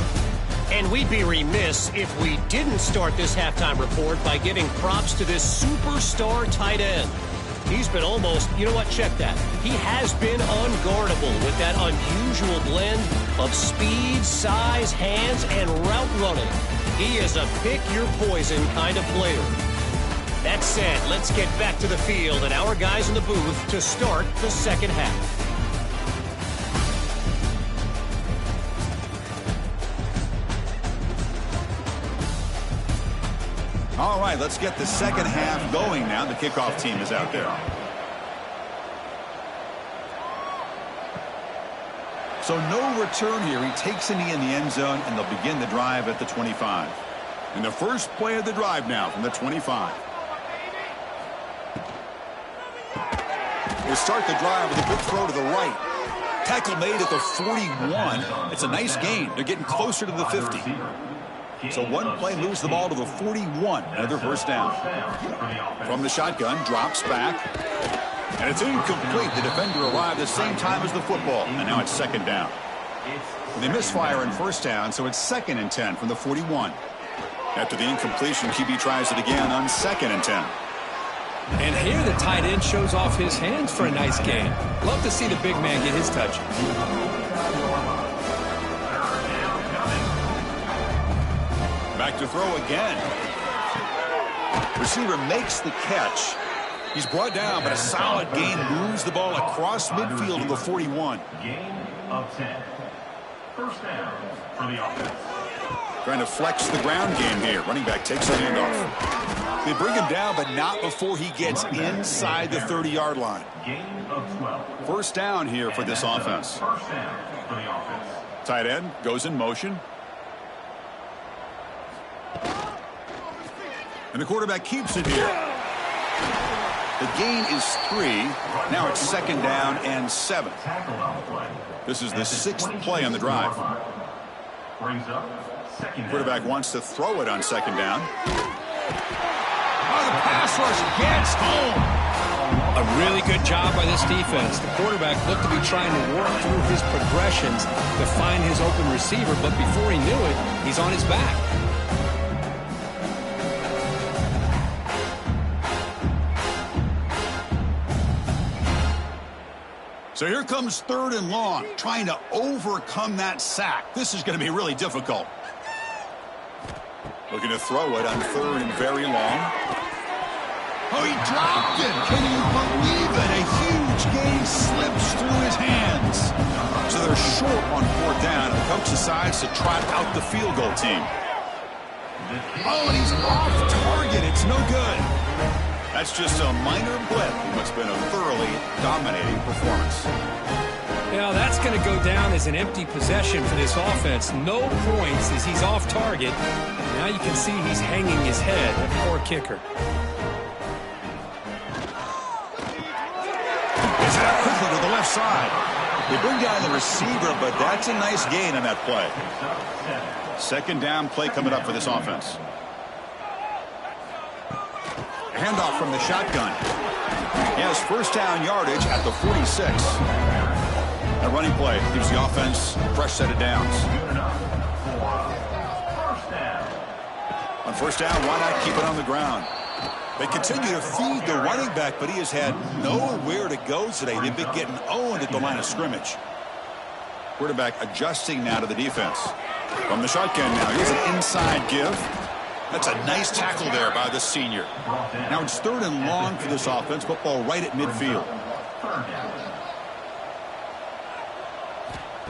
And we'd be remiss if we didn't start this halftime report by giving props to this superstar tight end. He's been almost, you know what, check that. He has been unguardable with that unusual blend of speed, size, hands, and route running. He is a pick-your-poison kind of player. That said, let's get back to the field and our guys in the booth to start the second half. All right, let's get the second half going now. The kickoff team is out there. So no return here. He takes a knee in the end zone, and they'll begin the drive at the 25. And the first play of the drive now from the 25. They start the drive with a big throw to the right. Tackle made at the 41. It's a nice gain. They're getting closer to the 50. So one play moves the ball to the 41. Another first down. From the shotgun, drops back. And it's incomplete. The defender arrived the same time as the football. And now it's second down. They misfire in first down, so it's 2nd and 10 from the 41. After the incompletion, QB tries it again on 2nd and 10. And here the tight end shows off his hands for a nice gain. Love to see the big man get his touch. Back to throw again. Receiver makes the catch. He's brought down, but a solid gain moves the ball across midfield to the 41. Gain of 10. First down for the offense. Trying to flex the ground game here. Running back takes the handoff. They bring him down, but not before he gets inside the 30-yard line. Gain of 12. First down here for this offense. First down for the offense. Tight end goes in motion. And the quarterback keeps it here. The gain is 3. Now it's 2nd down and 7. This is the 6th play on the drive. Quarterback wants to throw it on 2nd down. Oh, the pass rush gets home. A really good job by this defense. The quarterback looked to be trying to work through his progressions to find his open receiver, but before he knew it, he's on his back. So here comes 3rd and long, trying to overcome that sack. This is going to be really difficult. Looking to throw it on 3rd and very long. Oh, he dropped it. Can you believe it? A huge gain slips through his hands. So they're short on 4th down, and the coach decides to trot out the field goal team. Oh, and he's off target. It's no good. That's just a minor blip in what's been a thoroughly dominating performance. Now that's going to go down as an empty possession for this offense. No points as he's off target. Now you can see he's hanging his head. A poor kicker. It's out quickly to the left side. They bring down the receiver, but that's a nice gain on that play. 2nd down play coming up for this offense. Handoff from the shotgun. He has first down yardage at the 46. That running play gives the offense a fresh set of downs. On first down, why not keep it on the ground? They continue to feed the running back, but he has had nowhere to go today. They've been getting owned at the line of scrimmage. Quarterback adjusting now to the defense. From the shotgun now, here's an inside give. That's a nice tackle there by the senior. Now it's 3rd and long for this offense. Football right at midfield.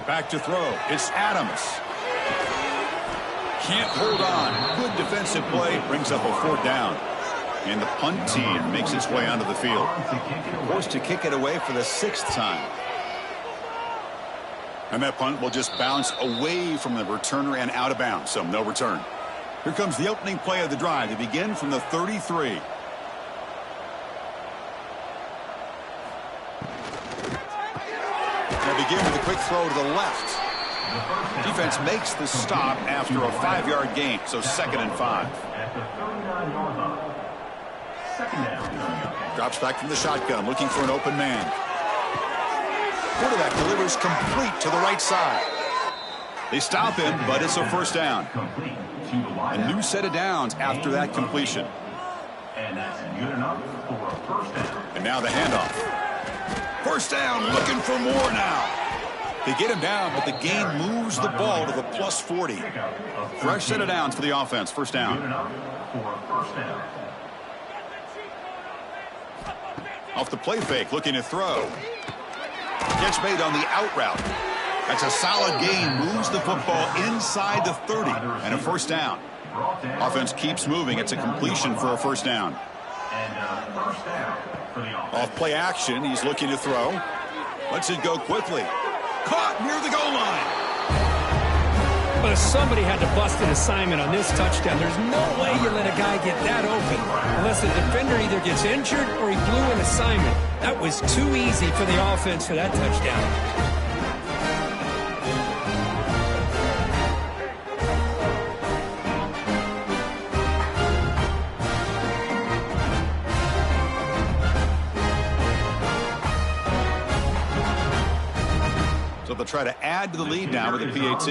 Back to throw. It's Adams. Can't hold on. Good defensive play. Brings up a 4th down. And the punt team makes its way onto the field. Forced to kick it away for the 6th time. And that punt will just bounce away from the returner and out of bounds, so no return. Here comes the opening play of the drive. They begin from the 33. They begin with a quick throw to the left. Defense makes the stop after a 5-yard gain, so 2nd and 5. Drops back from the shotgun, looking for an open man. Quarterback delivers complete to the right side. They stop him, but it's a 1st down. A new set of downs after that completion. And that's good enough for a 1st down. And now the handoff. 1st down, looking for more now. They get him down, but the gain moves the ball to the plus 40. Fresh set of downs for the offense. 1st down. Good enough for a 1st down. Off the play fake, looking to throw. Catch made on the out route. That's a solid gain. Moves the football inside the 30 and a 1st down. Offense keeps moving. It's a completion for a 1st down. And a 1st down for the offense. Off play action. He's looking to throw. Lets it go quickly. Caught near the goal line. But somebody had to bust an assignment on this touchdown. There's no way you let a guy get that open unless the defender either gets injured or he blew an assignment. That was too easy for the offense for that touchdown. So they'll try to add to the lead now with a PAT.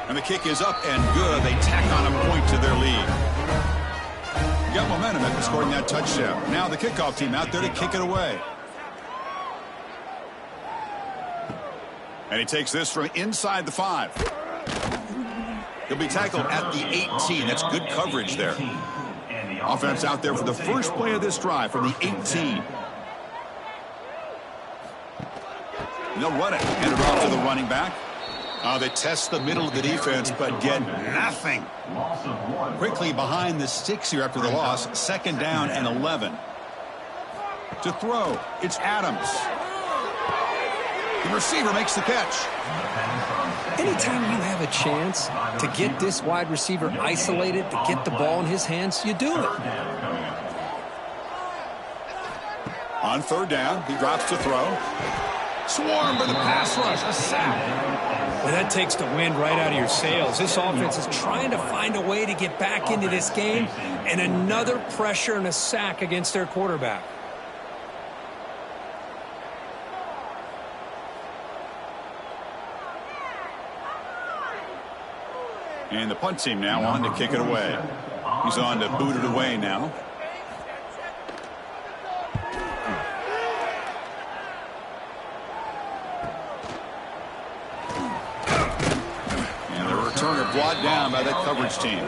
And the kick is up and good. They tack on a point to their lead. Got momentum after scoring that touchdown. Now the kickoff team out there to kick it away. And he takes this from inside the 5. He'll be tackled at the 18. That's good coverage there. Offense out there for the first play of this drive from the 18. They'll run it. Hand it off to the running back. They test the middle of the defense, but get nothing. Quickly behind the sticks here after the loss. 2nd down and 11. To throw, it's Adams. The receiver makes the catch. Anytime you have a chance to get this wide receiver isolated, to get the ball in his hands, you do it. On 3rd down, he drops to throw. Swarmed by the pass rush, a sack. Well, that takes the wind right out of your sails. This offense is trying to find a way to get back into this game, and another pressure and a sack against their quarterback. And the punt team now on to kick it away. He's on to boot it away now. And the returner brought down by that coverage team.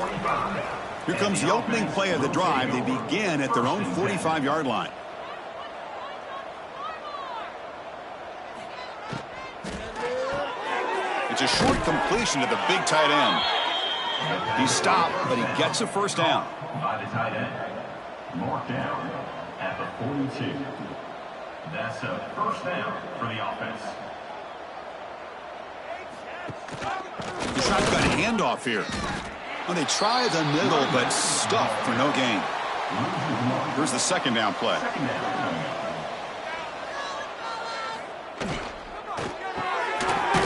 Here comes the opening play of the drive. They begin at their own 45-yard line. It's a short completion to the big tight end. He stopped, but he gets a 1st down. By the tight end. Marked down at the 42. That's a 1st down for the offense. The shotgun handoff here. Well, they try the middle, but stuffed for no gain. Here's the 2nd down play.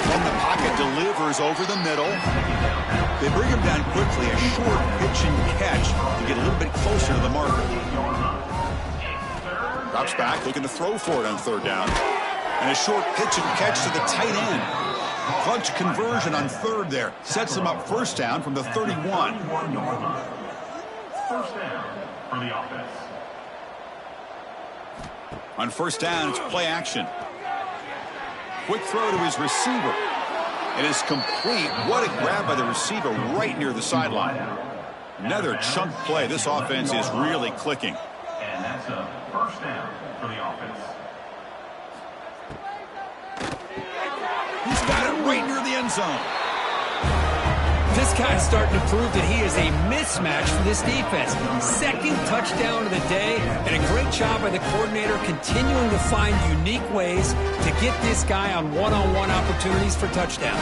From the pocket, delivers over the middle. They bring him down quickly, a short pitch and catch to get a little bit closer to the marker. Drops back, looking to throw for it on 3rd down. And a short pitch and catch to the tight end. Clutch conversion on 3rd there. Sets him up 1st down from the 31. 1st down for the offense. On 1st down, it's play action. Quick throw to his receiver. It is complete. What a grab by the receiver right near the sideline. Another chunk play. This offense is really clicking. And that's a 1st down for the offense. He's got it right near the end zone. This guy's starting to prove that he is a mismatch for this defense. Second touchdown of the day, and a great job by the coordinator continuing to find unique ways to get this guy on one-on-one opportunities for touchdowns.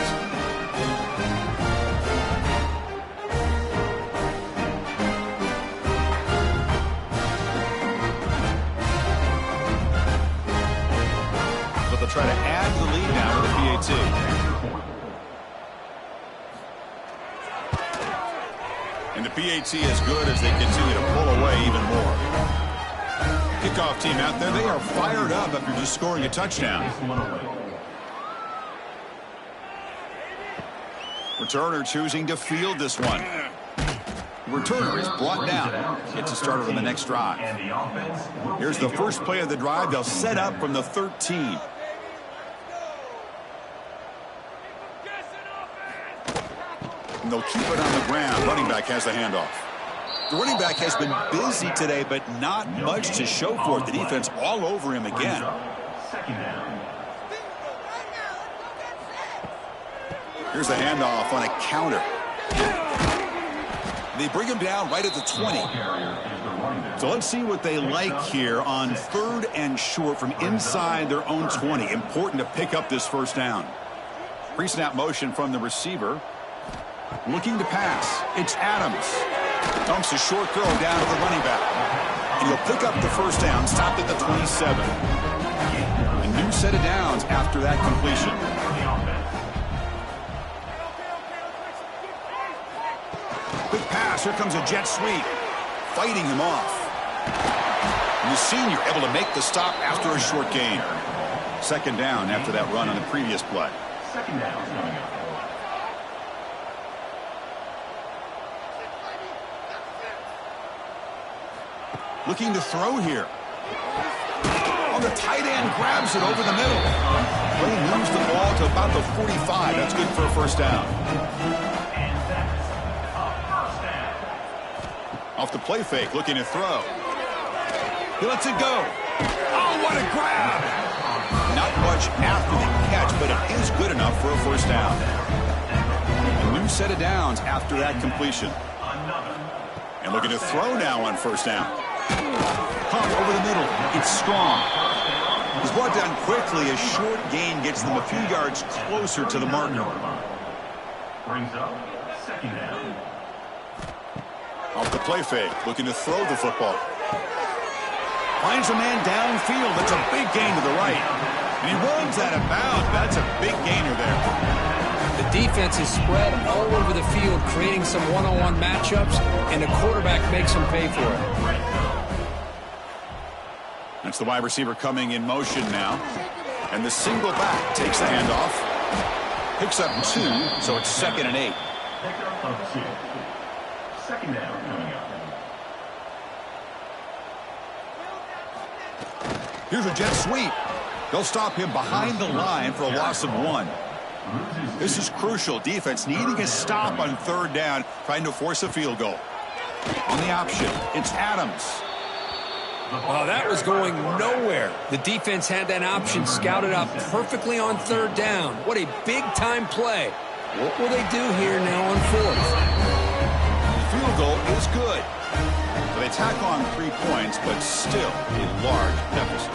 But they'll try to add to the lead now with a PAT. And the PAT is good as they continue to pull away even more. Kickoff team out there, they are fired up after just scoring a touchdown. Returner choosing to field this one. The returner is brought down. Gets started on the next drive. Here's the first play of the drive. They'll set up from the 13. And they'll keep it on the ground. Running back has the handoff. The running back has been busy today, but not much to show for it. The defense all over him again. Here's the handoff on a counter. They bring him down right at the 20. So let's see what they like here on 3rd and short from inside their own 20. Important to pick up this first down. Pre-snap motion from the receiver. Looking to pass. It's Adams. Dumps a short throw down to the running back. And he'll pick up the first down, stopped at the 27. A new set of downs after that completion. Quick pass. Here comes a jet sweep. Fighting him off. And the senior able to make the stop after a short gain. 2nd down after that run on the previous play. 2nd down coming up. Looking to throw here. On the tight end, grabs it over the middle. Play moves the ball to about the 45. That's good for a first down. And that's a first down. Off the play fake, looking to throw. He lets it go. Oh, what a grab! Not much after the catch, but it is good enough for a first down. A new set of downs after that completion. And looking to throw now on first down. Pump over the middle. It's Strong. He's brought down quickly. A short gain gets them a few yards closer to the marker. Brings up 2nd down. Off the play fake, looking to throw the football. Finds a man downfield. That's a big gain to the right. And he runs out of bounds. That's a big gainer there. The defense is spread all over the field, creating some one-on-one matchups, and the quarterback makes them pay for it. That's the wide receiver coming in motion now. And the single back takes the handoff. Picks up 2, so it's 2nd and 8. Pickup of 2. 2nd down coming up. Here's a jet sweep. They'll stop him behind the line for a loss of 1. This is crucial. Defense needing a stop on 3rd down, trying to force a field goal. On the option, it's Adams. Well, that was going nowhere. The defense had that option scouted up perfectly on 3rd down. What a big-time play. What will they do here now on 4th? The field goal is good. So they tack on 3 points, but still a large deficit.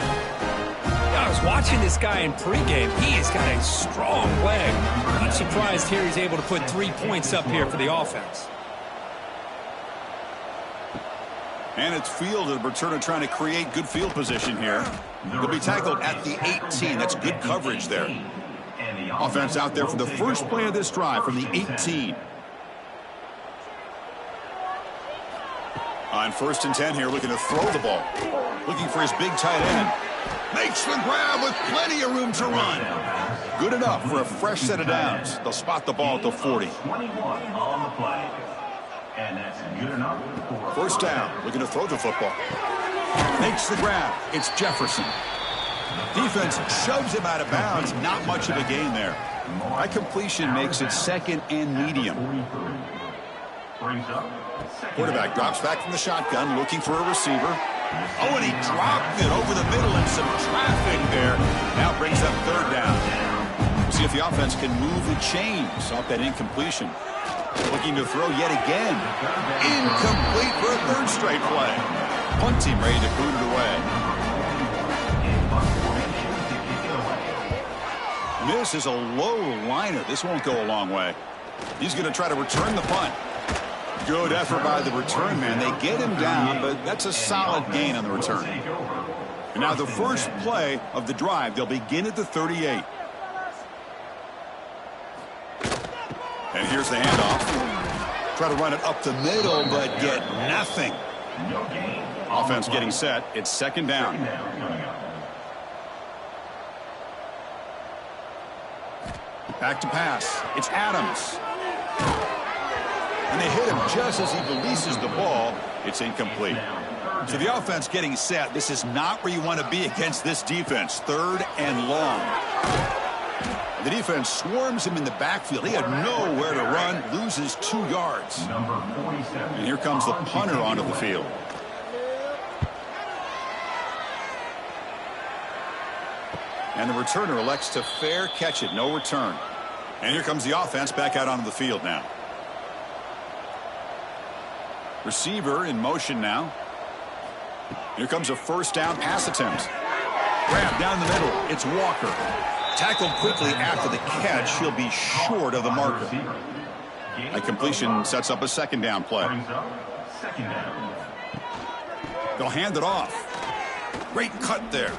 I was watching this guy in pregame. He has got a strong leg. Not surprised here he's able to put 3 points up here for the offense. And it's field, the returner trying to create good field position here. He'll be tackled at the 18. That's good coverage there. Offense out there for the first play of this drive from the 18. On 1st and 10 here, looking to throw the ball. Looking for his big tight end. Makes the grab with plenty of room to run. Good enough for a fresh set of downs. They'll spot the ball at the 40. 21 on the play. And that's good enough for First down, looking to throw the football. Makes the grab. It's Jefferson. Defense shoves him out of bounds. Not much of a gain there. That completion makes it 2nd and medium. Quarterback drops back from the shotgun, looking for a receiver. Oh, and he dropped it over the middle and some traffic there. Now brings up 3rd down. We'll see if the offense can move the chains off that incompletion. Looking to throw yet again. Incomplete for a third straight play. Punt team ready to boot it away. This is a low liner. This won't go a long way. He's going to try to return the punt. Good effort by the return man. They get him down, but that's a solid gain on the return. And now the first play of the drive. They'll begin at the 38. And here's the handoff. Try to run it up the middle, but get nothing. Offense getting set. It's second down. Back to pass. It's Adams. And they hit him just as he releases the ball. It's incomplete. So the offense getting set. This is not where you want to be against this defense. Third and long. The defense swarms him in the backfield. He had nowhere to run. Loses 2 yards. And here comes the punter onto the field. And the returner elects to fair catch it. No return. And here comes the offense back out onto the field now. Receiver in motion now. Here comes a first down pass attempt. Grab down the middle. It's Walker. Tackled quickly after the catch. He'll be short of the marker. A completion sets up a second down play. They'll hand it off. Great cut there.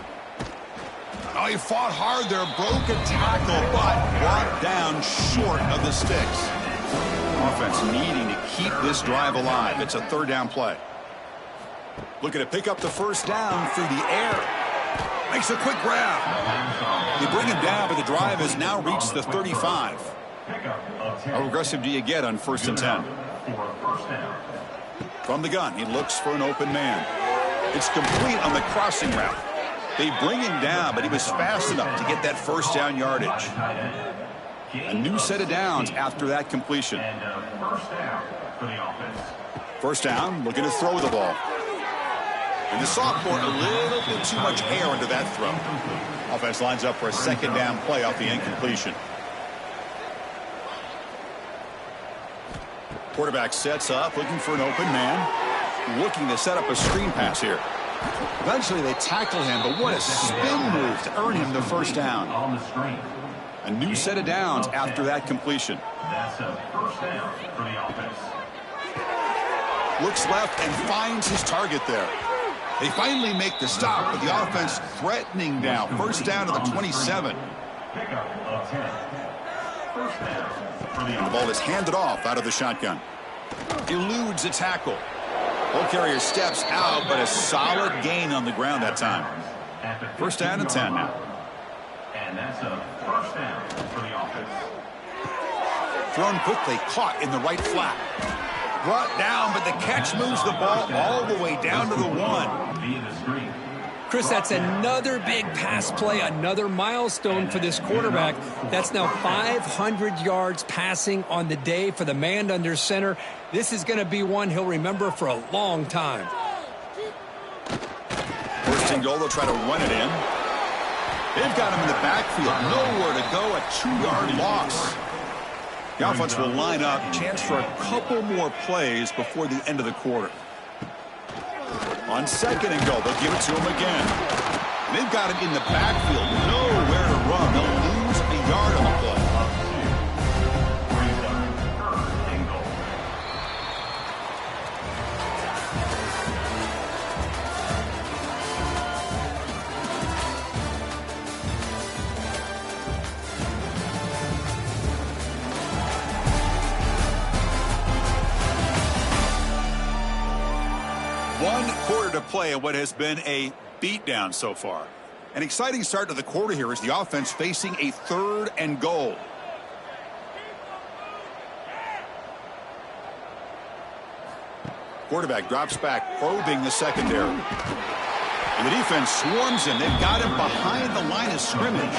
Oh, he fought hard there. Broke a tackle, but brought down short of the sticks. Offense needing to keep this drive alive. It's a third down play. Looking to pick up the first down through the air. Makes a quick grab. They bring him down, but the drive has now reached the 35. How aggressive do you get on 1st and 10? From the gun, he looks for an open man. It's complete on the crossing route. They bring him down, but he was fast enough to get that first down yardage. A new set of downs after that completion. First down, looking to throw the ball. And the sophomore, a little bit too much air into that throw. Offense lines up for a second down play off the incompletion. Quarterback sets up, looking for an open man. Looking to set up a screen pass here. Eventually they tackle him, but what a spin move to earn him the first down. A new set of downs after that completion. That's a first down for the offense. Looks left and finds his target there. They finally make the stop, but the offense threatening down. First down to the 27. Pickup of 10. First down for the And the ball is handed off out of the shotgun. Eludes a tackle. Ball carrier steps out, but a solid gain on the ground that time. First down and 10 now. And that's a first down for the offense. Thrown quickly, caught in the right flat. Brought down, but the catch moves the ball all the way down to the 1. Via the screen. Chris, that's another big pass play, another milestone for this quarterback. That's now 500 yards passing on the day for the man under center. This is going to be one he'll remember for a long time. First and goal, they'll try to run it in. They've got him in the backfield. Nowhere to go, a 2-yard loss. The offense will line up. Chance for a couple more plays before the end of the quarter. On second and goal, they'll give it to him again. They've got him in the backfield. Nowhere to run. They'll lose a yard on the play. One quarter to play in what has been a beatdown so far. An exciting start to the quarter here as the offense facing a third and goal. Quarterback drops back, probing the secondary. And the defense swarms him. They've got him behind the line of scrimmage.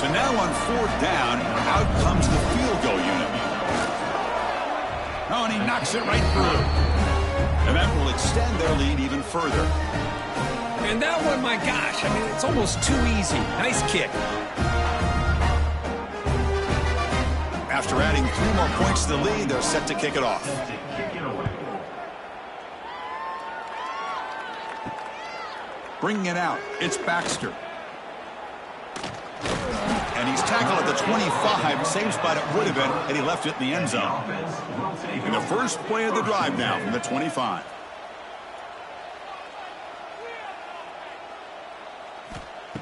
So now on 4th down, out comes the field goal unit. Oh, and he knocks it right through. And that will extend their lead even further. And that one, my gosh, I mean, it's almost too easy. Nice kick. After adding 3 more points to the lead, they're set to kick it off. Bringing it out, it's Baxter. And he's tackled at the 25, same spot it would have been had he left it in the end zone. And the first play of the drive now from the 25.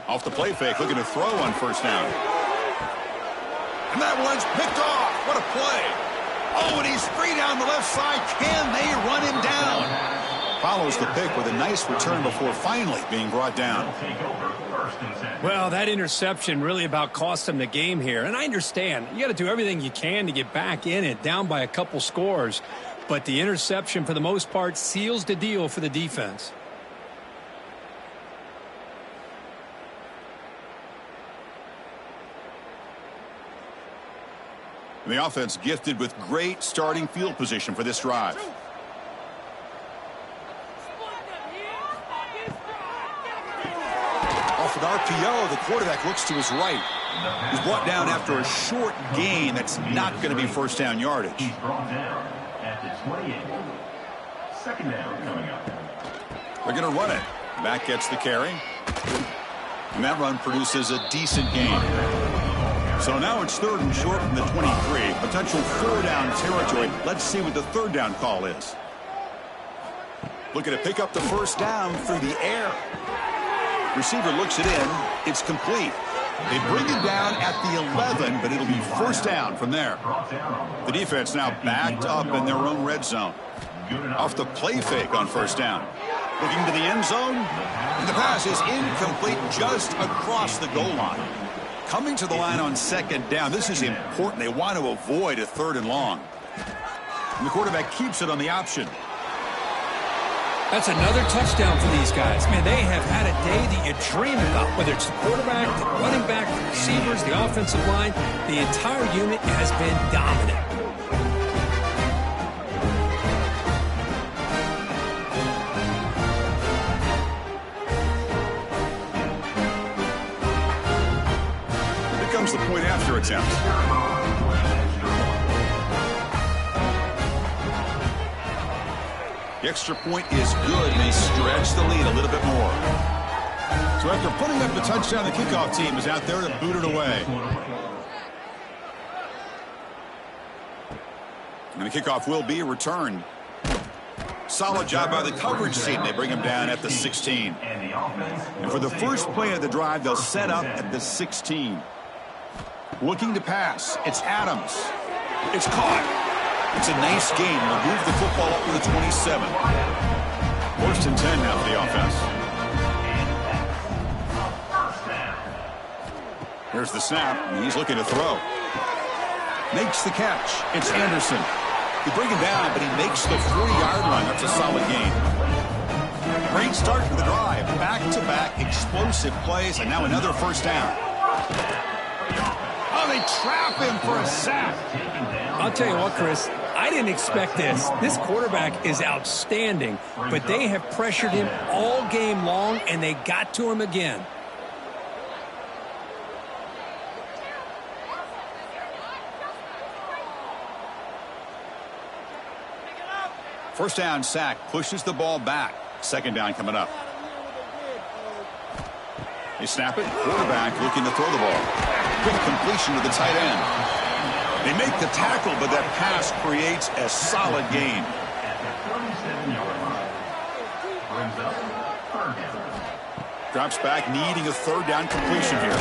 Off the play fake, looking to throw on first down. And that one's picked off. What a play. Oh, and he's free down the left side. Can they run him down? Follows the pick with a nice return before finally being brought down. Well, that interception really about cost him the game here. And I understand. You got to do everything you can to get back in it, down by a couple scores. But the interception, for the most part, seals the deal for the defense. The offense gifted with great starting field position for this drive. Off an RPO, the quarterback looks to his right. He's brought down after a short gain that's not going to be first down yardage. He's brought down at the 28. Second down coming up. They're going to run it. Back gets the carry. And that run produces a decent gain. So now it's 3rd and short from the 23. Potential 4-down territory. Let's see what the 3rd down call is. Looking to pick up the first down through the air. Receiver looks it in. It's complete. They bring it down at the 11, but it'll be first down from there. The defense now backed up in their own red zone. Off the play fake on first down. Looking to the end zone. And the pass is incomplete just across the goal line. Coming to the line on second down. This is important. They want to avoid a 3rd and long. And the quarterback keeps it on the option. That's another touchdown for these guys. Man, they have had a day that you dream about, whether it's the quarterback, the running back, the receivers, the offensive line. The entire unit has been dominant. Here comes the point after attempt. The extra point is good, and they stretch the lead a little bit more. So after putting up the touchdown, the kickoff team is out there to boot it away. And the kickoff will be returned. Solid job by the coverage team. They bring him down at the 16. And for the first play of the drive, they'll set up at the 16. Looking to pass. It's Adams. It's caught. It's a nice game. They'll move the football up to the 27. 1st and 10 now for the offense. Here's the snap. And he's looking to throw. Makes the catch. It's Anderson. They bring him down, but he makes the 40-yard line. That's a solid gain. Great start to the drive. Back-to-back explosive plays, and now another first down. Oh, they trap him for a sack. I'll tell you what, Chris, I didn't expect this. This quarterback is outstanding, but they have pressured him all game long, and they got to him again. First down sack pushes the ball back. Second down coming up. They snap it. Quarterback looking to throw the ball. Quick completion to the tight end. They make the tackle, but that pass creates a solid gain. Drops back, needing a 3rd down completion here.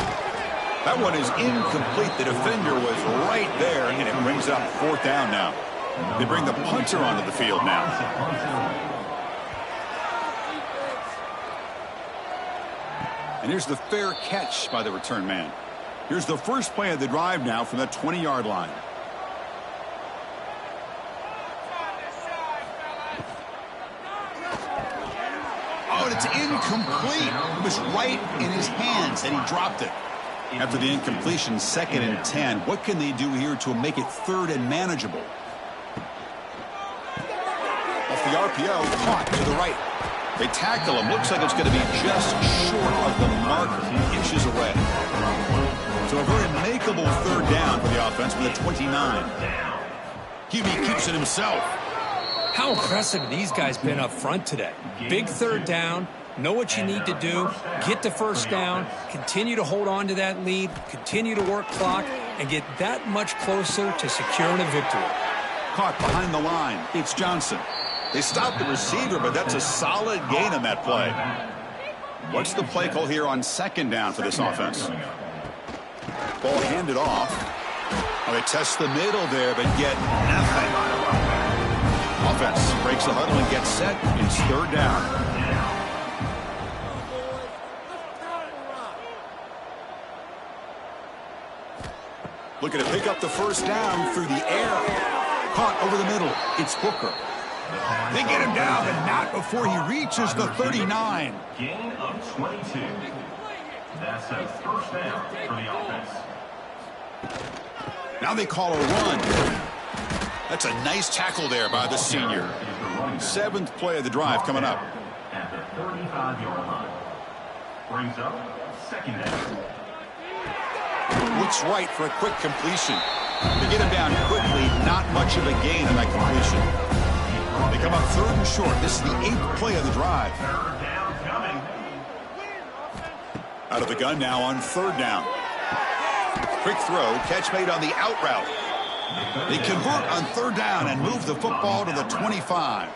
That one is incomplete. The defender was right there, and it brings up 4th down now. They bring the punter onto the field now. And here's the fair catch by the return man. Here's the first play of the drive now from the 20-yard line. Oh, and it's incomplete. It was right in his hands, and he dropped it. After the incompletion, 2nd and 10. What can they do here to make it 3rd and manageable? Off the RPO, caught to the right. They tackle him. Looks like it's going to be just short of the marker. Inches away. So a very makeable third down for the offense with a 29. QB keeps it himself. How impressive have these guys been up front today? Big third down, know what you need to do, get the first down, continue to hold on to that lead, continue to work clock, and get that much closer to securing a victory. Caught behind the line. It's Johnson. They stopped the receiver, but that's a solid gain on that play. What's the play call here on second down for this offense? Ball handed off. Well, they test the middle there, but get nothing. Offense breaks the huddle and gets set. It's third down. Looking to pick up the first down through the air. Caught over the middle. It's Booker. They get him down, but not before he reaches the 39. Gain of 22. That's a first down for the offense. Now they call a run. That's a nice tackle there by the senior. Seventh play of the drive coming up. At the 35-yard line. Brings up second down. Looks right for a quick completion. They get him down quickly, not much of a gain on that completion. They come up third and short. This is the 8th play of the drive. Third down coming. Out of the gun now on third down. Quick throw, catch made on the out route. They convert on third down and move the football to the 25.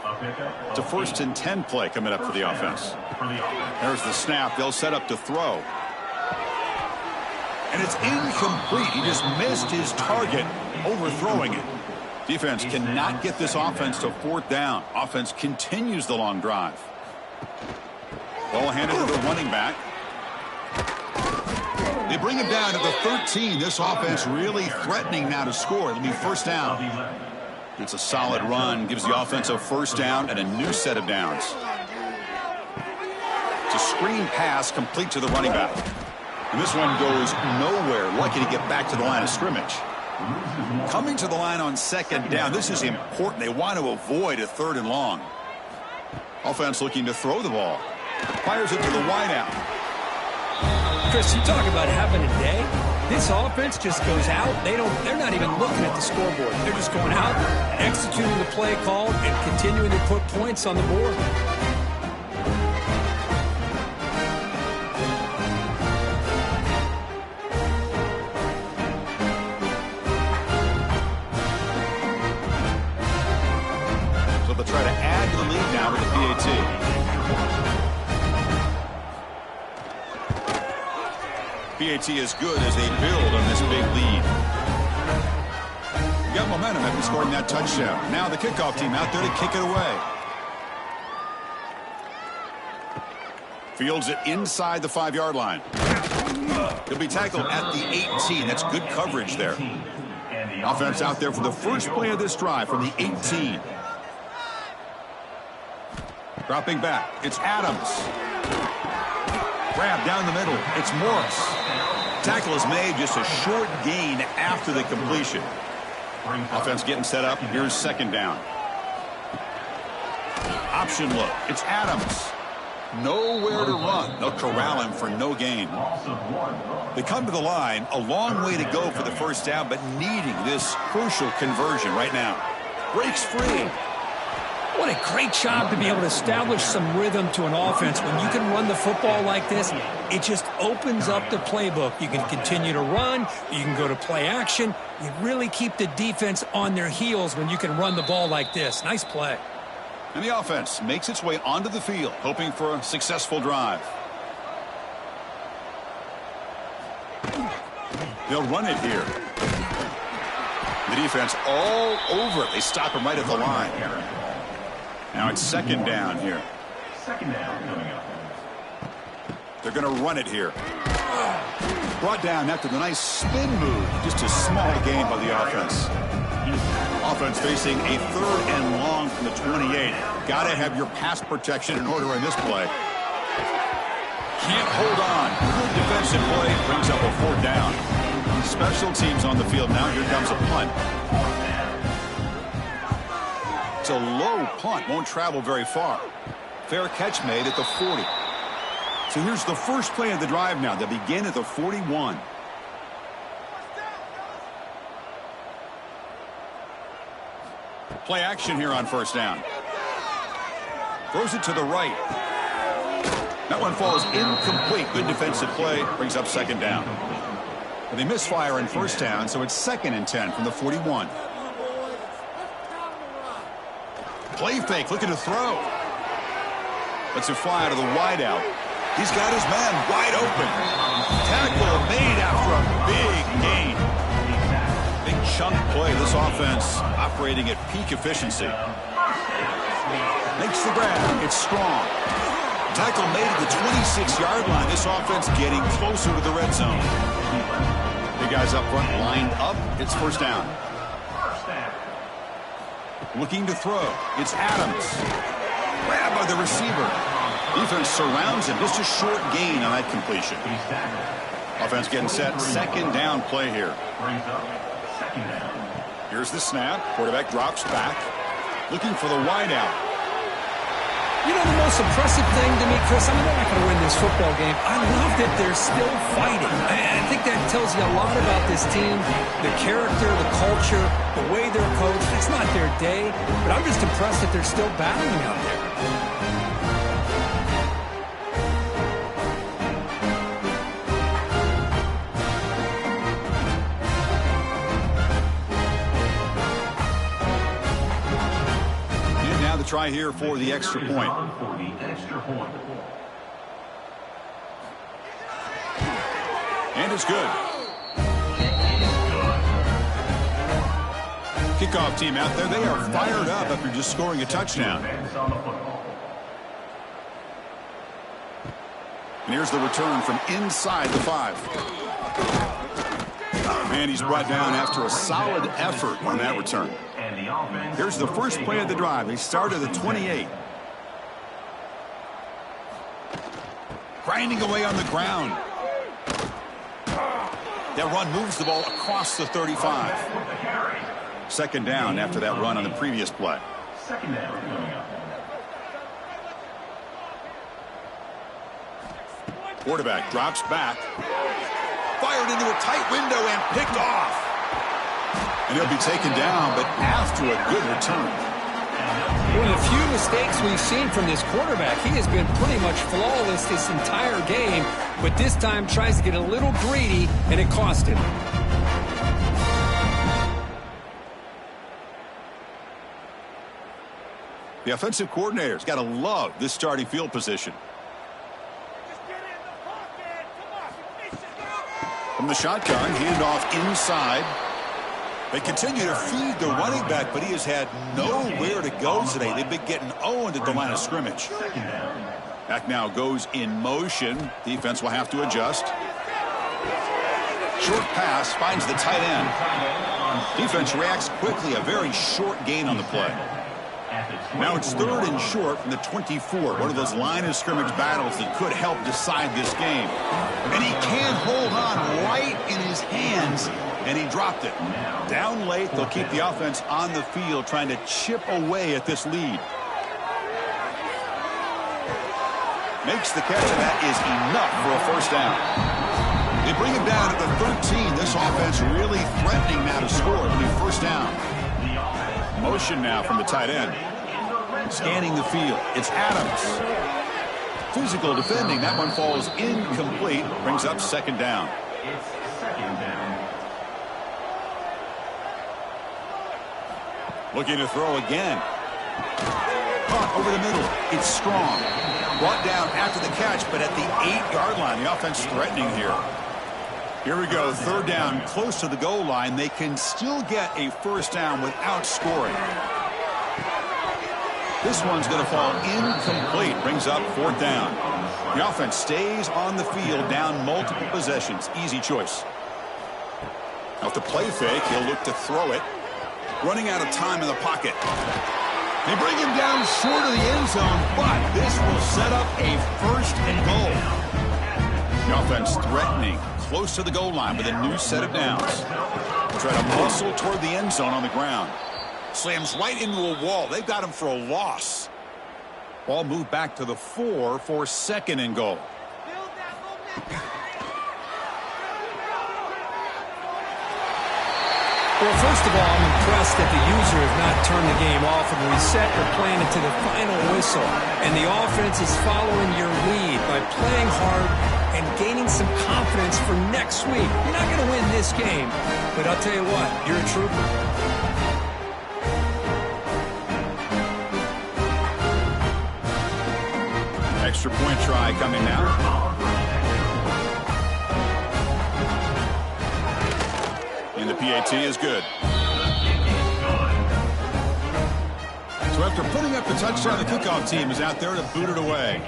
It's a 1st and 10 play coming up for the offense. There's the snap. They'll set up to throw. And it's incomplete. He just missed his target, overthrowing it. Defense cannot get this offense to fourth down. Offense continues the long drive. Ball handed to the running back. They bring him down to the 13. This offense really threatening now to score. It'll be first down. It's a solid run. Gives the offense a first down and a new set of downs. It's a screen pass complete to the running back. And this one goes nowhere. Lucky to get back to the line of scrimmage. Coming to the line on second down. This is important. They want to avoid a third and long. Offense looking to throw the ball. Fires it to the wideout. Chris, you talk about having a day. This offense just goes out. They're not even looking at the scoreboard. They're just going out, executing the play called, and continuing to put points on the board. So they'll try to add to the lead now with the PAT. PAT is good as they build on this big lead. Got momentum after scoring that touchdown. Now the kickoff team out there to kick it away. Fields it inside the 5-yard line. He'll be tackled at the 18. That's good coverage there. Offense out there for the first play of this drive from the 18. Dropping back. It's Adams. Grab down the middle. It's Morris. Tackle is made, just a short gain after the completion. Offense getting set up. Here's second down. Option look. It's Adams. Nowhere to run. They'll corral him for no gain. They come to the line. A long way to go for the first down, but needing this crucial conversion right now. Breaks free. What a great job to be able to establish some rhythm to an offense. When you can run the football like this, it just opens up the playbook. You can continue to run. You can go to play action. You really keep the defense on their heels when you can run the ball like this. Nice play. And the offense makes its way onto the field, hoping for a successful drive. They'll run it here. The defense all over it. They stop him right at the line. Now it's second down here. Second down coming up. They're going to run it here. Brought down after the nice spin move. Just a small gain by the offense. Offense facing a third and long from the 28. Got to have your pass protection in order in this play. Can't hold on. Good defensive play. Brings up a fourth down. Special teams on the field now. Here comes a punt. It's a low punt. Won't travel very far. Fair catch made at the 40. So here's the first play of the drive now. They begin at the 41. Play action here on first down. Throws it to the right. That one falls incomplete. Good defensive play. Brings up second down. But they misfire on first down, so it's 2nd and 10 from the 41. Play fake, looking to throw. Lets it fly out of the wideout. He's got his man wide open. Tackle made after a big gain. Big chunk play. This offense operating at peak efficiency. Makes the grab. It's strong. Tackle made at the 26-yard line. This offense getting closer to the red zone. Big guys up front lined up. It's first down. Looking to throw. It's Adams. Grab by the receiver. Defense surrounds him. Just a short gain on that completion. Offense getting set. 2nd down play here. Here's the snap. Quarterback drops back. Looking for the wideout. You know, the most impressive thing to me, Chris, I mean, they're not going to win this football game. I love that they're still fighting. I think that tells you a lot about this team, the character, the culture, the way they're coached. It's not their day, but I'm just impressed that they're still battling out there. Try here for the extra point. And it's good. Kickoff team out there. They are fired up after just scoring a touchdown. And here's the return from inside the 5. And he's brought down after a solid effort on that return. Here's the first play of the drive. They start at the 28. Grinding away on the ground. That run moves the ball across the 35. 2nd down after that run on the previous play. Quarterback drops back. Fired into a tight window and picked off. And he'll be taken down, but after a good return. One of the few mistakes we've seen from this quarterback. He has been pretty much flawless this entire game, but this time tries to get a little greedy, and it cost him. The offensive coordinator's got to love this starting field position. From the shotgun, handoff inside. They continue to feed the running back, but he has had nowhere to go today. They've been getting owned at the line of scrimmage. Back now goes in motion. Defense will have to adjust. Short pass finds the tight end. Defense reacts quickly. A very short gain on the play. Now it's 3rd and short from the 24. One of those line of scrimmage battles that could help decide this game. And he can hold on right in his hands, and he dropped it. Down late, they'll keep the offense on the field trying to chip away at this lead. Makes the catch, and that is enough for a first down. They bring him down to the 13. This offense really threatening now to score. It'll be first down. Motion now from the tight end. Scanning the field. It's Adams. Physical defending. That one falls incomplete. Brings up second down. Looking to throw again. Caught over the middle. It's Strong. Brought down after the catch, but at the 8-yard line. The offense threatening here. Here we go. 3rd down, close to the goal line. They can still get a first down without scoring. This one's going to fall incomplete. Brings up 4th down. The offense stays on the field, down multiple possessions. Easy choice. Now, the play fake, he'll look to throw it. Running out of time in the pocket. They bring him down short of the end zone, but this will set up a 1st and goal. The offense threatening, close to the goal line with a new set of downs. Try to muscle toward the end zone on the ground. Slams right into a wall. They've got him for a loss. Ball moved back to the 4 for 2nd and goal. Well, first of all, I'm impressed that the user has not turned the game off and reset or playing it to the final whistle. And the offense is following your lead by playing hard and gaining some confidence for next week. You're not going to win this game, but I'll tell you what, you're a trooper. Extra point try coming now. And the PAT is good. So after putting up the touchdown, the kickoff team is out there to boot it away.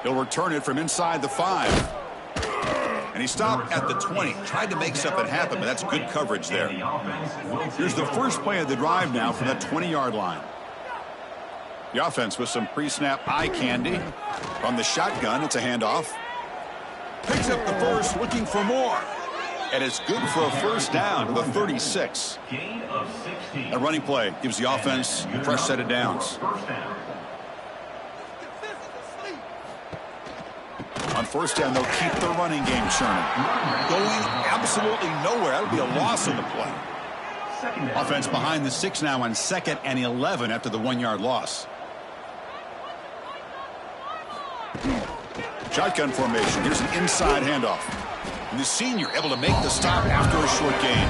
He'll return it from inside the 5. And he stopped at the 20. Tried to make something happen, but that's good coverage there. Here's the first play of the drive now from that 20-yard line. The offense with some pre-snap eye candy. From the shotgun, it's a handoff. Picks up the first, looking for more. And it's good for a first down to the 36. A running play gives the offense a fresh set of downs. On first down, they'll keep the running game churning. Going absolutely nowhere. That'll be a loss on the play. Offense behind the 6 now on 2nd and 11 after the 1-yard loss. Shotgun formation. Here's an inside handoff. And the senior able to make the stop after a short gain.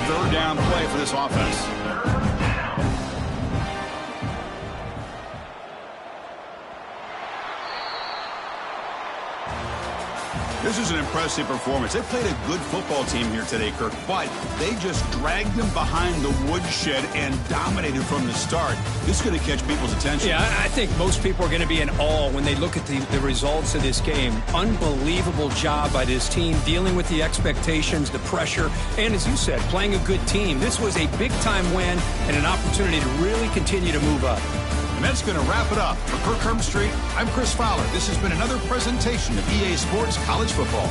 3rd down play for this offense. This is an impressive performance. They played a good football team here today, Kirk, but they just dragged them behind the woodshed and dominated from the start. This is going to catch people's attention. Yeah, I think most people are going to be in awe when they look at the results of this game. Unbelievable job by this team, dealing with the expectations, the pressure, and as you said, playing a good team. This was a big-time win and an opportunity to really continue to move up. And that's going to wrap it up. For Kirk Herbstreit, I'm Chris Fowler. This has been another presentation of EA Sports College Football.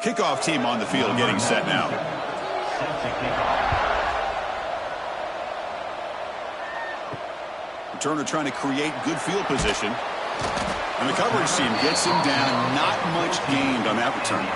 Kickoff team on the field getting set now. Returner trying to create good field position. And the coverage team gets him down. Not much gained on that return.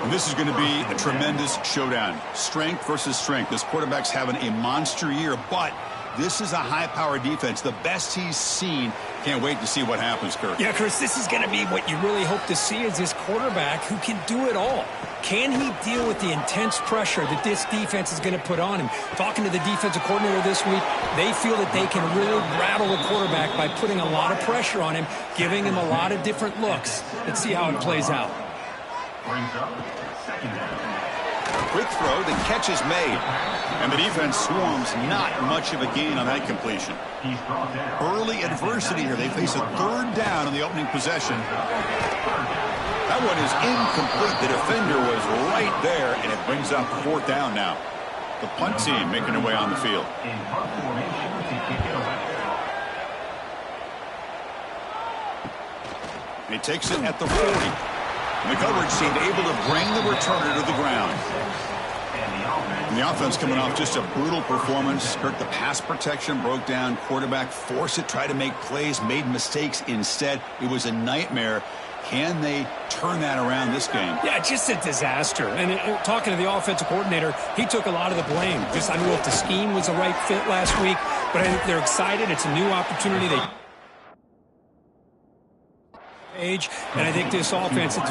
And this is going to be a tremendous showdown. Strength versus strength. This quarterback's having a monster year, but this is a high-powered defense. The best he's seen. Can't wait to see what happens, Kirk. Yeah, Chris, this is going to be what you really hope to see is this quarterback who can do it all. Can he deal with the intense pressure that this defense is going to put on him? Talking to the defensive coordinator this week, they feel that they can really rattle the quarterback by putting a lot of pressure on him, giving him a lot of different looks. Let's see how it plays out. Quick throw, the catch is made. And the defense swarms, not much of a gain on that completion. Early adversity here. They face a third down on the opening possession. That one is incomplete. The defender was right there, and it brings up fourth down now. The punt team making their way on the field. He takes it at the 40. And the coverage team able to bring the returner to the ground. And the offense coming off just a brutal performance. Kirk, the pass protection broke down. Quarterback forced it, tried to make plays, made mistakes instead. It was a nightmare. Can they turn that around this game? Yeah, just a disaster. And talking to the offensive coordinator, he took a lot of the blame. Just, I don't know if the scheme was the right fit last week, but I think they're excited. It's a new opportunity. And I think this offense, it's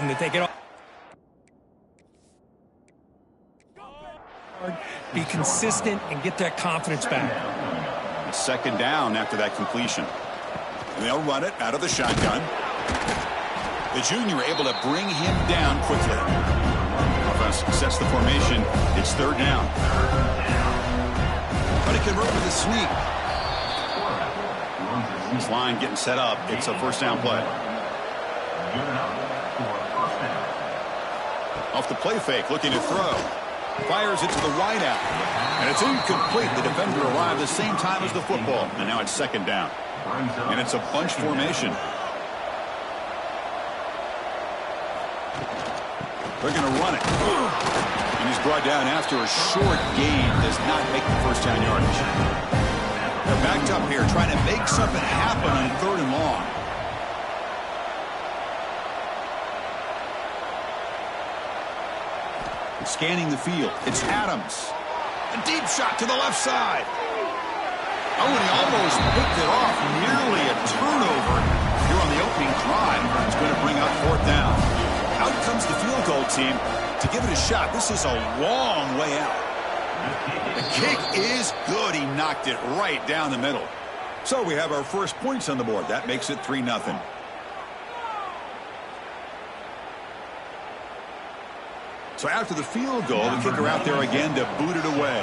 and that they get off. Be consistent and get that confidence back. Second down after that completion. And they'll run it out of the shotgun. The junior able to bring him down quickly. Offense sets the formation. It's third down. But he convert with a sneak. This line getting set up. It's a first down play. Off the play fake, looking to throw. Fires it to the wide out. And it's incomplete. The defender arrived the same time as the football. And now it's second down. And it's a bunch formation. They're going to run it. And he's brought down after a short gain. Does not make the first down yardage. They're backed up here trying to make something happen on third and long. Scanning the field. It's Adams. A deep shot to the left side. Oh, and he almost picked it off. Nearly a turnover here on the opening drive. It's going to bring up fourth down. Out comes the field goal team to give it a shot. This is a long way out. The kick is good. He knocked it right down the middle. So we have our first points on the board. That makes it 3-0. So after the field goal, the kicker out there again to boot it away.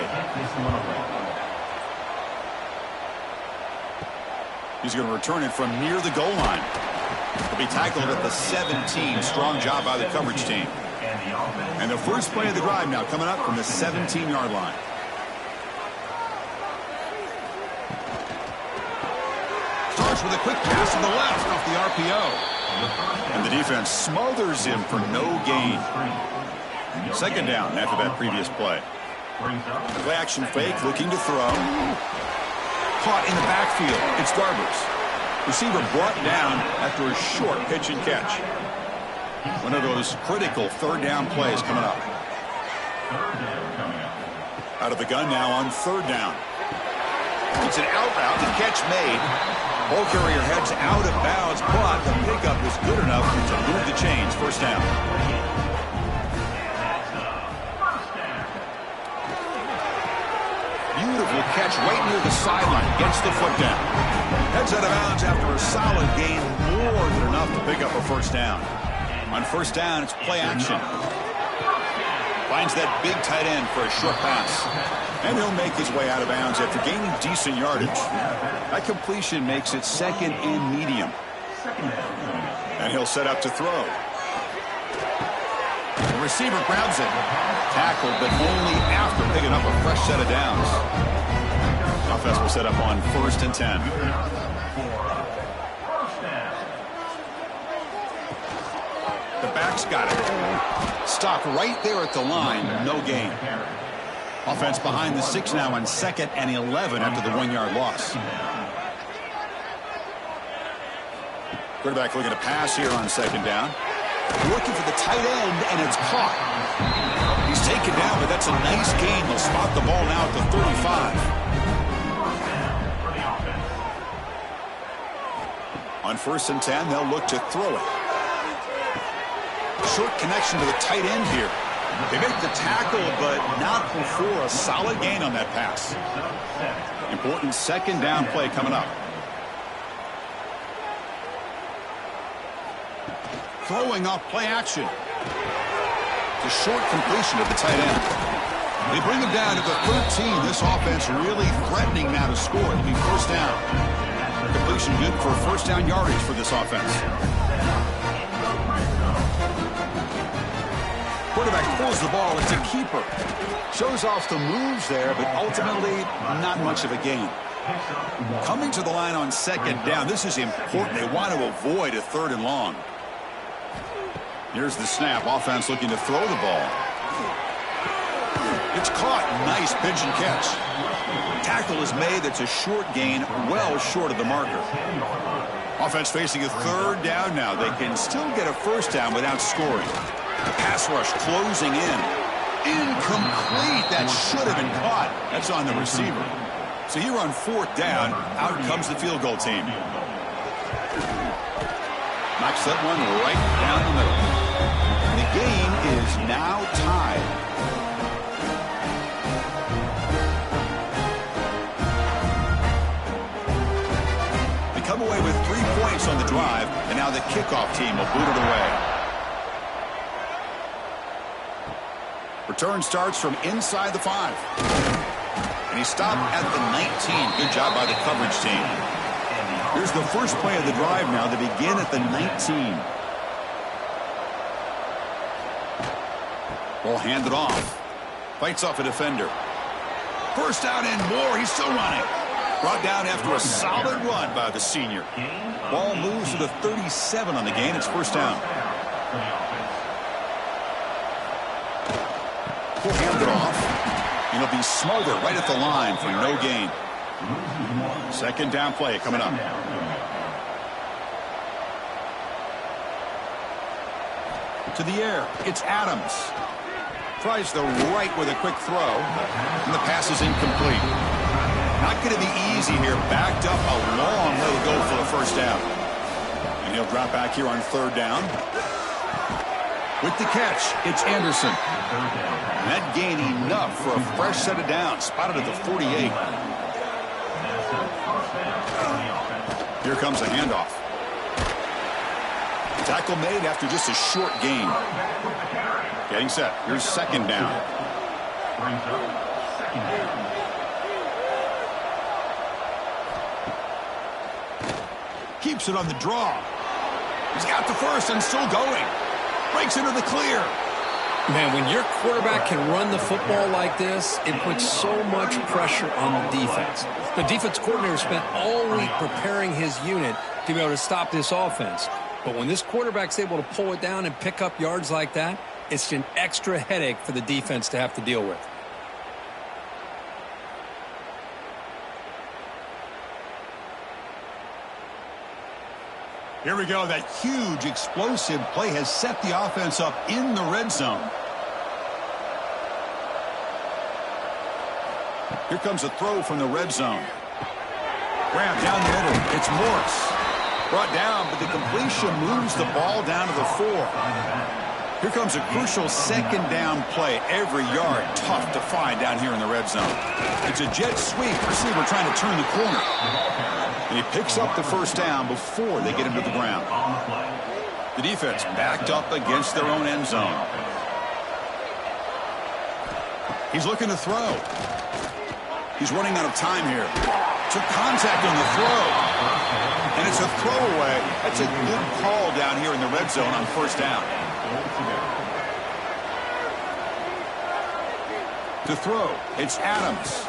He's going to return it from near the goal line. He'll be tackled at the 17. Strong job by the coverage team. And the first play of the drive now coming up from the 17-yard line. Starts with a quick pass to the left off the RPO. And the defense smothers him for no gain. Second down after that previous play. Play action fake, looking to throw. Caught in the backfield. It's Garbers. Receiver brought down after a short pitch and catch. One of those critical third down plays coming up. Out of the gun now on third down. It's an out route, the catch made. Ball carrier heads out of bounds, but the pickup was good enough to move the chains. First down. catch right near the sideline. Gets the foot down. Heads out of bounds after a solid gain, more than enough to pick up a first down. On first down, it's play action. Finds that big tight end for a short pass. And he'll make his way out of bounds after gaining decent yardage. That completion makes it second and medium. And he'll set up to throw. The receiver grabs it. Tackled, but only after picking up a fresh set of downs. Offense will set up on 1st and 10. The back's got it. Stopped right there at the line. No gain. Offense behind the 6 now on 2nd and 11 after the 1-yard loss. Quarterback looking to pass here on 2nd down. Looking for the tight end, and it's caught. He's taken down, but that's a nice gain. They'll spot the ball now at the 35. On 1st and 10, they'll look to throw it. Short connection to the tight end here. They make the tackle, but not before a solid gain on that pass. Important 2nd down play coming up. Throwing off play action. It's a short completion of the tight end. They bring him down to the 13. This offense really threatening now to score. It'll be 1st down. Completion good for 1st down yardage for this offense. Quarterback pulls the ball. It's a keeper. Shows off the moves there, but ultimately not much of a gain. Coming to the line on 2nd down. This is important. They want to avoid a 3rd and long. Here's the snap. Offense looking to throw the ball. It's caught. Nice pitch and catch. Tackle is made. That's a short gain, well short of the marker. Offense facing a 3rd down now. They can still get a 1st down without scoring. The pass rush closing in. Incomplete. That should have been caught. That's on the receiver. So here on 4th down, out comes the field goal team. Knocks that one right down the middle. The game is now tied. They come away with 3 points on the drive, and now the kickoff team will boot it away. Return starts from inside the 5. And he stopped at the 19. Good job by the coverage team. Here's the first play of the drive now. They begin at the 19. Ball handed off. Fights off a defender. 1st down and more. He's still running. Brought down after a solid run by the senior. Ball moves to the 37 on the gain. It's 1st down. He'll hand it off. And he'll be smothered right at the line for no gain. 2nd down play coming up. To the air. It's Adams. Tries the right with a quick throw. And the pass is incomplete. Not going to be easy here. Backed up a long way to go for a 1st down. And he'll drop back here on 3rd down. With the catch, it's Anderson. And that gained enough for a fresh set of downs. Spotted at the 48. Here comes a handoff. Tackle made after just a short gain. Getting set. Here's 2nd down. Keeps it on the draw. He's got the 1st and still going. Breaks into the clear. Man, when your quarterback can run the football like this, it puts so much pressure on the defense. The defense coordinator spent all week preparing his unit to be able to stop this offense. But when this quarterback's able to pull it down and pick up yards like that, it's an extra headache for the defense to have to deal with. Here we go. That huge explosive play has set the offense up in the red zone. Here comes a throw from the red zone. Grab down the middle. It's Morris. Brought down, but the completion moves the ball down to the 4. Here comes a crucial second down play. Every yard tough to find down here in the red zone. It's a jet sweep. Receiver trying to turn the corner. And he picks up the first down before they get him to the ground. The defense backed up against their own end zone. He's looking to throw. He's running out of time here. Took contact on the throw. And it's a throwaway. That's a good call down here in the red zone on first down. To throw, it's Adams.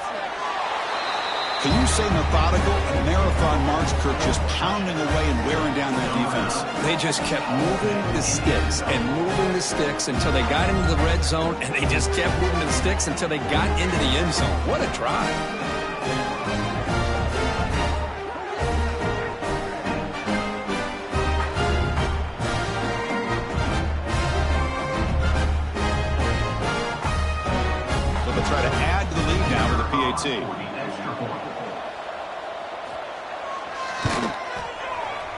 Can you say methodical? A marathon march, Kirk, just pounding away and wearing down that defense. They just kept moving the sticks and moving the sticks until they got into the red zone, and they just kept moving the sticks until they got into the end zone. What a drive. Try to add to the lead now with a PAT.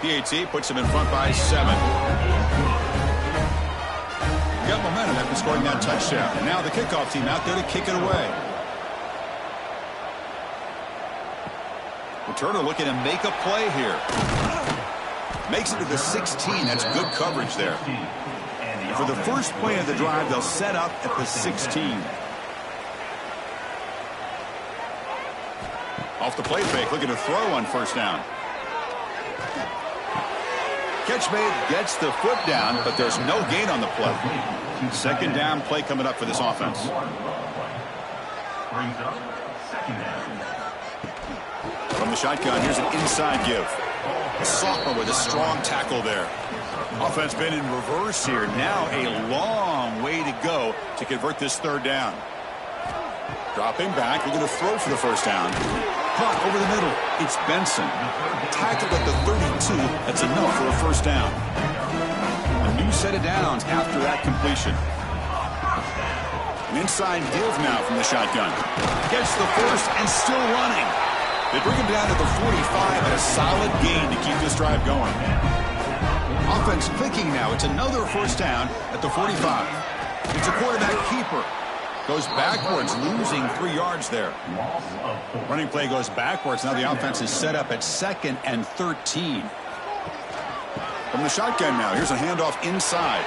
PAT puts him in front by 7. Got momentum after scoring that touchdown. And now the kickoff team out there to kick it away. Returner looking to make a play here. Makes it to the 16. That's good coverage there. And for the first play of the drive, they'll set up at the 16. Off the play fake, looking to throw on first down. Catch made, gets the foot down, but there's no gain on the play. Second down play coming up for this offense. From the shotgun, here's an inside give. A sophomore with a strong tackle there. Offense been in reverse here. Now a long way to go to convert this third down. Dropping back, looking to throw for the first down. Caught over the middle. It's Benson. Tackled at the 32. That's enough for a first down. A new set of downs after that completion. An inside give now from the shotgun. Gets the first and still running. They bring him down to the 45 and a solid gain to keep this drive going. Offense clicking now. It's another first down at the 45. It's a quarterback keeper. Goes backwards, losing 3 yards there. Running play goes backwards. Now the offense is set up at 2nd and 13. From the shotgun now, here's a handoff inside.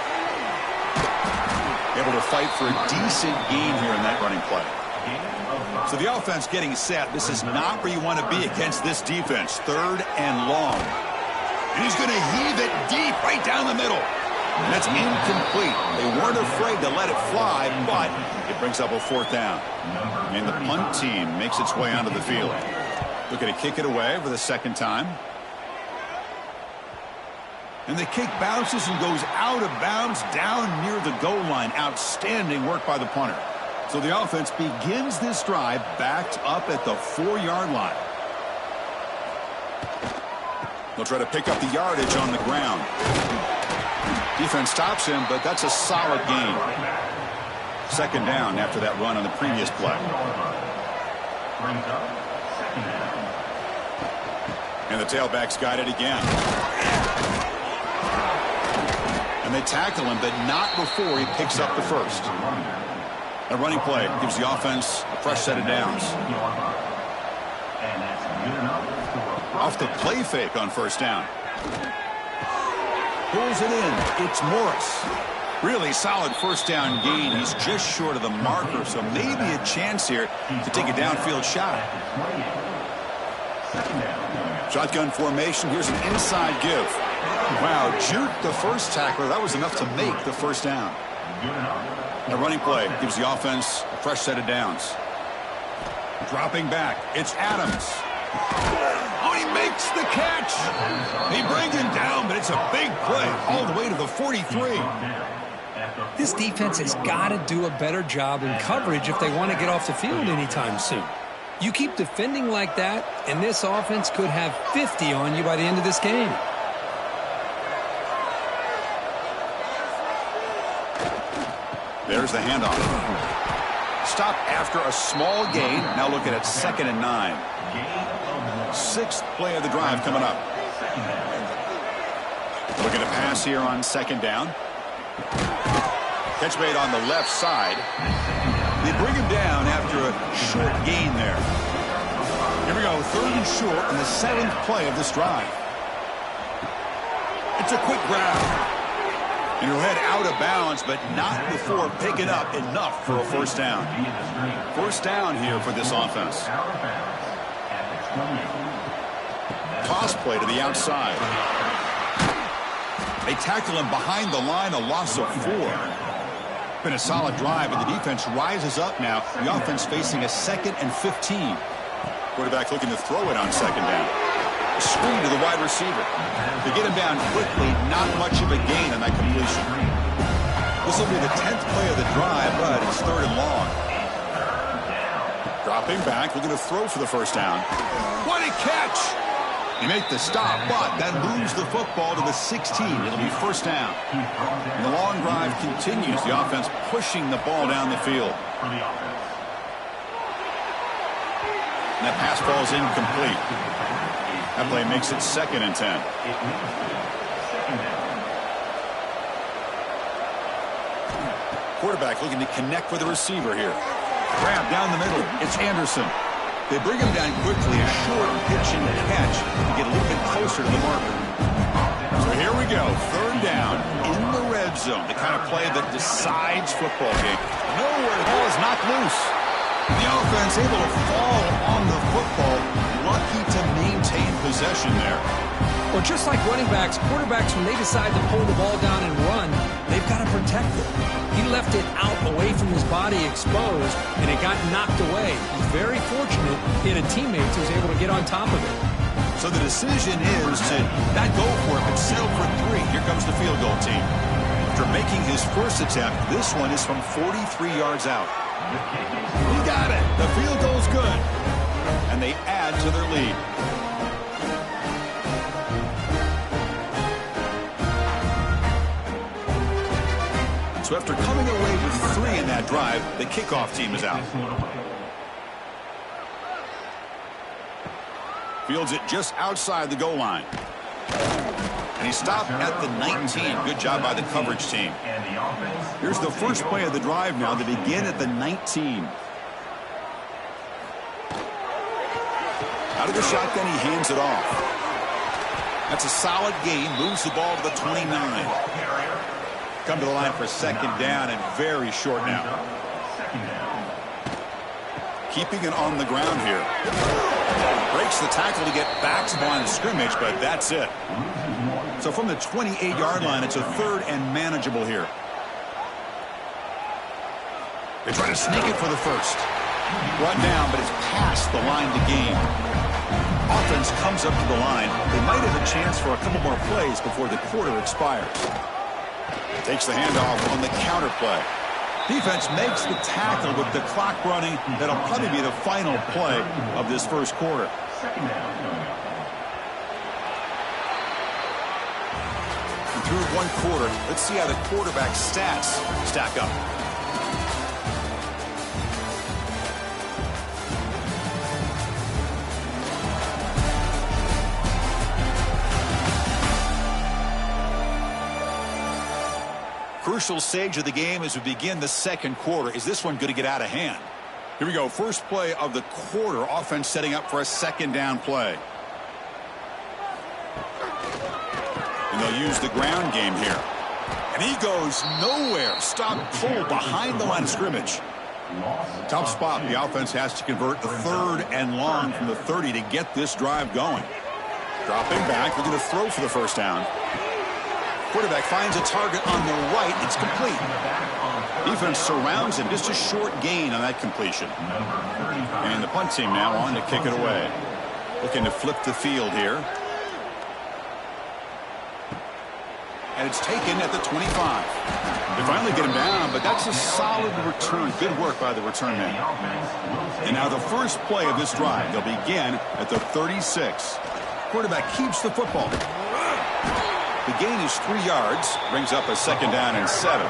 Able to fight for a decent gain here in that running play. So the offense getting set. This is not where you want to be against this defense. 3rd and long. And he's going to heave it deep right down the middle. And that's incomplete. They weren't afraid to let it fly, but it brings up a 4th down. And the punt team makes its way onto the field. Looking to kick it away for the 2nd time. And the kick bounces and goes out of bounds down near the goal line. Outstanding work by the punter. So the offense begins this drive backed up at the 4-yard line. They'll try to pick up the yardage on the ground. Defense stops him, but that's a solid gain. 2nd down after that run on the previous play. And the tailback's got it again. And they tackle him, but not before he picks up the first. A running play gives the offense a fresh set of downs. Off the play fake on first down. Pulls it in. It's Morris. Really solid first down gain. He's just short of the marker, so maybe a chance here to take a downfield shot. Shotgun formation. Here's an inside give. Wow, juked the first tackler. That was enough to make the first down. A running play gives the offense a fresh set of downs. Dropping back. It's Adams. Oh, he makes the catch. He brings him down, but it's a big play all the way to the 43. This defense has got to do a better job in coverage if they want to get off the field anytime soon. You keep defending like that, and this offense could have 50 on you by the end of this game. There's the handoff. Stop after a small gain. Now looking at 2nd and 9. 6th play of the drive coming up. Looking to pass here on 2nd down. Catch made on the left side. They bring him down after a short gain there. Here we go, 3rd and short in the 7th play of this drive. It's a quick grab. And he'll head out of bounds, but not before picking up enough for a first down. First down here for this offense. Toss play to the outside. They tackle him behind the line, a loss of 4. Been a solid drive, and the defense rises up now. The offense facing a 2nd and 15. Quarterback looking to throw it on 2nd down. A screen to the wide receiver. They get him down quickly, not much of a gain on that completion. This will be the 10th play of the drive, but it's 3rd and long. Dropping back, looking to throw for the first down. What a catch! You make the stop, but that moves the football to the 16. It'll be first down. And the long drive continues. The offense pushing the ball down the field. And that pass ball's incomplete. That play makes it 2nd and 10. Quarterback looking to connect with the receiver here. Grab down the middle. It's Anderson. They bring him down quickly, a short pitch and catch to get a little bit closer to the marker. So here we go, 3rd down in the red zone, the kind of play that decides football game. Nowhere, the ball is knocked loose. The offense able to fall on the football, lucky to maintain possession there. Well, just like running backs, quarterbacks, when they decide to pull the ball down and run, they've got to protect it. He left it out away from his body exposed, and it got knocked away. He's very fortunate he had a teammate who was able to get on top of it. So the decision is to not go for it, but settle for 3. Here comes the field goal team. After making his first attempt, this one is from 43 yards out. He got it. The field goal's good. And they add to their lead. So after coming away with 3 in that drive, the kickoff team is out. Fields it just outside the goal line. And he stopped at the 19. Good job by the coverage team. Here's the first play of the drive now. They begin at the 19. Out of the shotgun, he hands it off. That's a solid gain. Moves the ball to the 29. Come to the line for 2nd down and very short now. Keeping it on the ground here. Breaks the tackle to get back to the line of scrimmage, but that's it. So from the 28-yard line, it's a 3rd and manageable here. They try to sneak it for the first. Run down, but it's past the line to gain. Offense comes up to the line. They might have a chance for a couple more plays before the quarter expires. Takes the handoff on the counter play. Defense makes the tackle with the clock running. That'll probably be the final play of this first quarter. And through 1 quarter, let's see how the quarterback stats stack up. Crucial stage of the game as we begin the 2nd quarter. Is this one going to get out of hand? Here we go. First play of the quarter. Offense setting up for a 2nd down play. And they'll use the ground game here. And he goes nowhere. Stop pull behind the line of scrimmage. Tough spot. The offense has to convert the 3rd and long from the 30 to get this drive going. Dropping back. Looking to throw for the first down. Quarterback finds a target on the right. It's complete. Defense surrounds him. Just a short gain on that completion. And the punt team now on to kick it away. Looking to flip the field here. And it's taken at the 25. They finally get him down, but that's a solid return. Good work by the return man. And now the first play of this drive. They'll begin at the 36. Quarterback keeps the football. The gain is 3 yards, brings up a 2nd down and 7.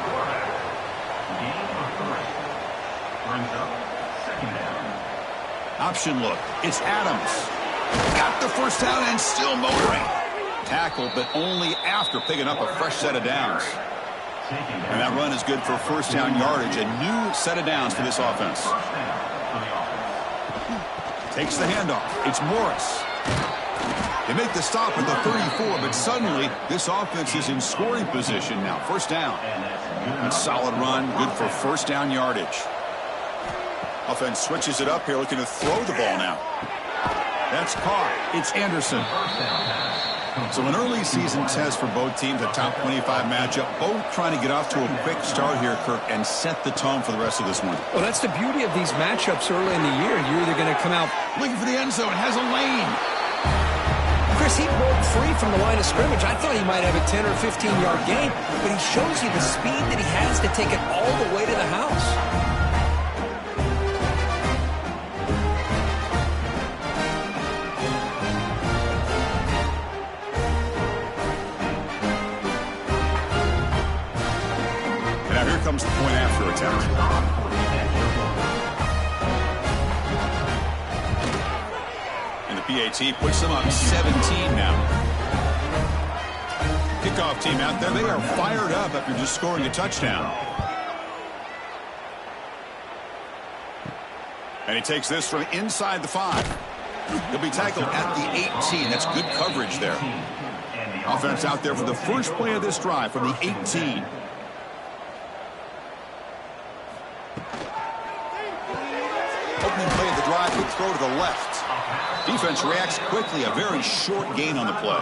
Option look. It's Adams. Got the first down and still motoring. Tackled, but only after picking up a fresh set of downs. And that run is good for first down yardage. A new set of downs for this offense. Takes the handoff. It's Morris. They make the stop at the 34, but suddenly this offense is in scoring position now. First down. A solid run, good for first down yardage. Offense switches it up here, looking to throw the ball now. That's caught. It's Anderson. So an early season test for both teams, a top 25 matchup. Both trying to get off to a quick start here, Kirk, and set the tone for the rest of this one. Well, that's the beauty of these matchups early in the year. You're either going to come out looking for the end zone, has a lane. Chris, he broke free from the line of scrimmage. I thought he might have a 10 or 15-yard gain, but he shows you the speed that he has to take it all the way to the house. And now here comes the point after attempt. PAT puts them up 17 now. Kickoff team out there. They are fired up after just scoring a touchdown. And he takes this from inside the 5. He'll be tackled at the 18. That's good coverage there. Offense out there for the first play of this drive from the 18. Opening play of the drive, good throw to the left. Defense reacts quickly, a very short gain on the play.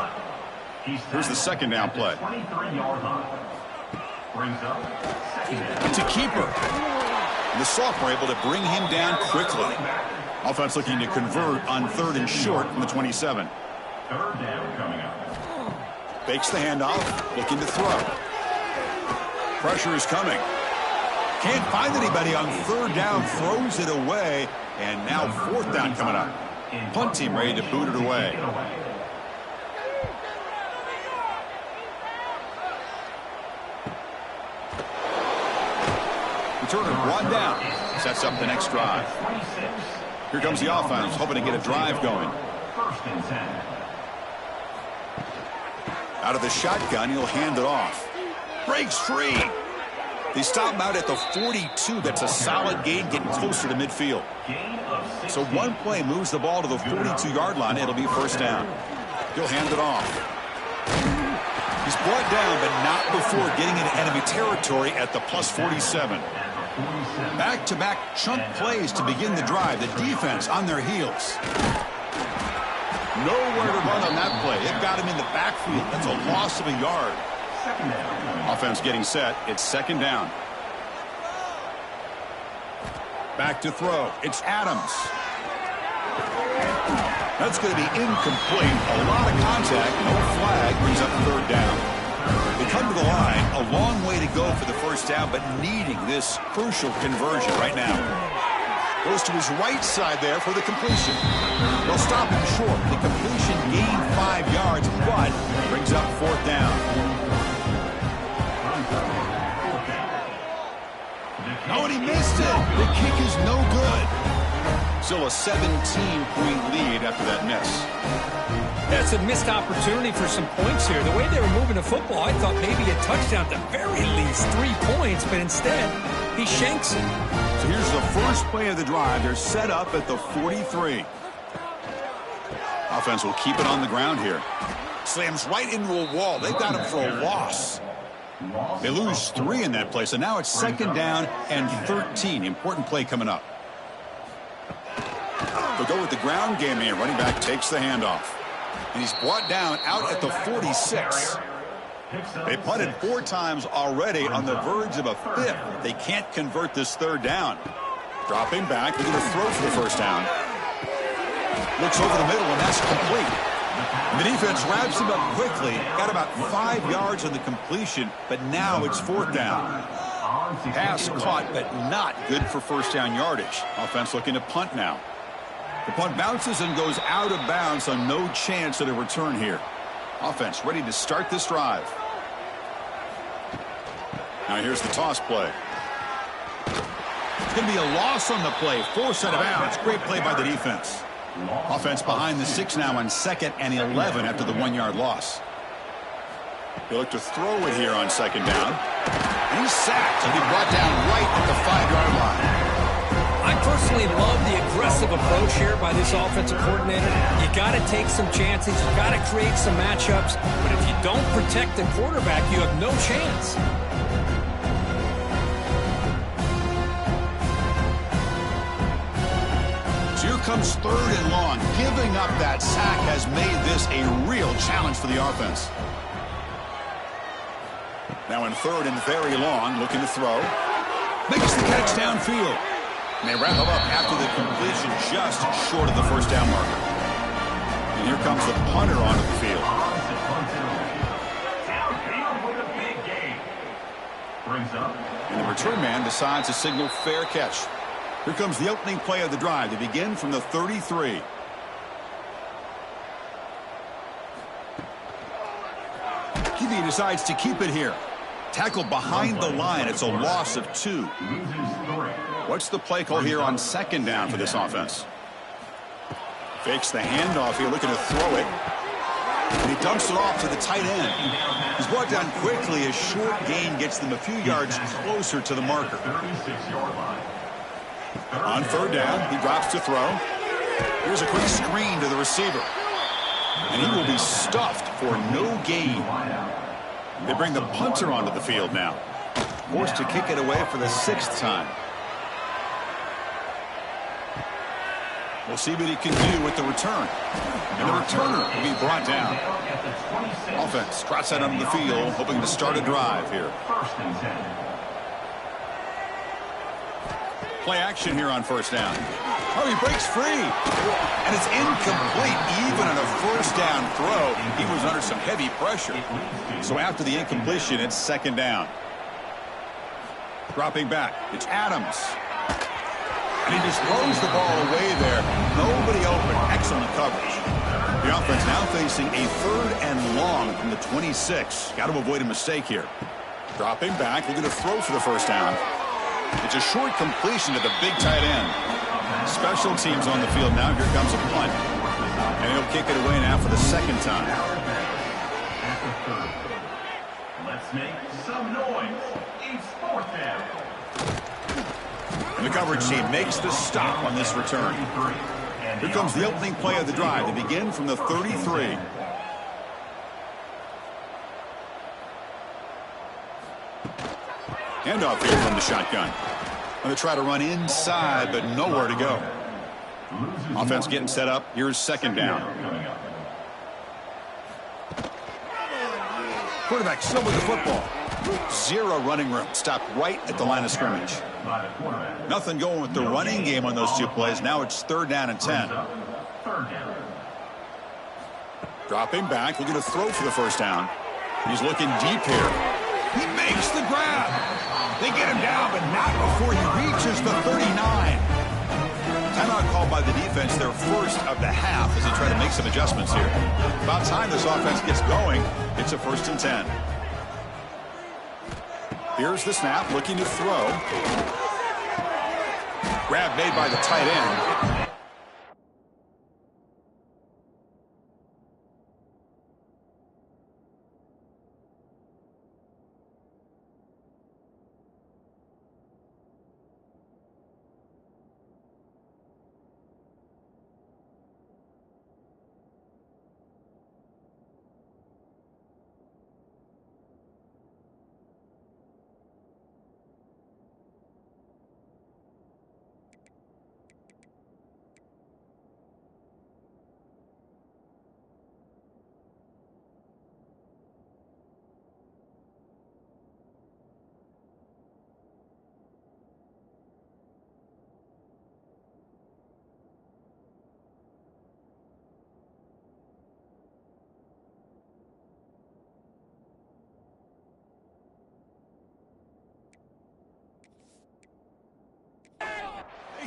Here's the second down play. To keeper. The sophomore able to bring him down quickly. Offense looking to convert on 3rd and short from the 27. Third down coming up. Fakes the handoff, looking to throw. Pressure is coming. Can't find anybody on 3rd down, throws it away, and now 4th down coming up. Punt team ready to boot it away. Returner brought down. Sets up the next drive. Here comes the offense, hoping to get a drive going. First and 10. Out of the shotgun, he'll hand it off. Breaks free. They stop him out at the 42. That's a solid gain, getting closer to midfield. So one play moves the ball to the 42-yard line. It'll be first down. He'll hand it off. He's brought down, but not before getting into enemy territory at the plus 47. Back-to-back chunk plays to begin the drive. The defense on their heels. Nowhere to run on that play. It got him in the backfield. That's a loss of a yard. Offense getting set. It's second down. Back to throw. It's Adams. That's going to be incomplete. A lot of contact. No flag. Brings up 3rd down. They come to the line. A long way to go for the first down, but needing this crucial conversion right now. Goes to his right side there for the completion. They'll stop him short. The completion gained 5 yards, but brings up 4th down. Oh, and he missed it. The kick is no good. Still a 17-point lead after that miss. That's a missed opportunity for some points here. The way they were moving the football, I thought maybe a touchdown, at the very least 3 points, but instead he shanks it. So here's the first play of the drive. They're set up at the 43. Offense will keep it on the ground here. Slams right into a wall. They've got him for a loss. They lose 3 in that play, so now it's second down and 13. Important play coming up. They'll go with the ground game here. Running back takes the handoff. And he's brought down out at the 46. They punted 4 times already, on the verge of a 5th. They can't convert this 3rd down. Dropping back, they're going to throw for the first down. Looks over the middle, and that's complete. And the defense wraps him up quickly. Got about 5 yards on the completion, but now it's 4th down. Pass caught, but not good for first down yardage. Offense looking to punt now. The punt bounces and goes out of bounds, so no chance at a return here. Offense ready to start this drive. Now here's the toss play. It's going to be a loss on the play. Forced out of bounds. Great play by the defense. Offense behind the 6 now on 2nd and 11 after the 1-yard loss. They look to throw it here on 2nd down. And he's sacked. He'll be brought down right at the 5-yard line. I personally love the aggressive approach here by this offensive coordinator. You got to take some chances. You got to create some matchups. But if you don't protect the quarterback, you have no chance. So here comes 3rd and long. Giving up that sack has made this a real challenge for the offense. Now in 3rd and very long, looking to throw. Makes the catch downfield. And they wrap him up after the completion just short of the first down marker. And here comes the punter onto the field. And the return man decides to signal fair catch. Here comes the opening play of the drive. They begin from the 33. He decides to keep it here. Tackled behind the line. It's a loss of 2. What's the play call here on 2nd down for this offense? Fakes the handoff here, looking to throw it. And he dumps it off to the tight end. He's brought down quickly. A short gain gets them a few yards closer to the marker. On 3rd down, he drops to throw. Here's a quick screen to the receiver. And he will be stuffed for no gain. They bring the punter onto the field now. Forced to kick it away for the 6th time. We'll see what he can do with the return. And the returner will be brought down. Offense trots out onto the field, hoping to start a drive here. Play action here on 1st down. Oh, he breaks free. And it's incomplete. Even on a 1st down throw, he was under some heavy pressure. So after the incompletion, it's 2nd down. Dropping back, it's Adams. And he just throws the ball away there. Nobody open. Excellent coverage. The offense now facing a 3rd and long from the 26. Got to avoid a mistake here. Dropping back, looking to throw for the 1st down. It's a short completion to the big tight end. Special teams on the field now. Here comes a punt. And he'll kick it away now for the 2nd time. Let's make some noise. It's 4th down. And the coverage team makes the stop on this return. Here comes the opening play of the drive. They begin from the 33. Handoff here from the shotgun. Going to try to run inside, but nowhere to go. Offense getting set up. Here's 2nd down. Quarterback still with the football. 0 running room. Stopped right at the line of scrimmage. Nothing going with the running game on those 2 plays. Now it's 3rd down and 10. Dropping back. Looking to throw for the 1st down. He's looking deep here. He makes the grab. They get him down, but not before he reaches the 39. Timeout called by the defense, their 1st of the half, as they try to make some adjustments here. About time this offense gets going. It's a 1st and 10. Here's the snap, looking to throw. Grab made by the tight end.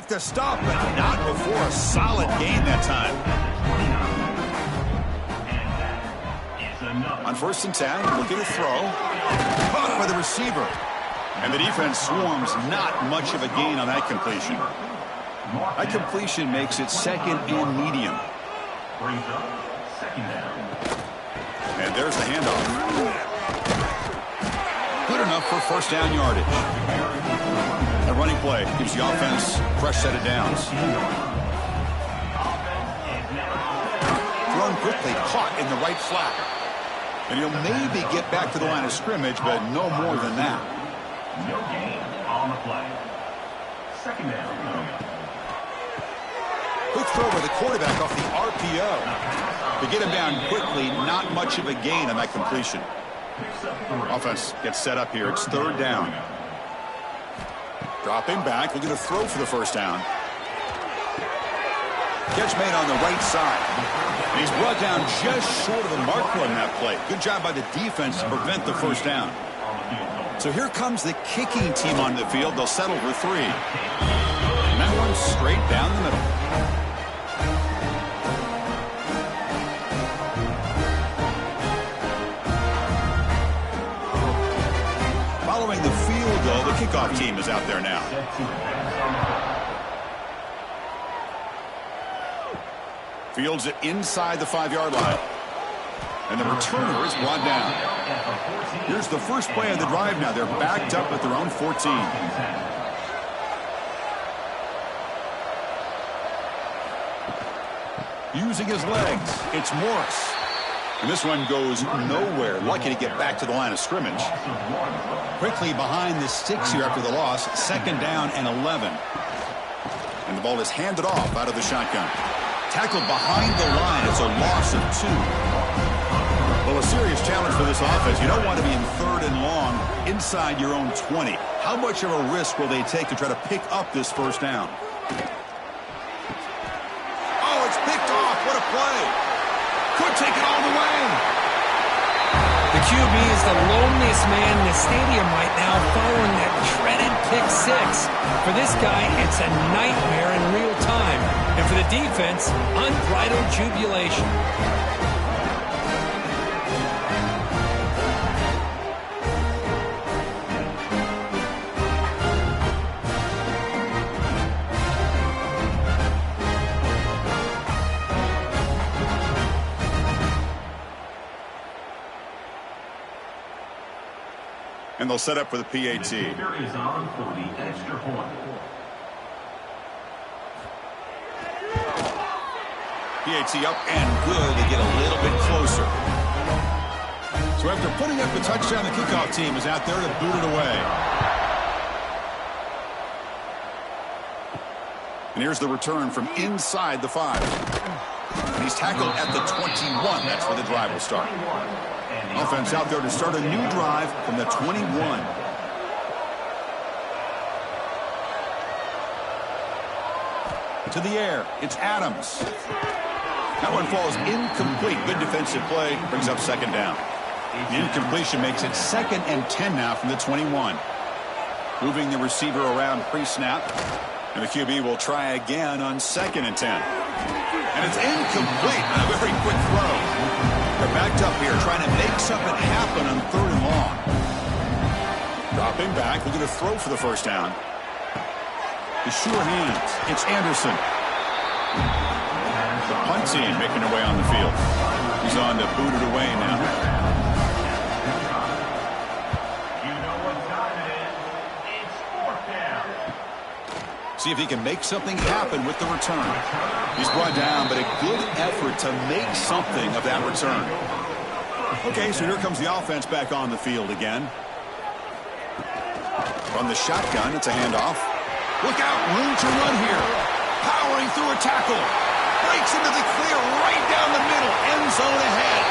The stop, but not before a solid gain that time. On 1st and 10, looking to throw. Caught by the receiver. And the defense swarms, not much of a gain on that completion. That completion makes it 2nd and medium. And there's the handoff. Good enough enough for first down yardage. A running play gives the offense a fresh set of downs. Thrown quickly, caught in the right flat. And he'll maybe get back to the line of scrimmage, but no more than that. No gain on the play. Second down. Quick throw by the quarterback off the RPO. To get him down quickly, not much of a gain on that completion. Offense gets set up here. It's third down. Dropping back, looking to throw for the first down. Catch made on the right side. And he's brought down just short of the marker on that play. Good job by the defense to prevent the first down. So here comes the kicking team on the field. They'll settle for 3. And that one's straight down the middle. Following the field goal, the kickoff team is out there now. Fields it inside the 5-yard line. And the returner is brought down. Here's the first play of the drive now. They're backed up at their own 14. Using his legs, it's Morris. And this one goes nowhere. Lucky to get back to the line of scrimmage. Quickly behind the sticks here after the loss. Second down and 11. And the ball is handed off out of the shotgun. Tackled behind the line. It's a loss of 2. Well, a serious challenge for this offense. You don't want to be in third and long inside your own 20. How much of a risk will they take to try to pick up this first down? Oh, it's picked off. What a play. Could take it all the way. The QB is the loneliest man in the stadium right now following that dreaded pick 6. For this guy, it's a nightmare in real time. And for the defense, unbridled jubilation. And they'll set up for the PAT. Is on for the extra point. PAT up and good. They get a little bit closer. So after putting up the touchdown, the kickoff team is out there to boot it away. And here's the return from inside the 5. And he's tackled at the 21. That's where the drive will start. Offense out there to start a new drive from the 21. To the air, it's Adams. That one falls incomplete. Good defensive play, brings up second down. The incompletion makes it 2nd and 10 now from the 21. Moving the receiver around pre-snap. And the QB will try again on 2nd and 10. And it's incomplete. A very quick throw. They're backed up here, trying to make something happen on 3rd and long. Dropping back, looking to throw for the first down. The sure hands, it's Anderson. The punt team making their way on the field. He's on to boot it away now. You know what time it is. It's 4th down. See if he can make something happen with the return. He's brought down, but a good effort to make something of that return. Okay, so here comes the offense back on the field again. From the shotgun, it's a handoff. Look out, room to run here. Powering through a tackle. Breaks into the clear right down the middle. End zone ahead.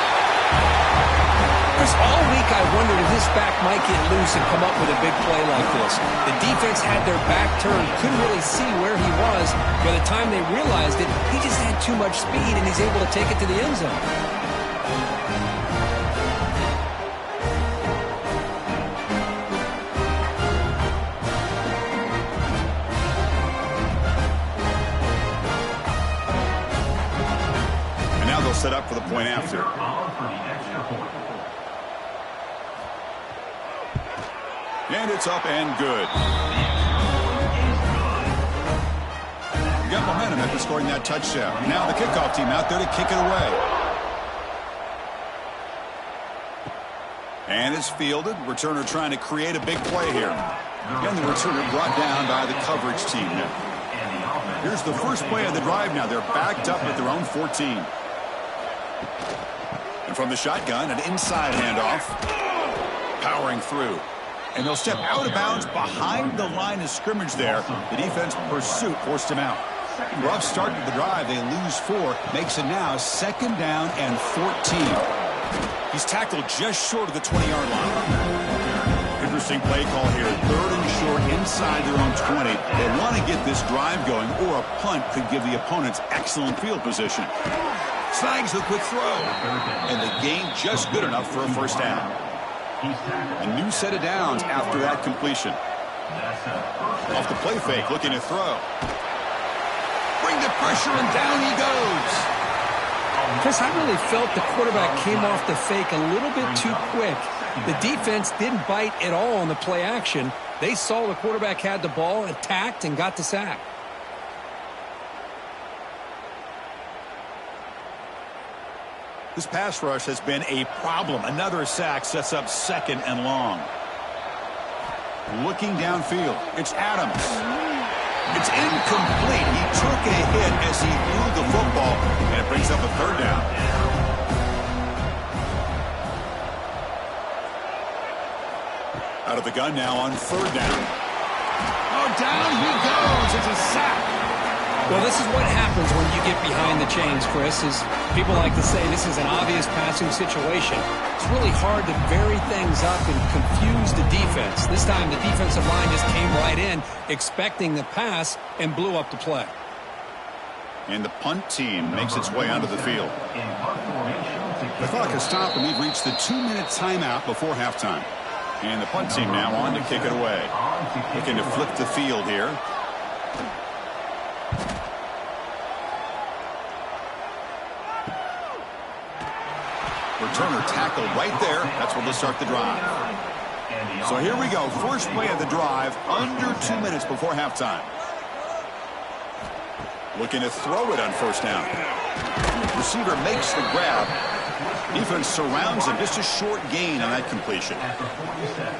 Chris, all week I wondered if this back might get loose and come up with a big play like this. The defense had their back turned, couldn't really see where he was. By the time they realized it, he just had too much speed, and he's able to take it to the end zone. And now they'll set up for the point after. On for the extra point. And it's up and good. You got momentum after scoring that touchdown. Now the kickoff team out there to kick it away. And it's fielded. Returner trying to create a big play here. Again, the returner brought down by the coverage team now. Here's the first play of the drive now. They're backed up at their own 14. And from the shotgun, an inside handoff. Powering through. And they'll step out of bounds behind the line of scrimmage there. The defense pursuit forced him out. Rough start to the drive. They lose 4. Makes it now 2nd down and 14. He's tackled just short of the 20-yard line. Interesting play call here. 3rd and short inside their own 20. They want to get this drive going, or a punt could give the opponents excellent field position. Snags the quick throw. And the gain just good enough for a first down. A new set of downs after that completion. Off the play fake, looking to throw. Bring the pressure, and down he goes. Chris, I really felt the quarterback came off the fake a little bit too quick. The defense didn't bite at all on the play action. They saw the quarterback had the ball, attacked, and got the sack. This pass rush has been a problem. Another sack sets up 2nd and long. Looking downfield, it's Adams. It's incomplete. He took a hit as he threw the football, and it brings up a 3rd down. Out of the gun now on 3rd down. Oh, down he goes. It's a sack. Well, this is what happens when you get behind the chains, Chris. Is people like to say this is an obvious passing situation. It's really hard to vary things up and confuse the defense. This time the defensive line just came right in, expecting the pass, and blew up the play. And the punt team makes its way onto the field. The clock has stopped, and we've reached the 2-minute timeout before halftime. And the punt team now on to kick it away. Looking to flip the field here. Returner tackled right there. That's where they'll start the drive. So here we go. First play of the drive. Under 2 minutes before halftime. Looking to throw it on 1st down. Receiver makes the grab. Defense surrounds him. Just a short gain on that completion.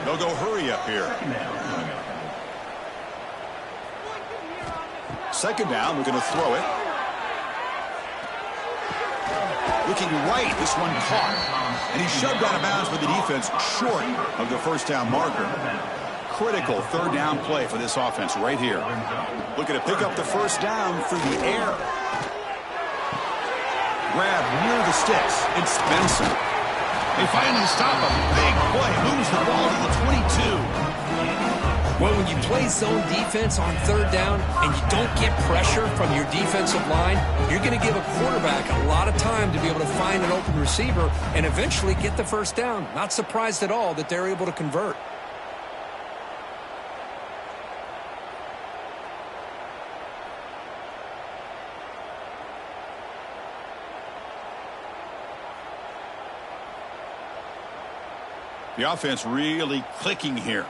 They'll go hurry up here. 2nd down. Looking to throw it. Looking right, this one caught. And he shoved out of bounds with the defense short of the 1st down marker. Critical 3rd down play for this offense right here. Looking to pick up the 1st down through the air. Grab near the sticks. It's Benson. They finally stop him. Big play. Moves the ball to the 22. Well, when you play zone defense on 3rd down and you don't get pressure from your defensive line, you're going to give a quarterback a lot of time to be able to find an open receiver and eventually get the 1st down. Not surprised at all that they're able to convert. The offense really clicking here.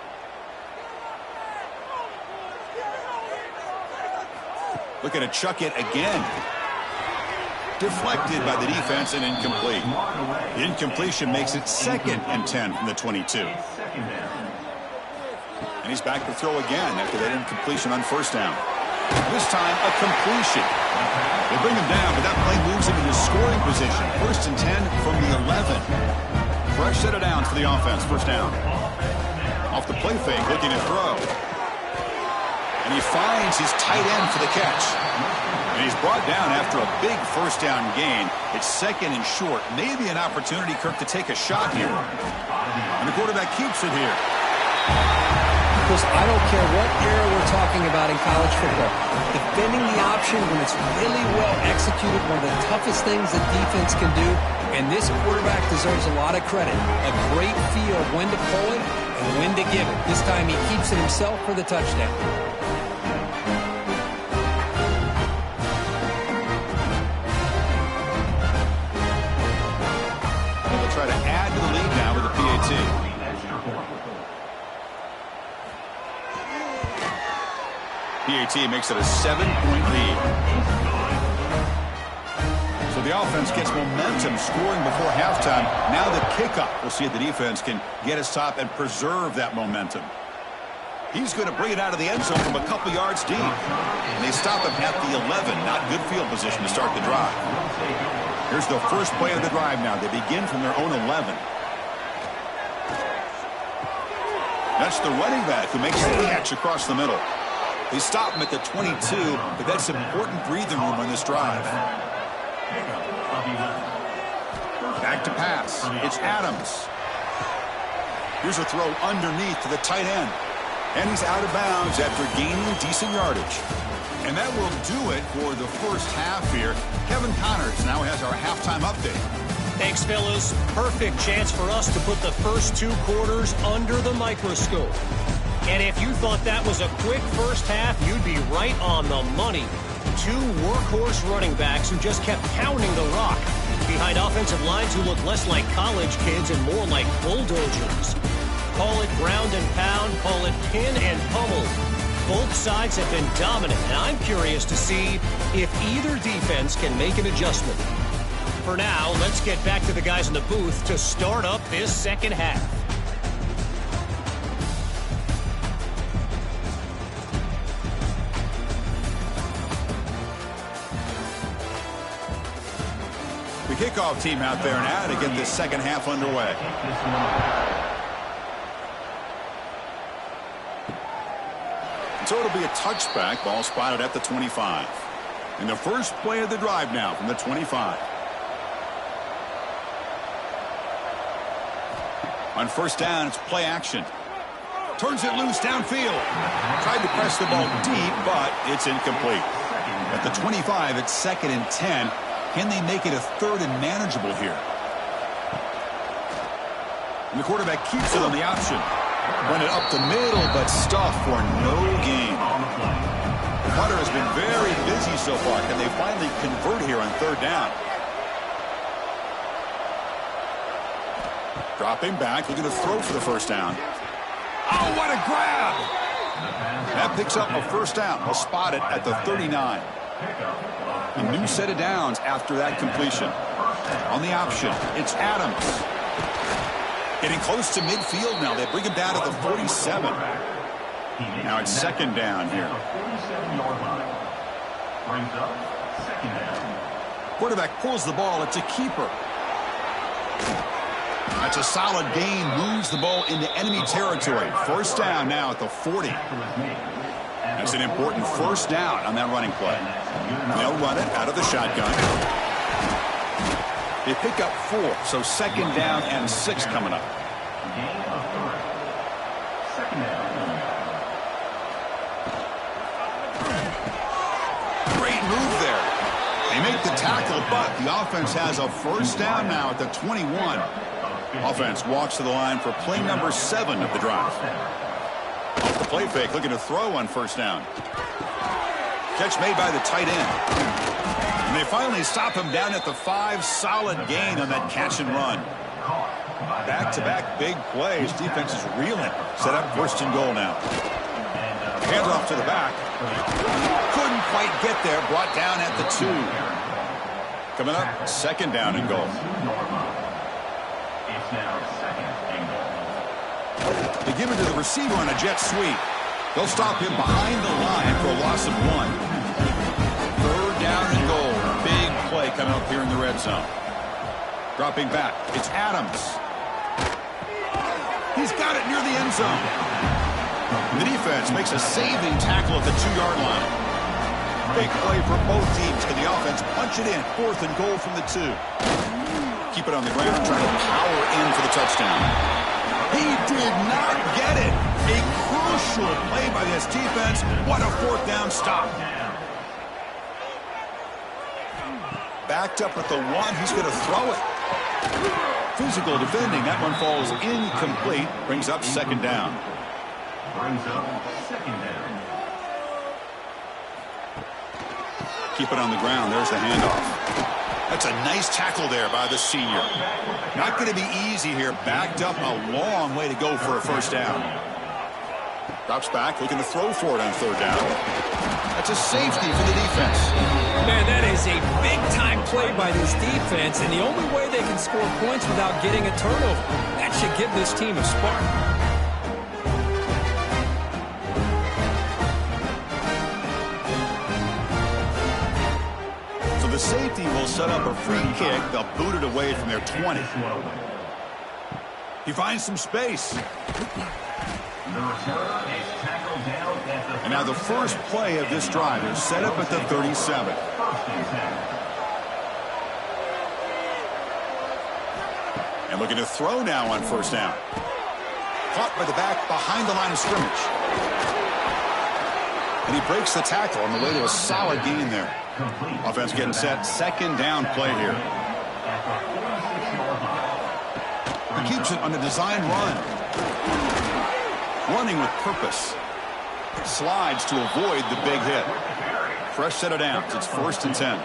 Looking to chuck it again. Deflected by the defense and incomplete. The incompletion makes it 2nd and 10 from the 22. And he's back to throw again after that incompletion on 1st down. This time a completion. They bring him down, but that play moves him into scoring position. 1st and 10 from the 11. Fresh set of downs for the offense. 1st down. Off the play fake, looking to throw. And he finds his tight end for the catch. And he's brought down after a big 1st down gain. It's 2nd and short. Maybe an opportunity, Kirk, to take a shot here. And the quarterback keeps it here. Chris, I don't care what era we're talking about in college football. Defending the option when it's really well executed, one of the toughest things that defense can do. And this quarterback deserves a lot of credit. A great feel of when to pull it and when to give it. This time he keeps it himself for the touchdown. Try to add to the lead now with the PAT. PAT makes it a 7-point lead. So the offense gets momentum scoring before halftime. Now the kickoff. We'll see if the defense can get his top and preserve that momentum. He's going to bring it out of the end zone from a couple yards deep. And they stop him at the 11. Not good field position to start the drive. Here's the first play of the drive now. They begin from their own 11. That's the running back who makes the catch across the middle. They stop him at the 22, but that's important breathing room on this drive. Back to pass. It's Adams. Here's a throw underneath to the tight end. And he's out of bounds after gaining decent yardage. And that will do it for the first half here. Kevin Connors now has our halftime update. Thanks, fellas. Perfect chance for us to put the first 2 quarters under the microscope. And if you thought that was a quick first half, you'd be right on the money. 2 workhorse running backs who just kept pounding the rock behind offensive lines who look less like college kids and more like bulldozers. Call it ground and pound, call it pin and pummel. Both sides have been dominant, and I'm curious to see if either defense can make an adjustment. For now, let's get back to the guys in the booth to start up this second half. The kickoff team out there now to get this second half underway. So it'll be a touchback. Ball spotted at the 25. And the first play of the drive now from the 25. On first down, it's play action. Turns it loose downfield. Tried to press the ball deep, but it's incomplete. At the 25, it's 2nd and 10. Can they make it a 3rd and manageable here? And the quarterback keeps it on the option. Run it up the middle, but stuffed for no gain. The punter has been very busy so far. Can they finally convert here on 3rd down? Dropping back, looking to throw for the first down. Oh, what a grab! That picks up a first down. We'll spot it at the 39. A new set of downs after that completion. On the option, it's Adams. Getting close to midfield now. They bring him down at the 47. Now it's 2nd down here. Quarterback pulls the ball. It's a keeper. That's a solid gain. Moves the ball into enemy territory. First down now at the 40. That's an important first down on that running play. They'll run it out of the shotgun. They pick up 4, so 2nd down and 6 coming up. Great move there. They make the tackle, but the offense has a first down now at the 21. Offense walks to the line for play number 7 of the drive. Off the play fake, looking to throw on first down. Catch made by the tight end. And they finally stop him down at the 5. Solid gain on that catch and run. Back-to-back big plays. Defense is reeling. Set up 1st and goal now. Hands off to the back. Couldn't quite get there. Brought down at the 2. Coming up, 2nd down and goal. They give it to the receiver on a jet sweep. They'll stop him behind the line for a loss of 1. 3rd down and goal. Big play coming up here in the red zone. Dropping back. It's Adams. He's got it near the end zone. The defense makes a saving tackle at the 2-yard line. Big play for both teams. Can the offense punch it in? 4th and goal from the 2. Keep it on the ground, trying to power in for the touchdown. He did not get it. A crucial play by this defense. What a 4th down stop. Backed up at the 1. He's going to throw it. Physical defending. That one falls incomplete. Brings up 2nd down. Keep it on the ground. There's the handoff. That's a nice tackle there by the senior. Not going to be easy here. Backed up a long way to go for a first down. Drops back, looking to throw for it on third down. That's a safety for the defense. Man, that is a big-time play by this defense, and the only way they can score points without getting a turnover. That should give this team a spark. So the safety will set up a free kick. They'll boot it away from their 20. He finds some space. And now the first play of this drive is set up at the 37. And looking to throw now on first down. Caught by the back behind the line of scrimmage. And he breaks the tackle on the way to a solid gain there. Offense getting set. Second down play here. He keeps it on a design run. Running with purpose. Slides to avoid the big hit. Fresh set of downs. It's 1st and 10.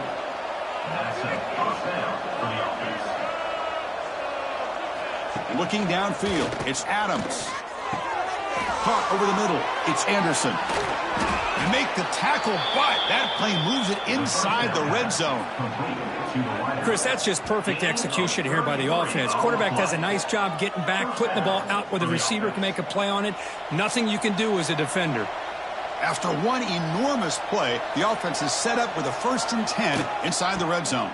And looking downfield, it's Adams. Caught over the middle, it's Anderson. And make the tackle, but that play moves it inside the red zone. Chris, that's just perfect execution here by the offense. Quarterback does a nice job getting back, putting the ball out where the receiver can make a play on it. Nothing you can do as a defender. After one enormous play, the offense is set up with a 1st and 10 inside the red zone.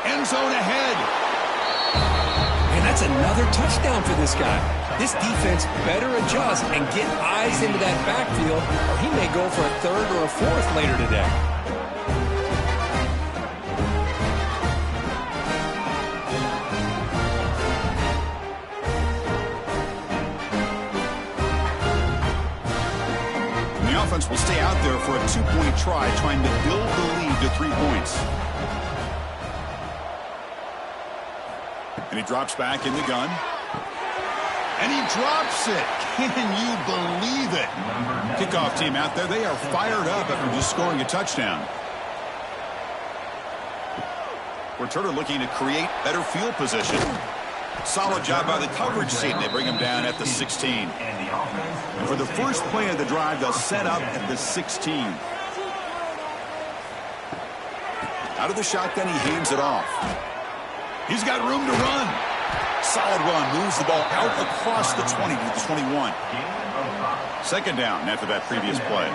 End zone ahead. And that's another touchdown for this guy. This defense better adjust and get eyes into that backfield, or he may go for a 3rd or a 4th later today. Will stay out there for a 2-point try, trying to build the lead to 3 points. And he drops back in the gun. And he drops it. Can you believe it? Kickoff team out there, they are fired up after just scoring a touchdown. Returner looking to create better field position. Solid job by the coverage team. They bring him down at the 16. And for the first play of the drive, they'll set up at the 16. Out of the shotgun, he hands it off. He's got room to run. Solid run. Moves the ball out across the 20 to the 21. Second down after that previous play.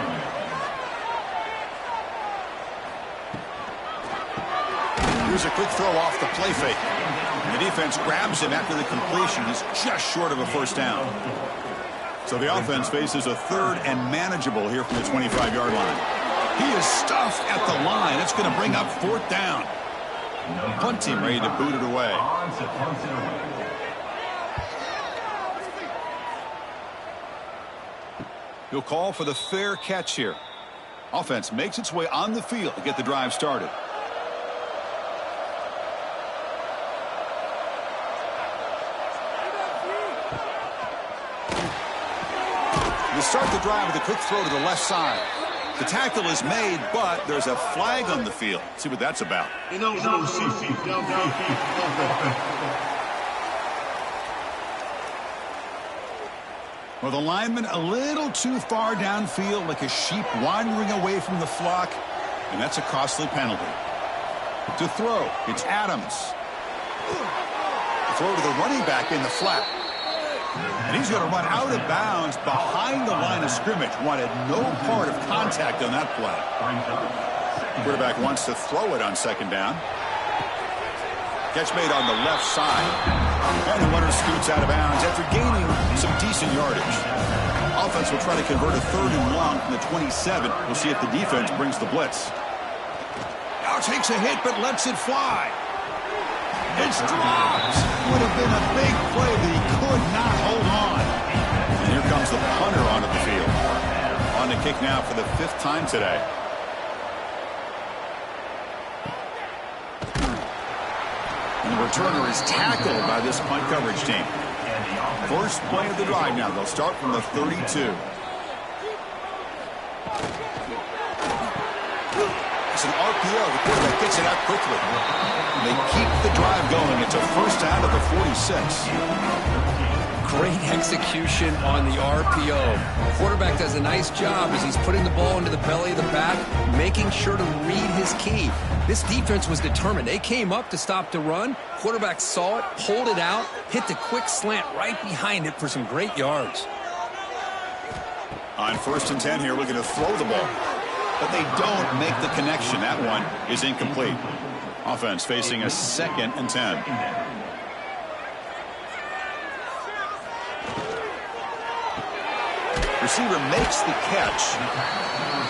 Here's a quick throw off the play fake. The defense grabs him after the completion. He's just short of a first down. So the offense faces a 3rd and manageable here from the 25-yard line. He is stuffed at the line. It's going to bring up 4th down. Punt team ready to boot it away. He'll call for the fair catch here. Offense makes its way on the field to get the drive started. They start the drive with a quick throw to the left side. The tackle is made, but there's a flag on the field. Let's see what that's about. Well, the lineman a little too far downfield, like a sheep wandering away from the flock, and that's a costly penalty. To throw, it's Adams. Throw to the running back in the flat. And he's going to run out of bounds behind the line of scrimmage. Wanted no part of contact on that play. Quarterback wants to throw it on second down. Catch made on the left side. And the runner scoots out of bounds after gaining some decent yardage. Offense will try to convert a 3rd and long from the 27. We'll see if the defense brings the blitz. Now takes a hit but lets it fly. It's dropped. Would have been a big play, but he could not hold on. And here comes the punter onto the field. On the kick now for the 5th time today. And the returner is tackled by this punt coverage team. First play of the drive now. They'll start from the 32. It's an RPO. The quarterback gets it out quickly. They keep the drive going. It's a first down of the 46. Great execution on the RPO. Quarterback does a nice job as he's putting the ball into the belly of the back, making sure to read his key. This defense was determined. They came up to stop the run. Quarterback saw it, pulled it out, hit the quick slant right behind it for some great yards. On 1st and 10 here, looking to throw the ball. But they don't make the connection. That one is incomplete. Offense facing a 2nd and 10. Receiver makes the catch.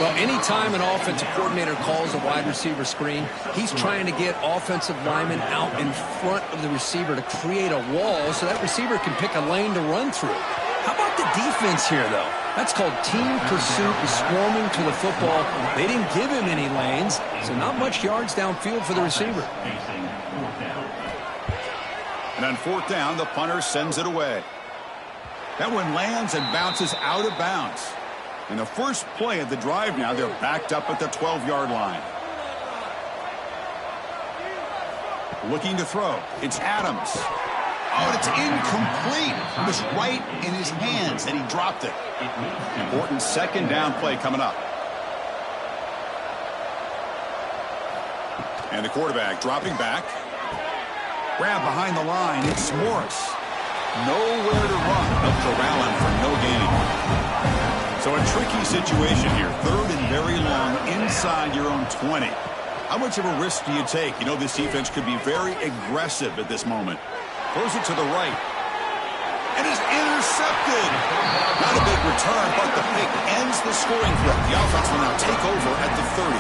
Well, anytime an offensive coordinator calls a wide receiver screen, he's trying to get offensive linemen out in front of the receiver to create a wall so that receiver can pick a lane to run through. How about the defense here, though? That's called team pursuit and swarming to the football. They didn't give him any lanes, so not much yards downfield for the receiver. And on 4th down, the punter sends it away. That one lands and bounces out of bounds. In the first play of the drive now, they're backed up at the 12-yard line. Looking to throw. It's Adams. Oh, and it's incomplete. It was right in his hands, and he dropped it. Important 2nd down play coming up. And the quarterback dropping back. Grab behind the line. It's Morris. Nowhere to run. They'll corral him for no gain. So a tricky situation here. 3rd and very long inside your own 20. How much of a risk do you take? You know this defense could be very aggressive at this moment. Throws it to the right. And is intercepted. Not a big return, but the pick ends the scoring threat. The offense will now take over at the 30.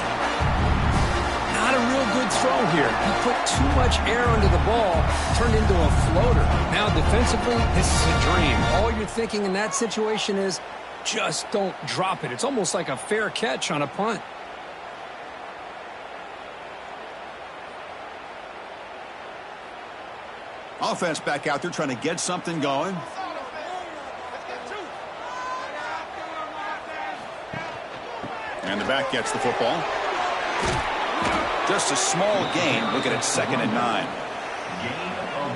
Not a real good throw here. He put too much air under the ball, turned into a floater. Now defensively, this is a dream. All you're thinking in that situation is just don't drop it. It's almost like a fair catch on a punt. Offense back out there trying to get something going. And the back gets the football. Just a small gain. Look at it, 2nd and 9. Gain of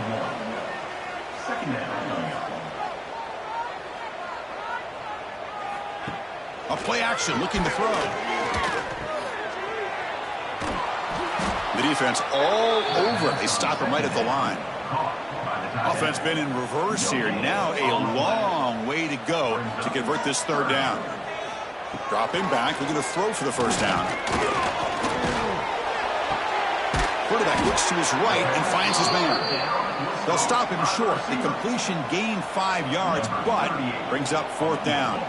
1. 2nd down. A play action looking to throw. The defense all over it. They stop him right at the line. Offense been in reverse here. Now a long way to go to convert this 3rd down. Dropping back. We're going to throw for the 1st down. Quarterback looks to his right and finds his man. They'll stop him short. The completion gained 5 yards, but brings up 4th down.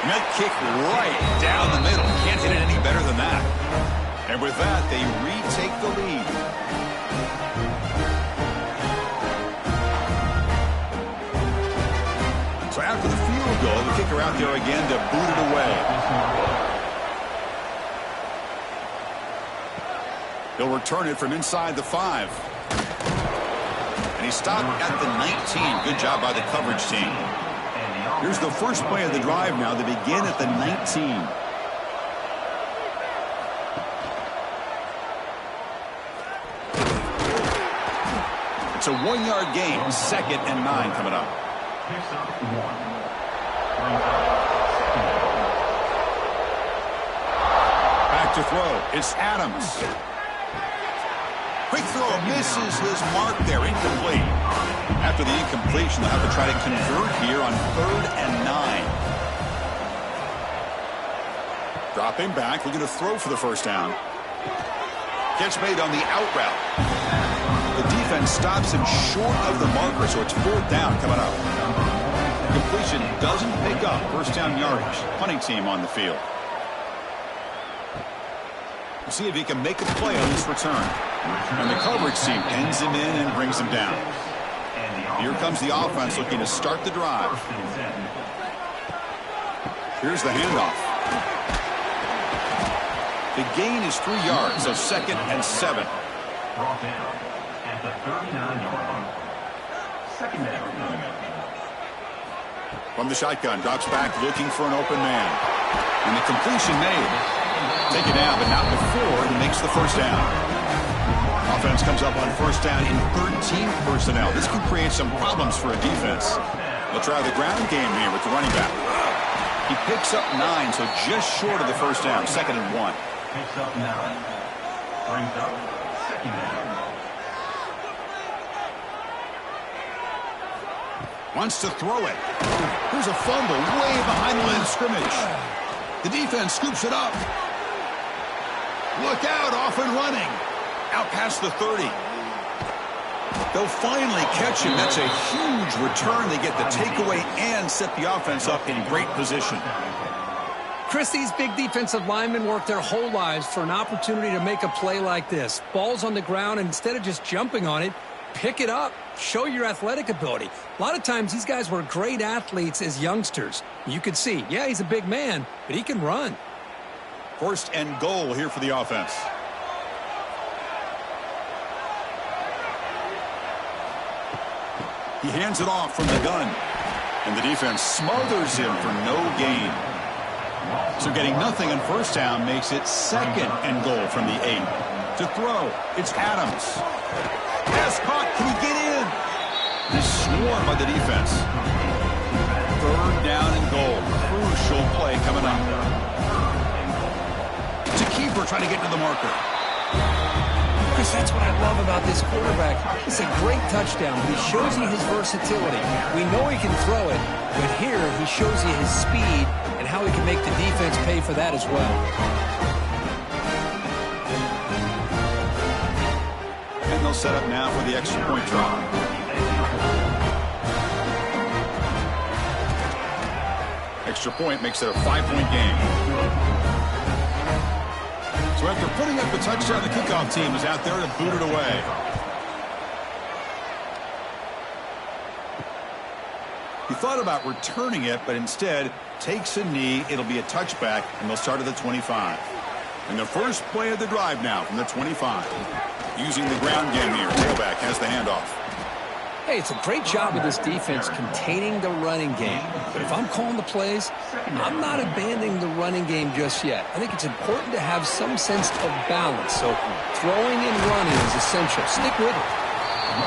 And that kick right down the middle. Can't hit it any better than that. And with that, they retake the lead. So after the field goal, the kicker out there again to boot it away. He'll return it from inside the 5. And he stopped at the 19. Good job by the coverage team. Here's the first play of the drive now. They begin at the 19. It's a 1-yard gain. 2nd and 9 coming up. Back to throw. It's Adams. Quick throw misses his mark there. Incomplete. After the incompletion, they'll have to try to convert here on 3rd and 9. Dropping back. We're going to throw for the 1st down. Catch made on the out route. The defense stops him short of the marker, so it's 4th down coming up. Completion doesn't pick up 1st down yardage. Punting team on the field. We'll see if he can make a play on this return. And the coverage team pins him in and brings him down. Here comes the offense looking to start the drive. Here's the handoff. The gain is 3 yards, so 2nd and 7. Brought down at the 39-yard line. 2nd down. From the shotgun, drops back looking for an open man. And the completion made. Take it down, but not before he makes the 1st down. Offense comes up on first down in 13 personnel. This can create some problems for a defense. They'll try the ground game here with the running back. He picks up 9, so just short of the first down, 2nd and 1. Picks up 9. Brings up 2nd down. Wants to throw it. Here's a fumble way behind the line of scrimmage. The defense scoops it up. Look out, off and running. Out past the 30. They'll finally catch him. That's a huge return. They get the takeaway and set the offense up in great position. Chris, these big defensive linemen work their whole lives for an opportunity to make a play like this. Ball's on the ground, and instead of just jumping on it, pick it up. Show your athletic ability. A lot of times these guys were great athletes as youngsters. You could see, yeah, he's a big man, but he can run. 1st and goal here for the offense. He hands it off from the gun. And the defense smothers him for no gain. So getting nothing on first down makes it 2nd and goal from the 8. To throw, it's Adams. Pass caught. Can he get in? This swarm by the defense. 3rd down and goal. Crucial play coming up. It's a keeper trying to get to the marker. Chris, that's what I love about this quarterback. It's a great touchdown, but he shows you his versatility. We know he can throw it, but here he shows you his speed and how he can make the defense pay for that as well. And they'll set up now for the extra point drop. Extra point makes it a 5-point game. So after putting up the touchdown, the kickoff team is out there to boot it away. He thought about returning it, but instead takes a knee. It'll be a touchback, and they'll start at the 25. And the first play of the drive now from the 25. Using the ground game here. Tailback has the handoff. Hey, it's a great job of this defense containing the running game. But if I'm calling the plays, I'm not abandoning the running game just yet. I think it's important to have some sense of balance. So throwing and running is essential. Stick with it.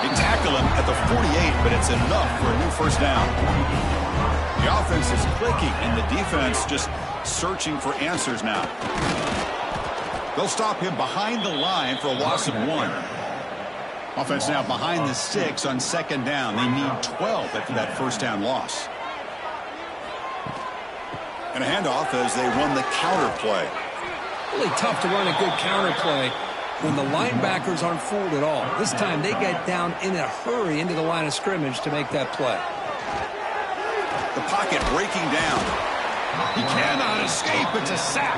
They tackle him at the 48, but it's enough for a new first down. The offense is clicking, and the defense just searching for answers now. They'll stop him behind the line for a loss of 1. Offense now behind the 6 on 2nd down. They need 12 after that first down loss. And a handoff as they run the counter play. Really tough to run a good counter play when the linebackers aren't fooled at all. This time they get down in a hurry into the line of scrimmage to make that play. The pocket breaking down. He cannot escape. It's a sack.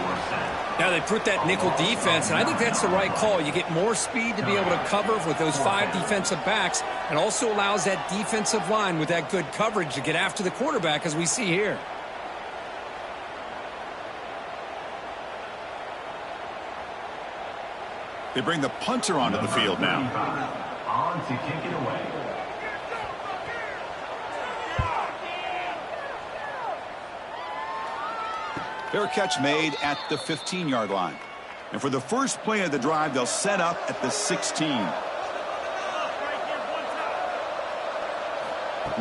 Now they put that nickel defense, and I think that's the right call. You get more speed to be able to cover with those 5 defensive backs, and also allows that defensive line with that good coverage to get after the quarterback, as we see here. They bring the punter onto the field now. On to kick it away. Fair catch made at the 15-yard line. And for the first play of the drive, they'll set up at the 16.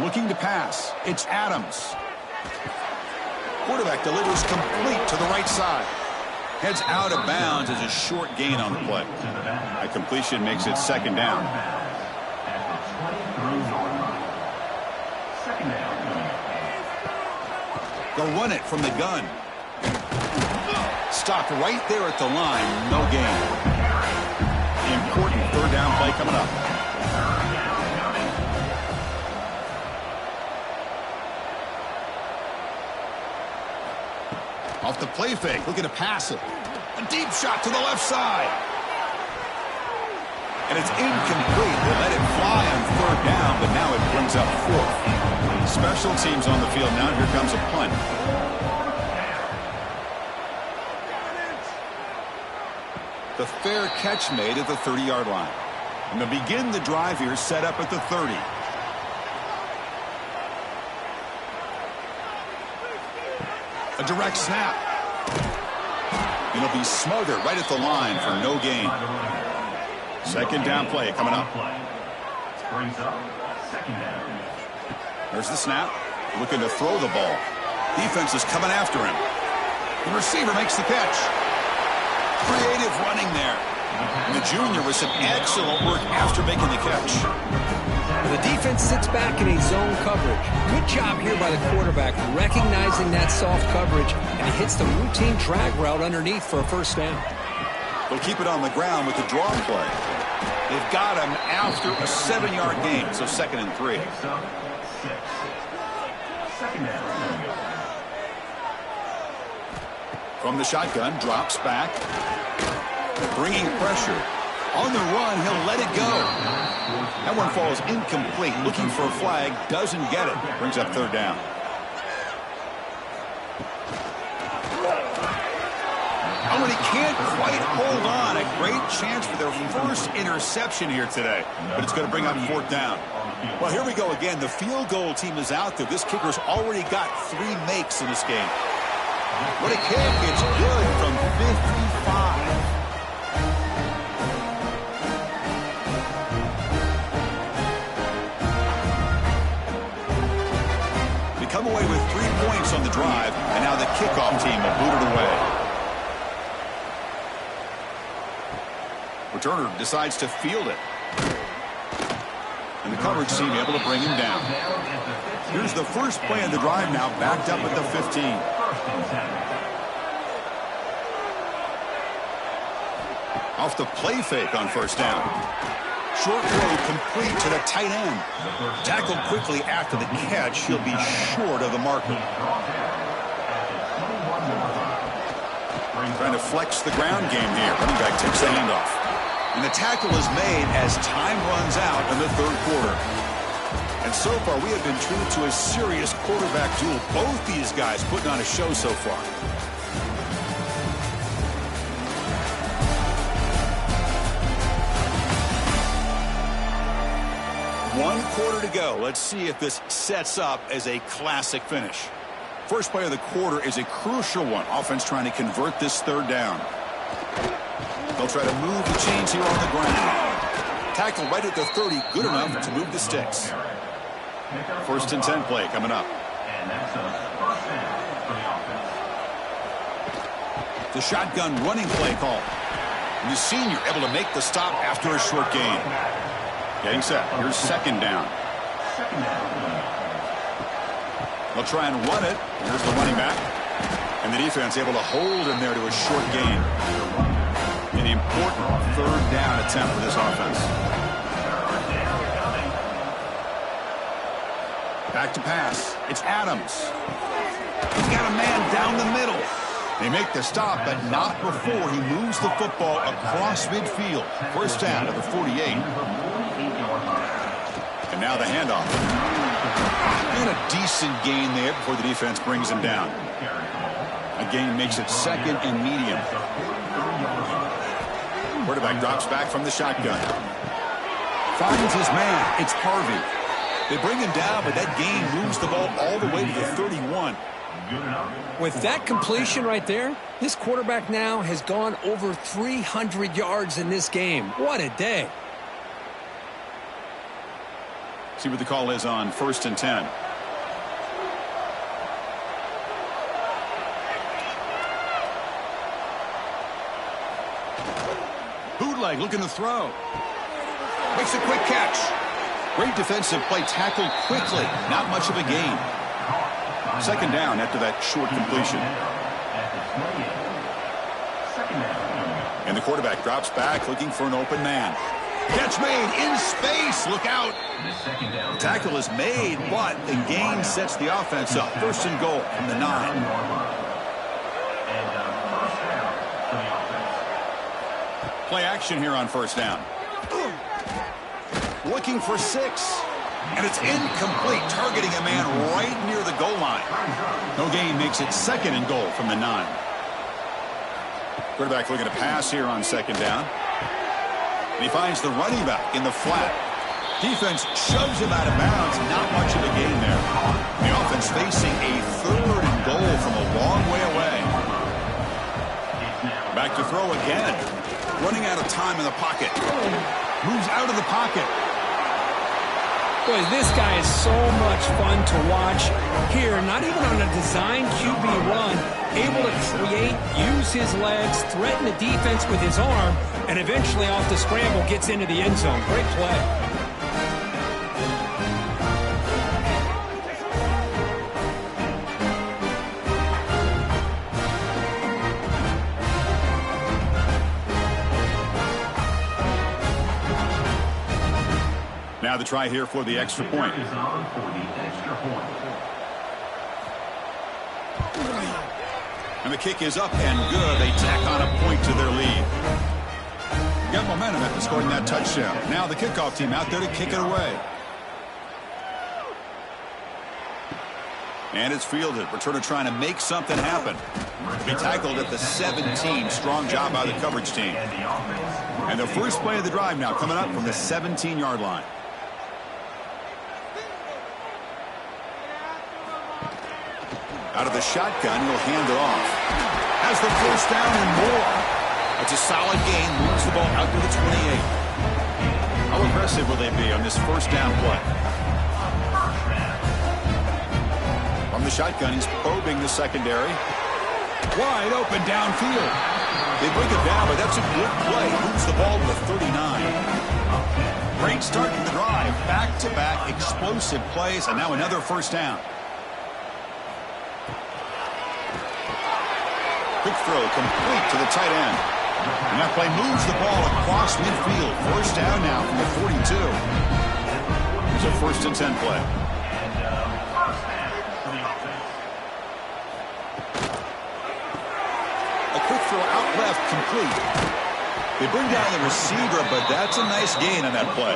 Looking to pass. It's Adams. Quarterback delivers complete to the right side. Heads out of bounds as a short gain on the play. A completion makes it 2nd down. They'll run it from the gun. Stopped right there at the line. No gain. Important 3rd down play coming up. Off the play fake, looking to pass it. A deep shot to the left side. And it's incomplete. They let it fly on 3rd down, but now it brings up 4th. Special teams on the field now. Here comes a punt. The fair catch made at the 30-yard line. And they'll begin the drive here, set up at the 30. A direct snap. It'll be smothered right at the line for no gain. Second down play coming up. Brings up second down. There's the snap. Looking to throw the ball. Defense is coming after him. The receiver makes the catch. Creative running there. And the junior with some excellent work after making the catch. The defense sits back in a zone coverage. Good job here by the quarterback recognizing that soft coverage, and he hits the routine drag route underneath for a first down. They'll keep it on the ground with the draw play. They've got him after a 7-yard gain, so 2nd and 3. Second down. From the shotgun, drops back. Bringing pressure. On the run, he'll let it go. That one falls incomplete. Looking for a flag, doesn't get it. Brings up 3rd down. Oh, and he can't quite hold on. A great chance for their first interception here today. But it's going to bring up 4th down. Well, here we go again. The field goal team is out there. This kicker's already got 3 makes in this game. What a kick. It's good from 55. They come away with 3 points on the drive, and now the kickoff team will boot it away. Returner decides to field it. And the coverage team able to bring him down. Here's the first play of the drive now, backed up at the 15. Off the play fake on 1st down. Short throw complete to the tight end. Tackled quickly after the catch. He'll be short of the marker. Trying to flex the ground game here. Running back takes the handoff. And the tackle is made as time runs out in the 3rd quarter. And so far, we have been treated to a serious quarterback duel. Both these guys putting on a show so far. One quarter to go. Let's see if this sets up as a classic finish. First play of the quarter is a crucial one. Offense trying to convert this 3rd down. They'll try to move the chains here on the ground. Tackle right at the 30, good enough to move the sticks. 1st and 10 play coming up. And that's a first down for the offense. The shotgun running play call. And the senior able to make the stop after a short gain. Getting set. Here's 2nd down. They'll try and run it. Here's the running back. And the defense able to hold him there to a short gain. An important 3rd down attempt for this offense. Back to pass. It's Adams. He's got a man down the middle. They make the stop, but not before he moves the football across midfield. First down at the 48. And now the handoff. And a decent gain there before the defense brings him down. A gain makes it 2nd and medium. Quarterback drops back from the shotgun. Finds his man. It's Harvey. They bring him down, but that gain moves the ball all the way to the 31. With that completion right there, this quarterback now has gone over 300 yards in this game. What a day. See what the call is on 1st and 10. Bootleg looking to throw. Makes a quick catch. Great defensive play, tackled quickly. Not much of a gain. 2nd down after that short completion. And the quarterback drops back looking for an open man. Catch made in space. Look out. The tackle is made, but the gain sets the offense up. 1st and goal from the 9. Play action here on 1st down. Looking for 6. And it's incomplete, targeting a man right near the goal line. No gain makes it 2nd and goal from the 9. Quarterback looking to pass here on 2nd down. And he finds the running back in the flat. Defense shoves him out of bounds. Not much of a gain there. The offense facing a 3rd and goal from a long way away. Back to throw again. running out of time in the pocket. Moves out of the pocket. Boy, this guy is so much fun to watch. Here, not even on a design QB run, able to create, use his legs, threaten the defense with his arm, and eventually off the scramble gets into the end zone. Great play. Now the try here for the extra point. And the kick is up and good. They tack on a point to their lead. Got momentum after scoring that touchdown. Now the kickoff team out there to kick it away. And it's fielded. Returner trying to make something happen. Be tackled at the 17. Strong job by the coverage team. And the first play of the drive now coming up from the 17-yard line. Out of the shotgun, he'll hand it off. Has the first down and more. It's a solid gain. Moves the ball out to the 28. How aggressive will they be on this first down play? From the shotgun, he's probing the secondary. Wide open downfield. They bring it down, but that's a good play. Moves the ball to the 39. Great start to the drive. Back-to-back explosive plays, and now another first down. Quick throw complete to the tight end. And that play moves the ball across midfield. First down now from the 42. Here's a 1st and 10 play. A quick throw out left complete. They bring down the receiver, but that's a nice gain on that play.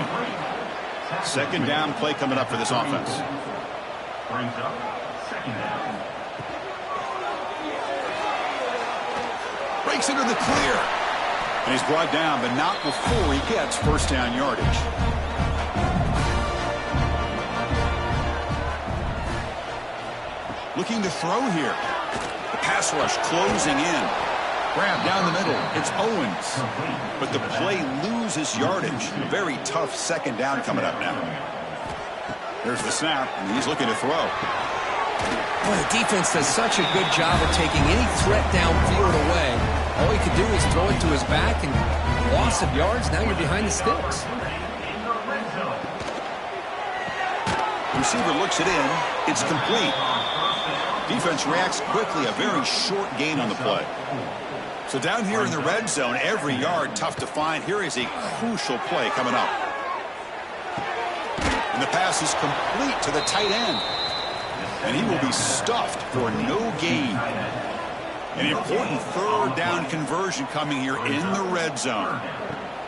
Second down play coming up for this offense. Brings up second down. Breaks into the clear. And he's brought down, but not before he gets first down yardage. Looking to throw here. The pass rush closing in. Grab down the middle. It's Owens. But the play loses yardage. Very tough second down coming up now. There's the snap, and he's looking to throw. Well, the defense does such a good job of taking any threat downfield away. All he could do is throw it to his back, and loss of yards, now you're behind the sticks. Receiver looks it in. It's complete. Defense reacts quickly. A very short gain on the play. So down here in the red zone, every yard tough to find. Here is a crucial play coming up. And the pass is complete to the tight end. And he will be stuffed for no gain. An important third down conversion coming here in the red zone.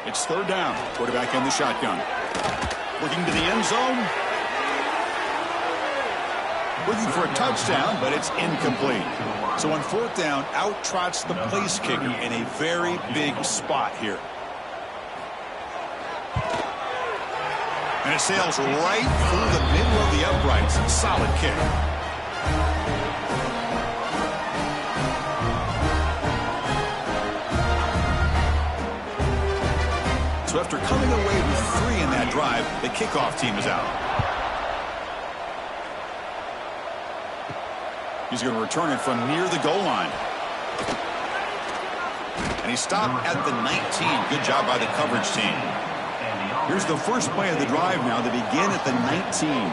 It's third down. Quarterback in the shotgun. Looking to the end zone. Looking for a touchdown, but it's incomplete. So on fourth down, out trots the place kicker in a very big spot here. And it sails right through the middle of the uprights. Solid kick. So after coming away with 3 in that drive, the kickoff team is out. He's going to return it from near the goal line. And he stopped at the 19. Good job by the coverage team. Here's the first play of the drive now. They begin at the 19.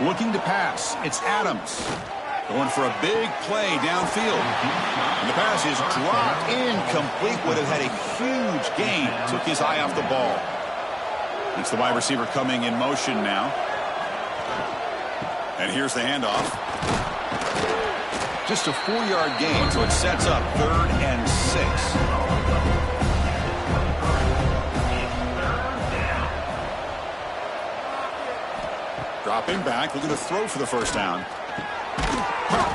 Looking to pass. It's Adams. Going for a big play downfield. And the pass is dropped incomplete. Would have had a huge gain. Took his eye off the ball. It's the wide receiver coming in motion now. And here's the handoff. Just a 4-yard gain, so it sets up 3rd and 6. Dropping back, looking to throw for the first down.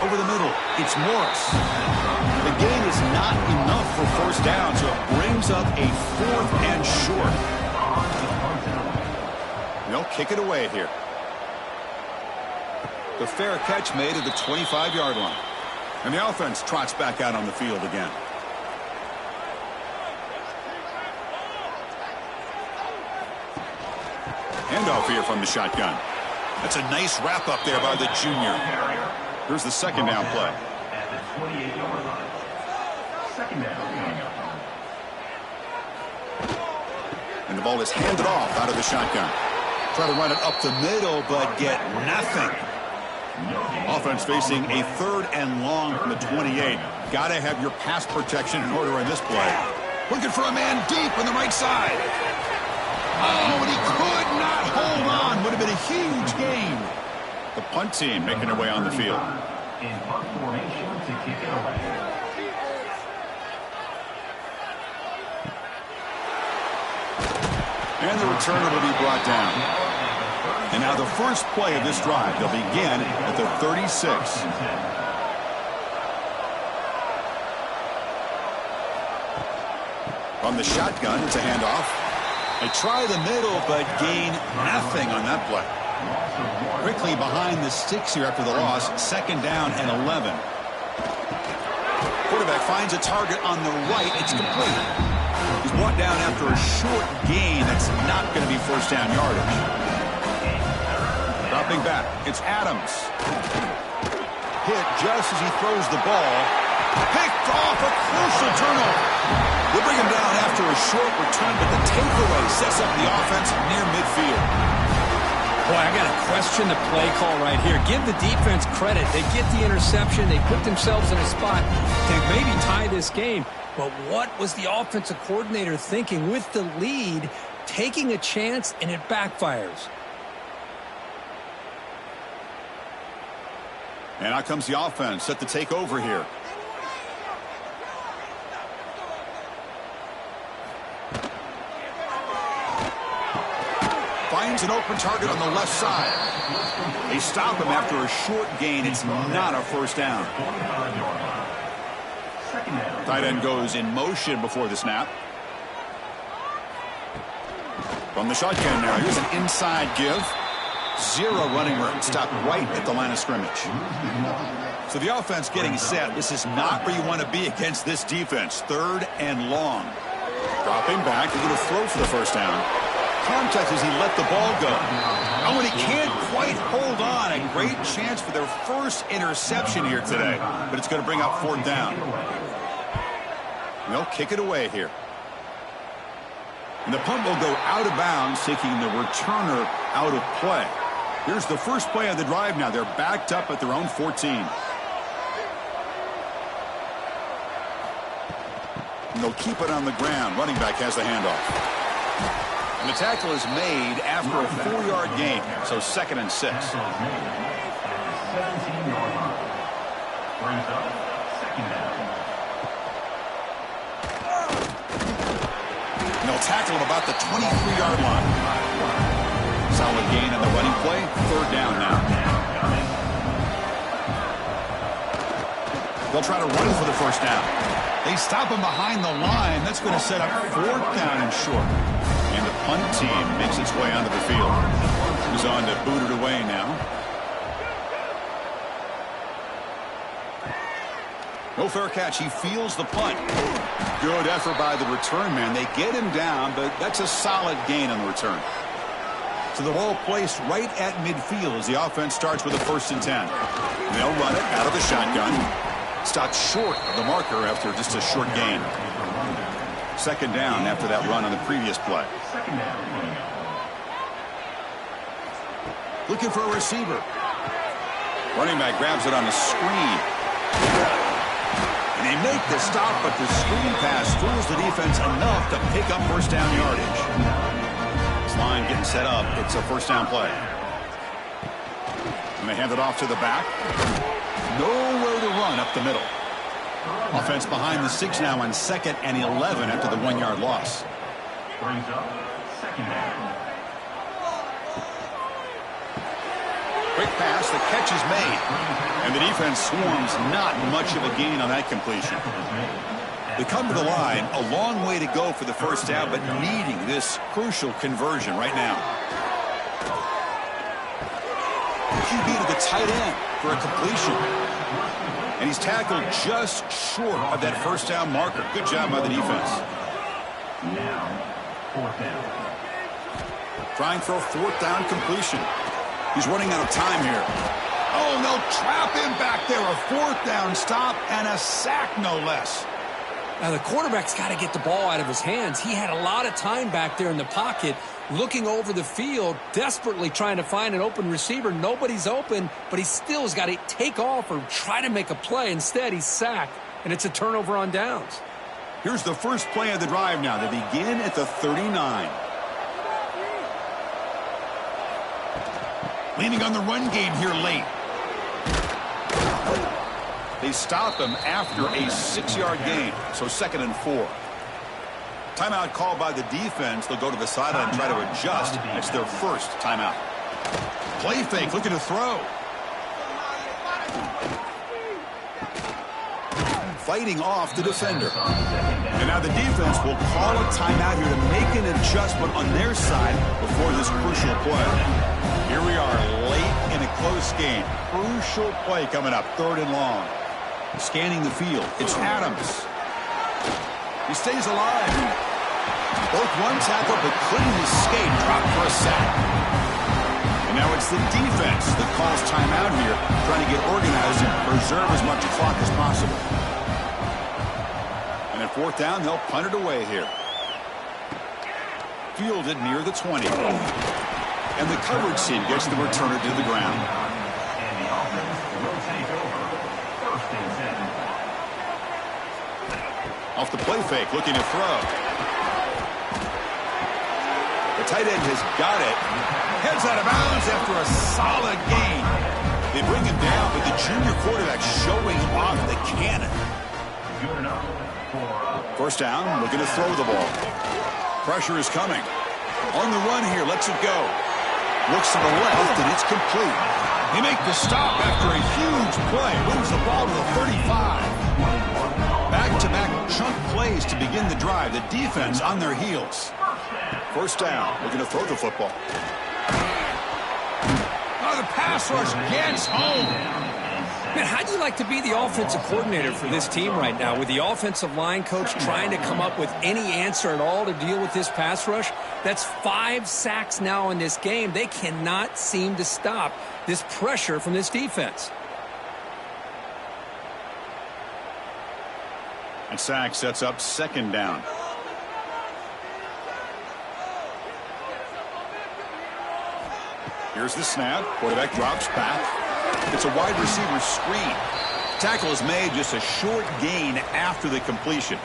Over the middle, it's Morris. The gain is not enough for first down, so it brings up a 4th and short. They'll kick it away here. The fair catch made at the 25-yard line. And the offense trots back out on the field again. Handoff here from the shotgun. That's a nice wrap up there by the junior. Here's the second down play. At the 28-yard line. Second down. And the ball is handed off out of the shotgun. Try to run it up the middle, but get nothing. Offense facing a 3rd and long from the 28. Got to have your pass protection in order in this play. Looking for a man deep on the right side. Oh, and he could not hold on. Would have been a huge gain. The punt team making their way on the field. In punt formation to kick it away. And the returner will be brought down. And now the first play of this drive. They'll begin at the 36. From the shotgun, it's a handoff. They try the middle, but gain nothing on that play. Quickly behind the sticks here after the loss. Second down and 11. Quarterback finds a target on the right. It's complete. He's brought down after a short gain. That's not going to be first down yardage. Dropping back, it's Adams. Hit just as he throws the ball. Picked off, a crucial turnover. They'll bring him down after a short return, but the takeaway sets up the offense near midfield. Boy, I got to question the play call right here. Give the defense credit. They get the interception. They put themselves in a spot to maybe tie this game. But what was the offensive coordinator thinking with the lead, taking a chance, and it backfires? And out comes the offense set to take over here. Finds an open target on the left side. They stop him after a short gain. It's not a first down. Tight end goes in motion before the snap. From the shotgun now, here's an inside give. Zero running room. Stopped right at the line of scrimmage. So the offense getting set. This is not where you want to be against this defense. 3rd and long. Dropping back. They're going to throw for the first down. Contact as he let the ball go. Oh, and he can't quite hold on. A great chance for their first interception here today. But it's going to bring up 4th down. And they'll kick it away here. And the punt will go out of bounds, taking the returner out of play. Here's the first play of the drive now. They're backed up at their own 14. And they'll keep it on the ground. Running back has the handoff. And the tackle is made after a 4-yard gain. So 2nd and 6. Brings up second down. And they'll tackle him about the 23-yard line. Solid gain on the running play. 3rd down now. They'll try to run for the first down. They stop him behind the line. That's going to set up 4th down and short. And the punt team makes its way onto the field. He's on to boot it away now. No fair catch. He feels the punt. Good effort by the return man. They get him down, but that's a solid gain on the return. So the ball placed right at midfield as the offense starts with a 1st and 10. They'll run it out of the shotgun. Stopped short of the marker after just a short gain. 2nd down after that run on the previous play. Second down. Looking for a receiver. Running back grabs it on the screen. And they make the stop, but the screen pass fools the defense enough to pick up first down yardage. This line getting set up. It's a first down play. And they hand it off to the back. Nowhere to run up the middle. Offense behind the 6 now on 2nd and 11 after the 1-yard loss. Brings up second down. Quick pass, the catch is made. And the defense swarms, not much of a gain on that completion. They come to the line, a long way to go for the first down, but needing this crucial conversion right now. QB to the tight end for a completion. And he's tackled just short of that first down marker. Good job by the defense. Now, fourth down. Trying for a fourth down completion. He's running out of time here. Oh, and they'll trap him back there. A fourth down stop and a sack, no less. Now, the quarterback's got to get the ball out of his hands. He had a lot of time back there in the pocket, looking over the field, desperately trying to find an open receiver. Nobody's open, but he still has got to take off or try to make a play. Instead, he's sacked, and it's a turnover on downs. Here's the first play of the drive now. They begin at the 39. Leaning on the run game here late. They stop him after a 6-yard gain, so 2nd and 4. Timeout called by the defense. They'll go to the sideline and try to adjust. It's their first timeout. Play fake, looking to throw. Fighting off the defender. And now the defense will call a timeout here to make an adjustment on their side before this crucial play. Here we are late in a close game. Crucial play coming up, 3rd and long. Scanning the field, it's Adams. He stays alive. Both one tackle but couldn't escape, dropped for a sack. And now it's the defense that calls timeout here, trying to get organized and preserve as much clock as possible. And at 4th down, they'll punt it away here. Fielded near the 20. And the coverage team gets the returner to the ground. And the offense will take over 1st and 10. Off the play fake, looking to throw. The tight end has got it. Heads out of bounds after a solid gain. They bring him down, but the junior quarterback showing off the cannon. Good enough for 1st down, looking to throw the ball. Pressure is coming. On the run here, lets it go. Looks to the left, and it's complete. They make the stop after a huge play. Moves the ball to the 35. Back-to-back chunk plays to begin the drive. The defense on their heels. 1st down, looking to throw the football. Oh, the pass rush gets home. Man, how do you like to be the offensive coordinator for this team right now with the offensive line coach trying to come up with any answer at all to deal with this pass rush? That's 5 sacks now in this game. They cannot seem to stop this pressure from this defense. And sack sets up 2nd down. Here's the snap. Quarterback drops back. It's a wide receiver screen. Tackle is made, just a short gain after the completion.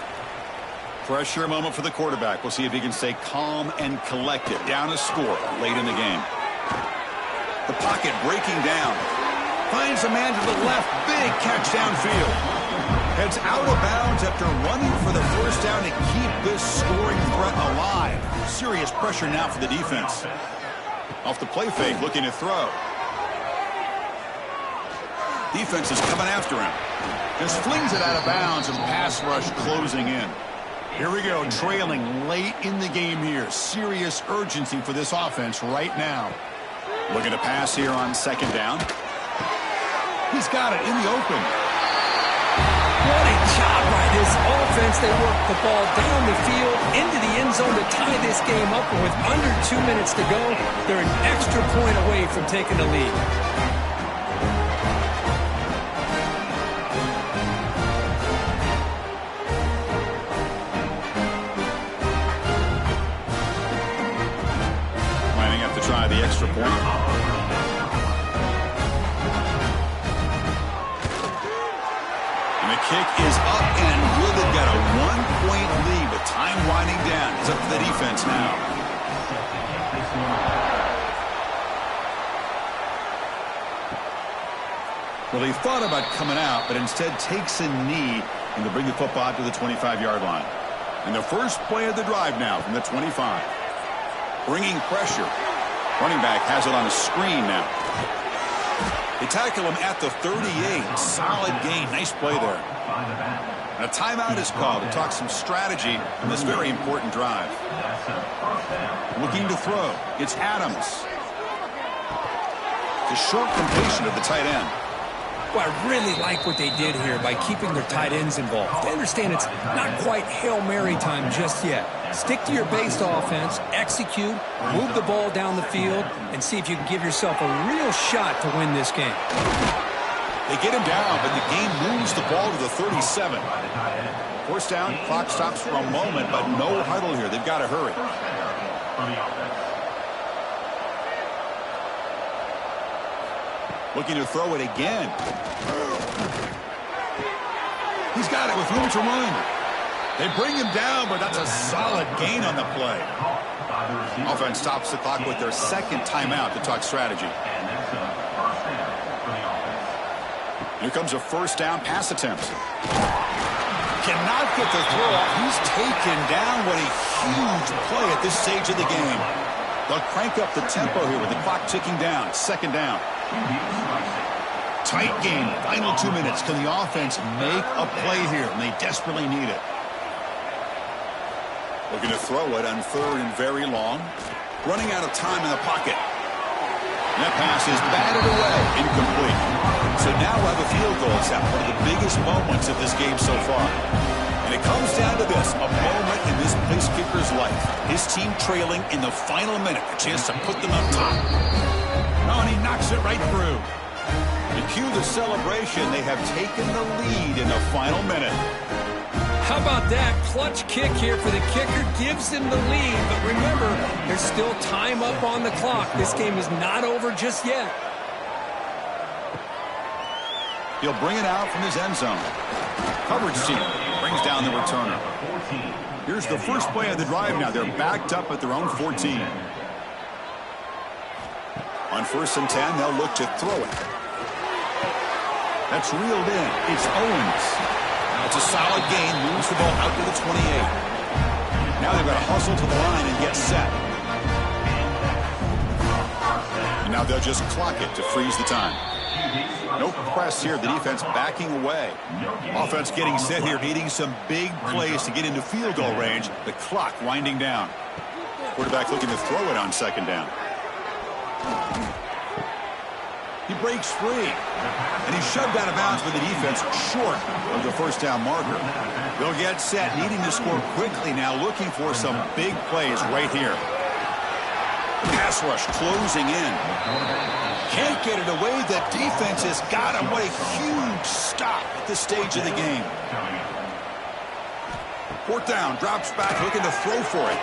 Pressure moment for the quarterback. We'll see if he can stay calm and collected. Down a score late in the game. The pocket breaking down. Finds a man to the left. Big catch downfield. Heads out of bounds after running for the 1st down to keep this scoring threat alive. Serious pressure now for the defense. Off the play fake, looking to throw. Defense is coming after him. Just flings it out of bounds and pass rush closing in. Here we go, trailing late in the game here. Serious urgency for this offense right now. Looking to pass here on 2nd down. He's got it in the open. What a job by this offense. They work the ball down the field into the end zone to tie this game up. And with under 2 minutes to go, they're an extra point away from taking the lead. Lining up to try the extra point. Kick is up and good. They've got a 1-point lead, but time winding down. It's up to the defense now. Well, he thought about coming out, but instead takes a knee and to bring the football out to the 25-yard line. And the first play of the drive now from the 25. Bringing pressure. Running back has it on a screen now. They tackle him at the 38. Solid gain. Nice play there. And a timeout is called to talk some strategy in this very important drive. Looking to throw. It's Adams. The short completion of the tight end. Well, I really like what they did here by keeping their tight ends involved. They understand it's not quite Hail Mary time just yet. Stick to your base offense, execute, move the ball down the field, and see if you can give yourself a real shot to win this game. They get him down, but the game moves the ball to the 37. First down, clock stops for a moment, but no huddle here. They've got to hurry. Looking to throw it again. He's got it with room to run. They bring him down, but that's a solid gain on the play. Offense stops the clock with their second timeout to talk strategy. Here comes a first down pass attempt. Cannot get the throw off. He's taken down. What a huge play at this stage of the game. They'll crank up the tempo here with the clock ticking down. Second down. Tight game. Final 2 minutes. Can the offense make a play here? And they desperately need it. Looking to throw it on third and very long. Running out of time in the pocket. That pass is batted away. Incomplete. So now we'll have a field goal attempt. One of the biggest moments of this game so far. And it comes down to this. A moment in this place kicker's life. His team trailing in the final minute. A chance to put them up top. Oh, and he knocks it right through. To cue the celebration, they have taken the lead in the final minute. How about that? Clutch kick here for the kicker. Gives them the lead. But remember, there's still time up on the clock. This game is not over just yet. He'll bring it out from his end zone. Coverage team brings down the returner. Here's the first play of the drive now. They're backed up at their own 14. On 1st and 10, they'll look to throw it. That's reeled in. It's Owens. It's a solid gain. Moves the ball out to the 28. Now they've got to hustle to the line and get set. And now they'll just clock it to freeze the time. No press here. The defense backing away. Offense getting set here, needing some big plays to get into field goal range. The clock winding down. Quarterback looking to throw it on second down. He breaks free. And he's shoved out of bounds with the defense short of the first down marker. They'll get set, needing to score quickly now, looking for some big plays right here. Pass rush closing in. Can't get it away. The defense has got him. What a huge stop at this stage of the game. 4th down, drops back, looking to throw for it.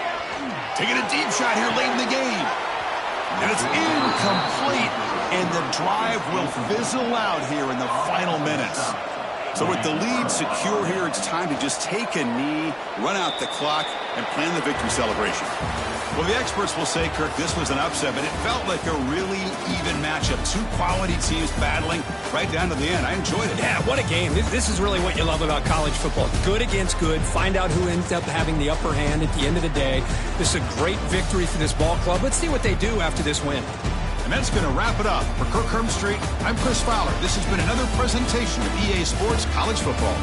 Taking a deep shot here late in the game. And it's incomplete. And the drive will fizzle out here in the final minutes. So with the lead secure here, it's time to just take a knee, run out the clock, and plan the victory celebration. Well, the experts will say, Kirk, this was an upset, but it felt like a really even matchup. Two quality teams battling right down to the end. I enjoyed it. Yeah, what a game. This is really what you love about college football. Good against good. Find out who ends up having the upper hand at the end of the day. This is a great victory for this ball club. Let's see what they do after this win. And that's going to wrap it up. For Kirk Herbstreit, I'm Chris Fowler. This has been another presentation of EA Sports College Football.